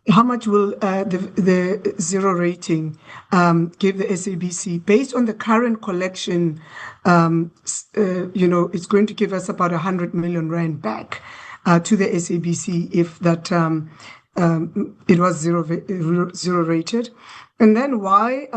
How much will the zero rating give the SABC? Based on the current collection, it's going to give us about 100 million rand back to the SABC if that it was zero rated. And then why,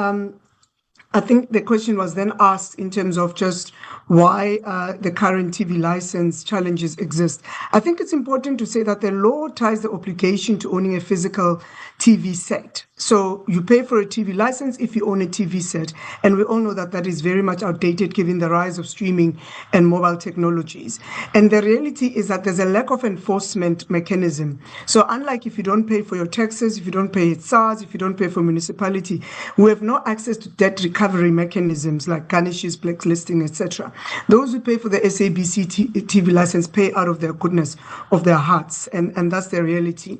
I think the question was then asked in terms of just why the current TV license challenges exist. I think it's important to say that the law ties the obligation to owning a physical TV set. So you pay for a TV license if you own a TV set. And we all know that that is very much outdated given the rise of streaming and mobile technologies. And the reality is that there's a lack of enforcement mechanism. So unlike if you don't pay for your taxes, if you don't pay SARS, if you don't pay for municipality, we have no access to debt recovery mechanisms like garnishes, blacklisting, etc. Those who pay for the SABC TV license pay out of their goodness of their hearts, and that's the reality.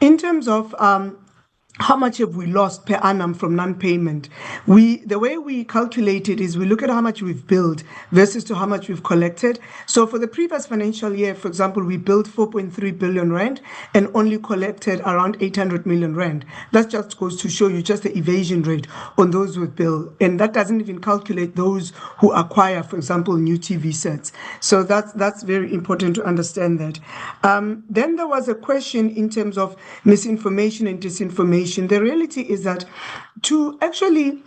In terms of how much have we lost per annum from non-payment? The way we calculate it is we look at how much we've billed versus to how much we've collected. So for the previous financial year, for example, we billed 4.3 billion rand and only collected around 800 million rand. That just goes to show you just the evasion rate on those with bill. And that doesn't even calculate those who acquire, for example, new TV sets. So that's very important to understand that. Then there was a question in terms of misinformation and disinformation. The reality is that to actually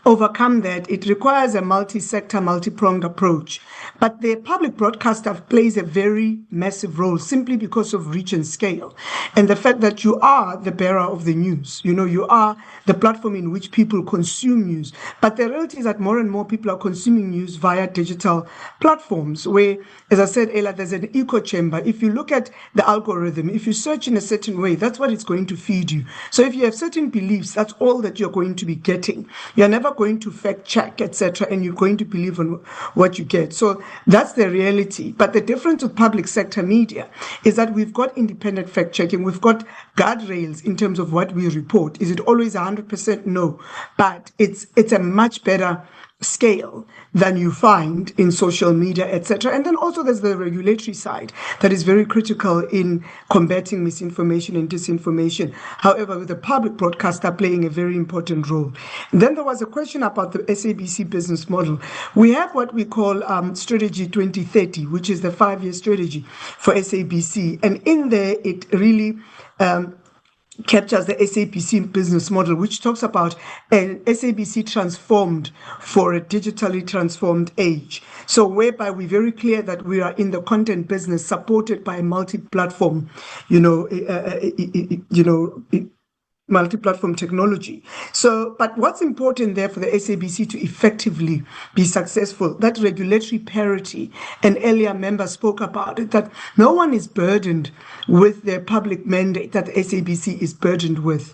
overcome that, it requires a multi-sector, multi-pronged approach. But the public broadcaster plays a very massive role simply because of reach and scale. And the fact that you are the bearer of the news, you are the platform in which people consume news. But the reality is that more and more people are consuming news via digital platforms where, as I said earlier, there's an echo chamber. If you look at the algorithm, if you search in a certain way, that's what it's going to feed you. So if you have certain beliefs, that's all that you're going to be getting. You're never going to fact check, etc., and you're going to believe on what you get. So that's the reality. But the difference with public sector media is that we've got independent fact checking, we've got guardrails in terms of what we report. Is it always 100%? No, but it's a much better scale than you find in social media, etc. And then also there's the regulatory side that is very critical in combating misinformation and disinformation. However, with the public broadcaster playing a very important role. And then there was a question about the SABC business model. We have what we call Strategy 2030, which is the 5-year strategy for SABC. And in there, it really captures the SABC business model, which talks about an SABC transformed for a digitally transformed age. So whereby we're very clear that we are in the content business supported by multi-platform, multi-platform technology. So, but what's important there for the SABC to effectively be successful, that regulatory parity, and earlier members spoke about it, that no one is burdened with the public mandate that the SABC is burdened with.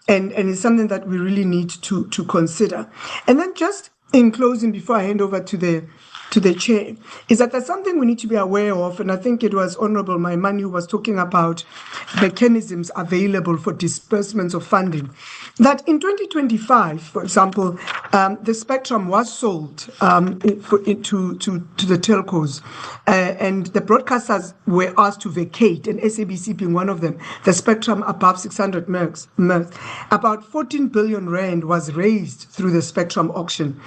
And it's something that we really need to consider. And then just in closing, before I hand over to the chair, is that there's something we need to be aware of, and I think it was Honorable Maimane who was talking about mechanisms available for disbursements of funding. That in 2025, for example, the spectrum was sold to the telcos, and the broadcasters were asked to vacate, and SABC being one of them, the spectrum above 600 megs. About 14 billion rand was raised through the spectrum auction,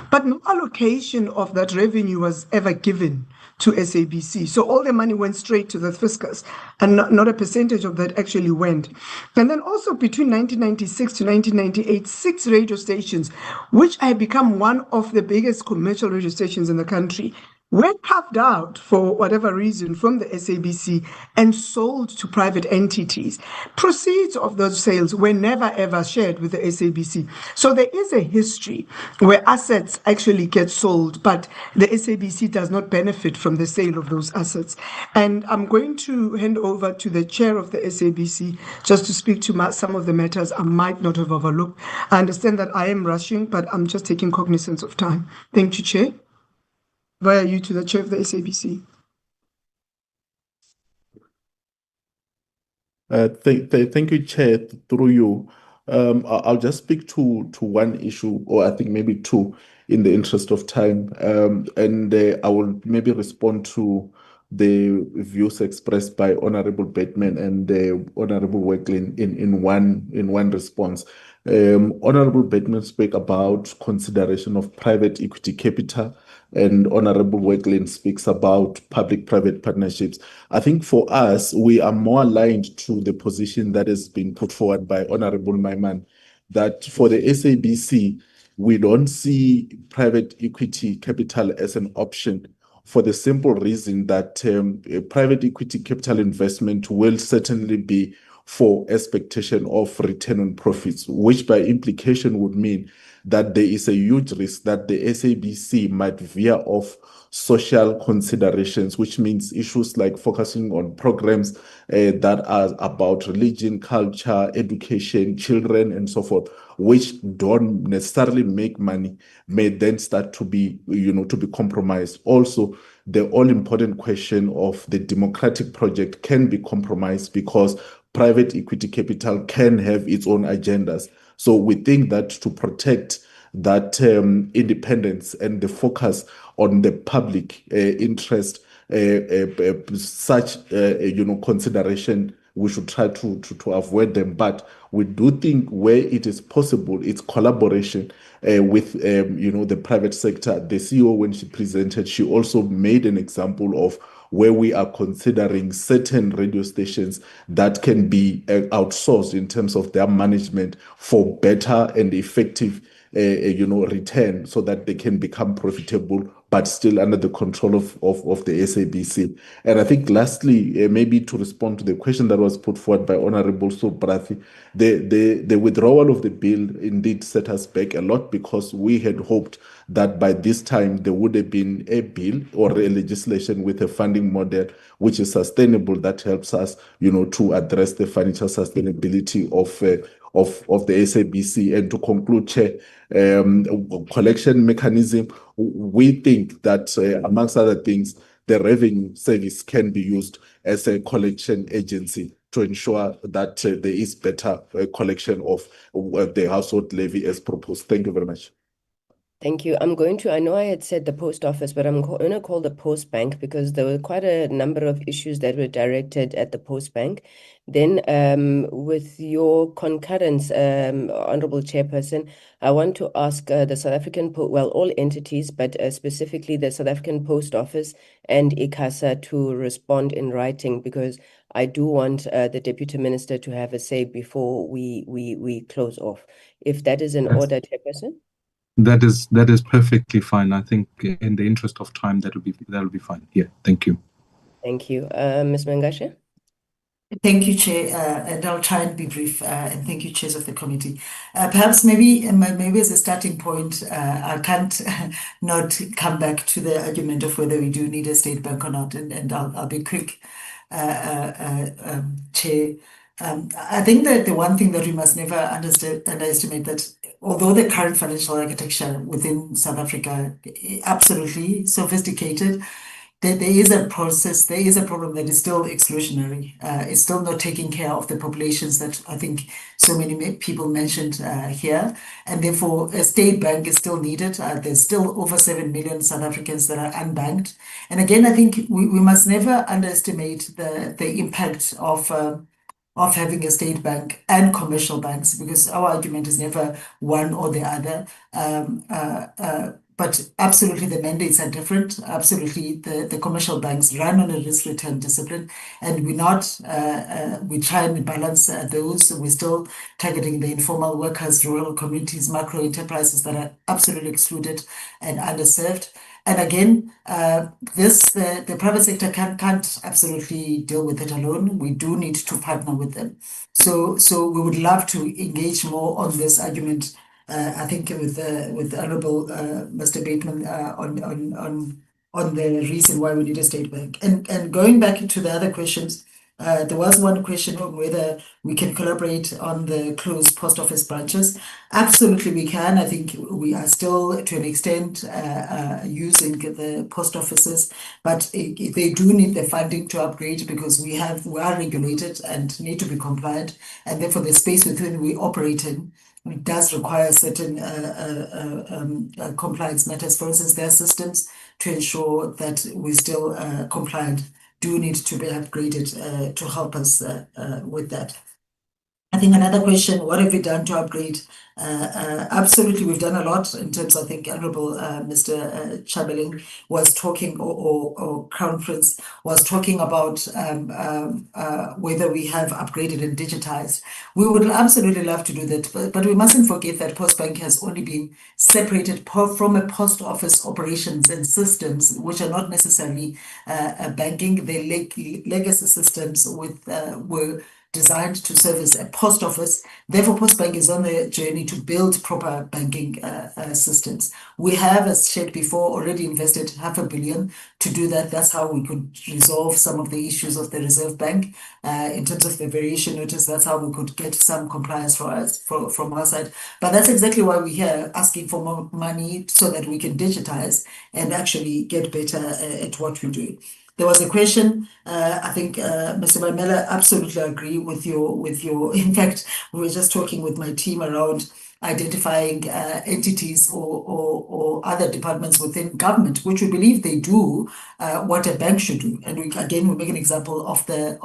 but no allocation of that revenue was ever given to SABC. So all the money went straight to the fiscus, and not a percentage of that actually went. And then also between 1996 to 1998, 6 radio stations, which had become one of the biggest commercial radio stations in the country, were carved out for whatever reason from the SABC and sold to private entities. Proceeds of those sales were never ever shared with the SABC. So there is a history where assets actually get sold, but the SABC does not benefit from the sale of those assets. And I'm going to hand over to the chair of the SABC just to speak to some of the matters I might not have overlooked. I understand that I am rushing, but I'm just taking cognizance of time. Thank you, Chair. Via you to the chair of the SABC. Thank you, Chair. Through you, I'll just speak to one issue, or I think maybe two, in the interest of time, and I will maybe respond to the views expressed by Honorable Bateman and Honorable Weglin in one response. Honorable Bateman spoke about consideration of private equity capital, and Honorable Weglin speaks about public-private partnerships. I think for us, we are more aligned to the position that has been put forward by Honorable Maimane, that for the SABC, we don't see private equity capital as an option, for the simple reason that private equity capital investment will certainly be for expectation of return on profits, which by implication would mean that there is a huge risk that the SABC might veer off social considerations, which means issues like focusing on programs that are about religion, culture, education, children, and so forth, which don't necessarily make money, may then start to be, to be compromised. Also, the all-important question of the democratic project can be compromised because private equity capital can have its own agendas. So we think that to protect that independence and the focus on the public interest, such consideration, we should try to avoid them. But we do think where it is possible, it's collaboration with the private sector. The CEO, when she presented, she also made an example of where we are considering certain radio stations that can be outsourced in terms of their management for better and effective return so that they can become profitable, but still under the control of the SABC. And I think lastly, maybe to respond to the question that was put forward by Honorable Sobrathi, the withdrawal of the bill indeed set us back a lot, because we had hoped that by this time there would have been a bill or a legislation with a funding model which is sustainable, that helps us, to address the financial sustainability of the SABC. And to conclude, Chair, collection mechanism, we think that amongst other things, the revenue service can be used as a collection agency to ensure that there is better collection of the household levy as proposed. Thank you very much. Thank you. I know I had said the post office, but I'm going to call the Postbank, because there were quite a number of issues that were directed at the Postbank. Then, with your concurrence, Honorable Chairperson, I want to ask the South African, all entities, but specifically the South African Post Office and ICASA to respond in writing, because I do want the Deputy Minister to have a say before we close off. If that is in order, Chairperson? That is perfectly fine. I think in the interest of time, that'll be fine. Yeah, thank you. Thank you. Ms. Mangashe? Thank you, Chair, and I'll try and be brief. And thank you, chairs of the committee. Perhaps maybe as a starting point, I can't not come back to the argument of whether we do need a state bank or not, and I'll be quick, Chair. I think that the one thing that we must never underestimate, that although the current financial architecture within South Africa absolutely sophisticated, there is a process, there is a problem that is still exclusionary. It's still not taking care of the populations that I think so many people mentioned here. And therefore, a state bank is still needed. There's still over 7 million South Africans that are unbanked. And again, I think we must never underestimate the impact of having a state bank and commercial banks, because our argument is never one or the other. But absolutely the mandates are different. Absolutely the commercial banks run on a risk return discipline, and we try and balance those. We're still targeting the informal workers, rural communities, micro enterprises that are absolutely excluded and underserved. And again, the private sector can't absolutely deal with it alone. We do need to partner with them. So we would love to engage more on this argument. I think with Honorable Mr. Bateman on the reason why we need a state bank. And going back into the other questions, there was one question on whether we can collaborate on the closed post office branches. Absolutely, we can. I think we are still, to an extent, using the post offices, but they do need the funding to upgrade, because we are regulated and need to be compliant, and therefore the space within we operate in, it does require certain compliance matters. For instance, their systems to ensure that we're still compliant do need to be upgraded to help us with that. I think another question, what have we done to upgrade? Absolutely, we've done a lot in terms, I think Honorable Mr. Chabeling was talking, or Crown Prince was talking about whether we have upgraded and digitized. We would absolutely love to do that, but we mustn't forget that Postbank has only been separated from a post office operations and systems, which are not necessarily banking. They're legacy systems were designed to service a post office. Therefore, Postbank is on the journey to build proper banking systems. We have, as shared before, already invested $500 million to do that. That's how we could resolve some of the issues of the Reserve Bank in terms of the variation notice. That's how we could get some compliance from our side. But that's exactly why we're here, asking for more money so that we can digitize and actually get better at what we do. There was a question, I think, Mr. Mamela, absolutely agree with your, in fact, we were just talking with my team around identifying entities or other departments within government, which we believe they do what a bank should do. And we make an example of the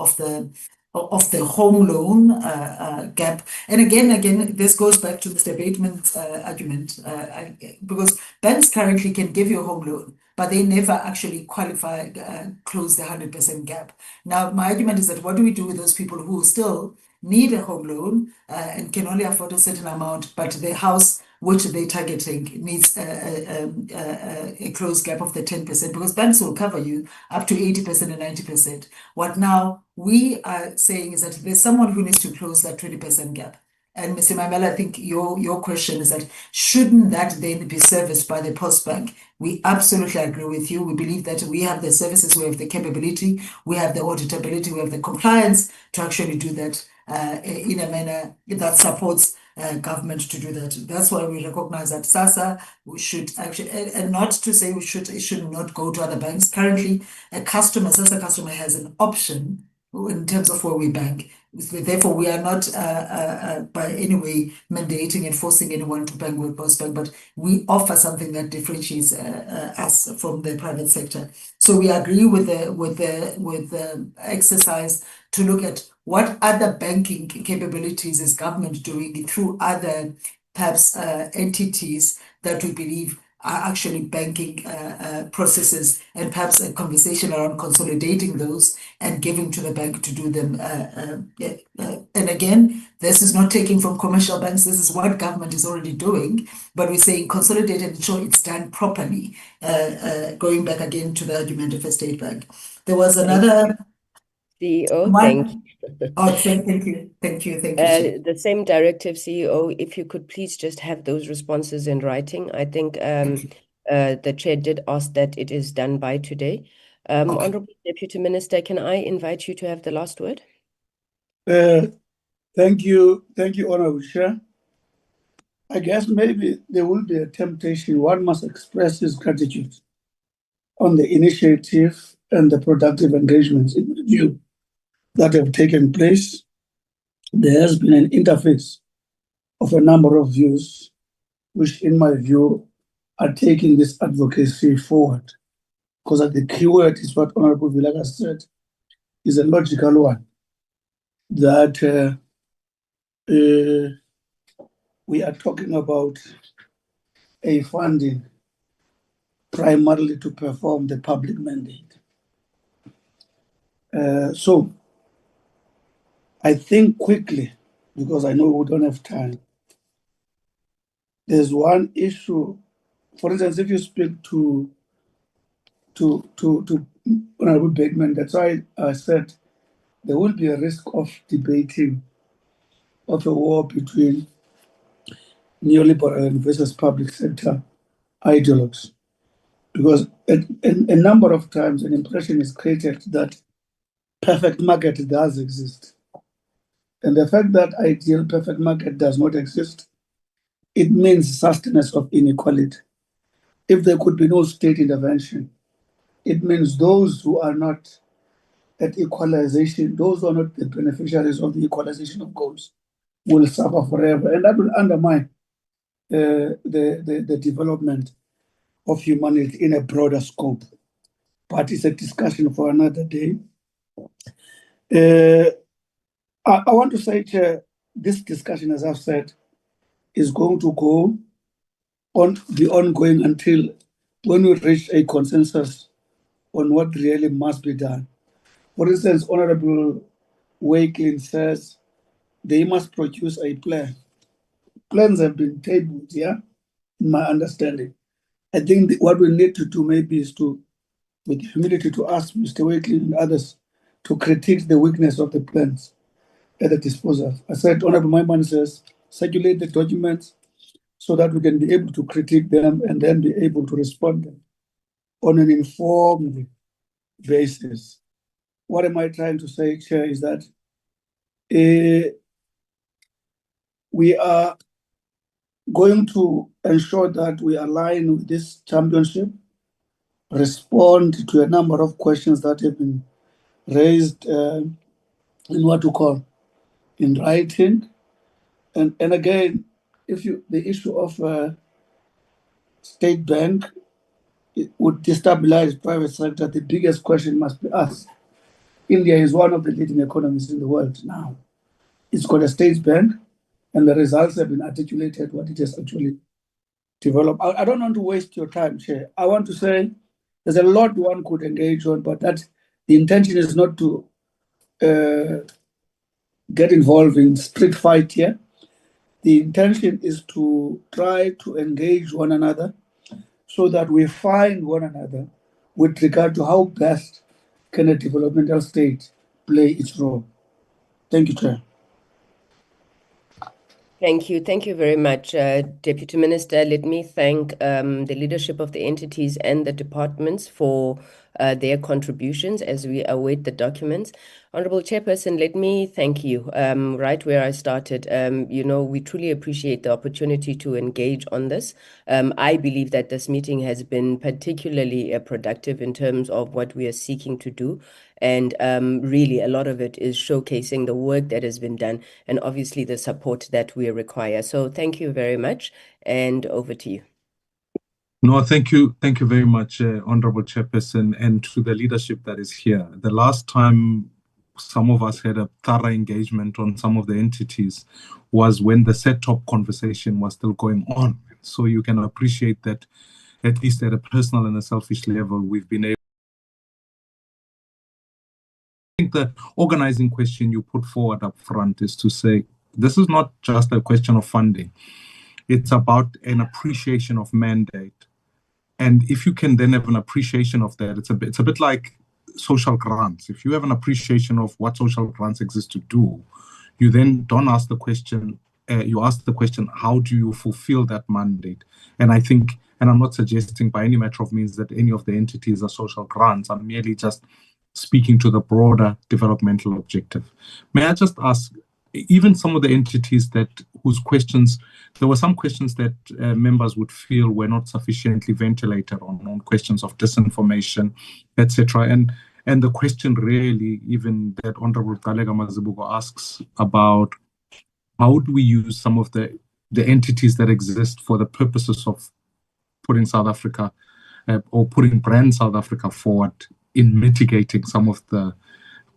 home loan gap. And again, this goes back to Mr. Bateman's argument, because banks currently can give you a home loan, but they never actually qualify, close the 100% gap. Now, my argument is that what do we do with those people who still need a home loan and can only afford a certain amount, but their house which they're targeting needs a close gap of the 10%, because banks will cover you up to 80% and 90%. What now we are saying is that there's someone who needs to close that 20% gap. And Mr. Mamela, I think your question is that shouldn't that then be serviced by the Postbank? We absolutely agree with you. We believe that we have the services, we have the capability, we have the auditability, we have the compliance to actually do that in a manner that supports government to do that. That's why we recognize that SASSA, we should actually, and not to say it should not go to other banks. Currently, SASSA customer has an option in terms of where we bank. Therefore, we are not by any way mandating and forcing anyone to bank with Postbank, but we offer something that differentiates us from the private sector. So we agree with the exercise to look at what other banking capabilities is government doing through other perhaps entities that we believe are actually banking processes, and perhaps a conversation around consolidating those and giving to the bank to do them. And again, this is not taking from commercial banks. This is what government is already doing, but we're saying consolidate and ensure it's done properly. Going back again to the argument of a state bank. There was another CEO, one. thank you. Oh, thank you. The same directive, CEO, if you could please just have those responses in writing. I think the chair did ask that it is done by today. Honorable Deputy Minister, can I invite you to have the last word? Thank you, Honorable Chair. I guess maybe there will be a temptation. One must express his gratitude on the initiative and the productive engagements in review that have taken place. There has been an interface of a number of views, which in my view are taking this advocacy forward. Because the keyword is what Honorable Vilaga said, is a logical one, that we are talking about a funding primarily to perform the public mandate. So I think quickly, because I know we don't have time, there's one issue. For instance, if you speak to Honorable Beckman, that's why I said there will be a risk of debating of a war between neoliberal and versus public sector ideologues. Because a number of times an impression is created that perfect market does exist. And the fact that ideal perfect market does not exist, it means sustenance of inequality. If there could be no state intervention, it means those who are not at equalization, those who are not the beneficiaries of the equalization of goals, will suffer forever. And that will undermine the development of humanity in a broader scope. But it's a discussion for another day. I want to say, Chair, this discussion, as I've said, is going to go on, be ongoing until when we reach a consensus on what really must be done. For instance, Honorable Wakelin says they must produce a plan. Plans have been tabled, yeah, in my understanding. I think what we need to do maybe is to, with humility, to ask Mr. Wakelin and others to critique the weakness of the plans at the disposal. I said, Honorable Maiman says, circulate the documents so that we can be able to critique them and then be able to respond them on an informed basis. What am I trying to say, Chair, is that we are going to ensure that we align with this championship, respond to a number of questions that have been raised in what you call in writing. And again, the issue of state bank, it would destabilize private sector. The biggest question must be asked. India is one of the leading economies in the world now. It's got a state bank, and the results have been articulated, what it has actually developed. I don't want to waste your time, Chair. I want to say there's a lot one could engage on, but that the intention is not to get involved in street fight here. The intention is to try to engage one another so that we find one another with regard to how best can a developmental state play its role. Thank you, Chair. Thank you. Thank you very much, Deputy Minister. Let me thank the leadership of the entities and the departments for their contributions as we await the documents. Honorable Chairperson, let me thank you. Right where I started, we truly appreciate the opportunity to engage on this. I believe that this meeting has been particularly productive in terms of what we are seeking to do. And really, a lot of it is showcasing the work that has been done and obviously the support that we require. So thank you very much, and over to you. No, thank you. Thank you very much, Honorable Chairperson, and to the leadership that is here. The last time some of us had a thorough engagement on some of the entities was when the set-top conversation was still going on. So you can appreciate that, at least at a personal and a selfish level, we've been able. I think the organizing question you put forward up front is to say, this is not just a question of funding. It's about an appreciation of mandate. And if you can then have an appreciation of that, it's a bit like social grants. If you have an appreciation of what social grants exist to do, you then don't ask the question, you ask the question, how do you fulfill that mandate? And I think, and I'm not suggesting by any matter of means that any of the entities are social grants. I'm merely just speaking to the broader developmental objective. May I just ask, even some of the entities whose questions, there were some questions that members would feel were not sufficiently ventilated on questions of disinformation, etc. And the question really, even that Honorable Talega Mazibuko asks about, how do we use some of the entities that exist for the purposes of putting South Africa or putting brand South Africa forward in mitigating some of the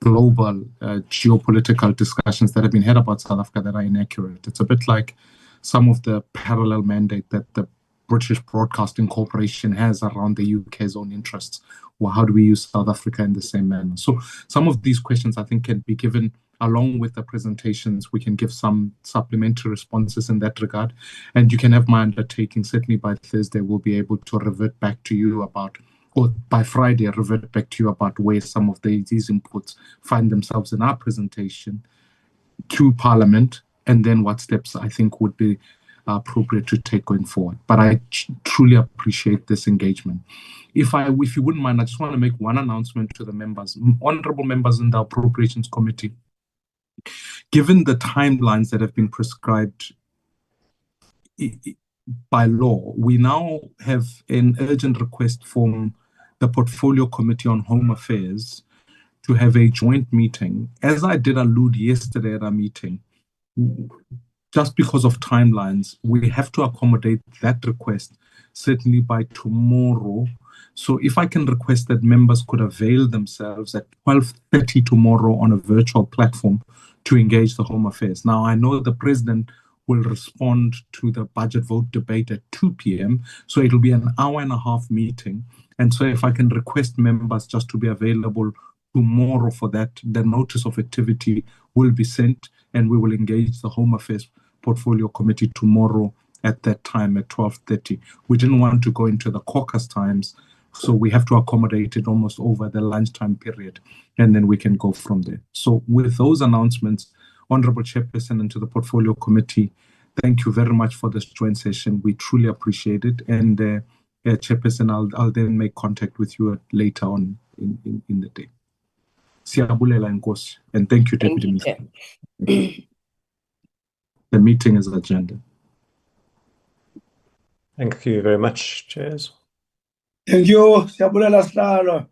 global geopolitical discussions that have been had about South Africa that are inaccurate. It's a bit like some of the parallel mandate that the British Broadcasting Corporation has around the UK's own interests. Well, how do we use South Africa in the same manner? So some of these questions I think can be given along with the presentations. We can give some supplementary responses in that regard. And you can have my undertaking, certainly by Thursday, we'll be able to revert back to you about, or by Friday, revert back to you about where some of these inputs find themselves in our presentation to Parliament, and then what steps I think would be appropriate to take going forward. But I truly appreciate this engagement. If you wouldn't mind, I just want to make one announcement to the members, honorable members in the Appropriations Committee. Given the timelines that have been prescribed by law, we now have an urgent request from the Portfolio Committee on Home Affairs to have a joint meeting. As I did allude yesterday at our meeting, just because of timelines, we have to accommodate that request certainly by tomorrow. So if I can request that members could avail themselves at 12:30 tomorrow on a virtual platform to engage the Home Affairs. Now, I know the President will respond to the budget vote debate at 2 p.m. So it'll be an hour-and-a-half meeting. And so if I can request members just to be available tomorrow for that, the notice of activity will be sent and we will engage the Home Affairs Portfolio Committee tomorrow at that time at 12:30. We didn't want to go into the caucus times, so we have to accommodate it almost over the lunchtime period, and then we can go from there. So with those announcements, Honorable Chairperson, and to the Portfolio Committee, thank you very much for this joint session. We truly appreciate it. And Chairperson, I'll then make contact with you later on in the day. Siyabulela Nkosi, and thank you, Deputy Minister. The meeting is adjourned. Thank you very much, Chairs. Thank you. Siyabulela Sihlalo.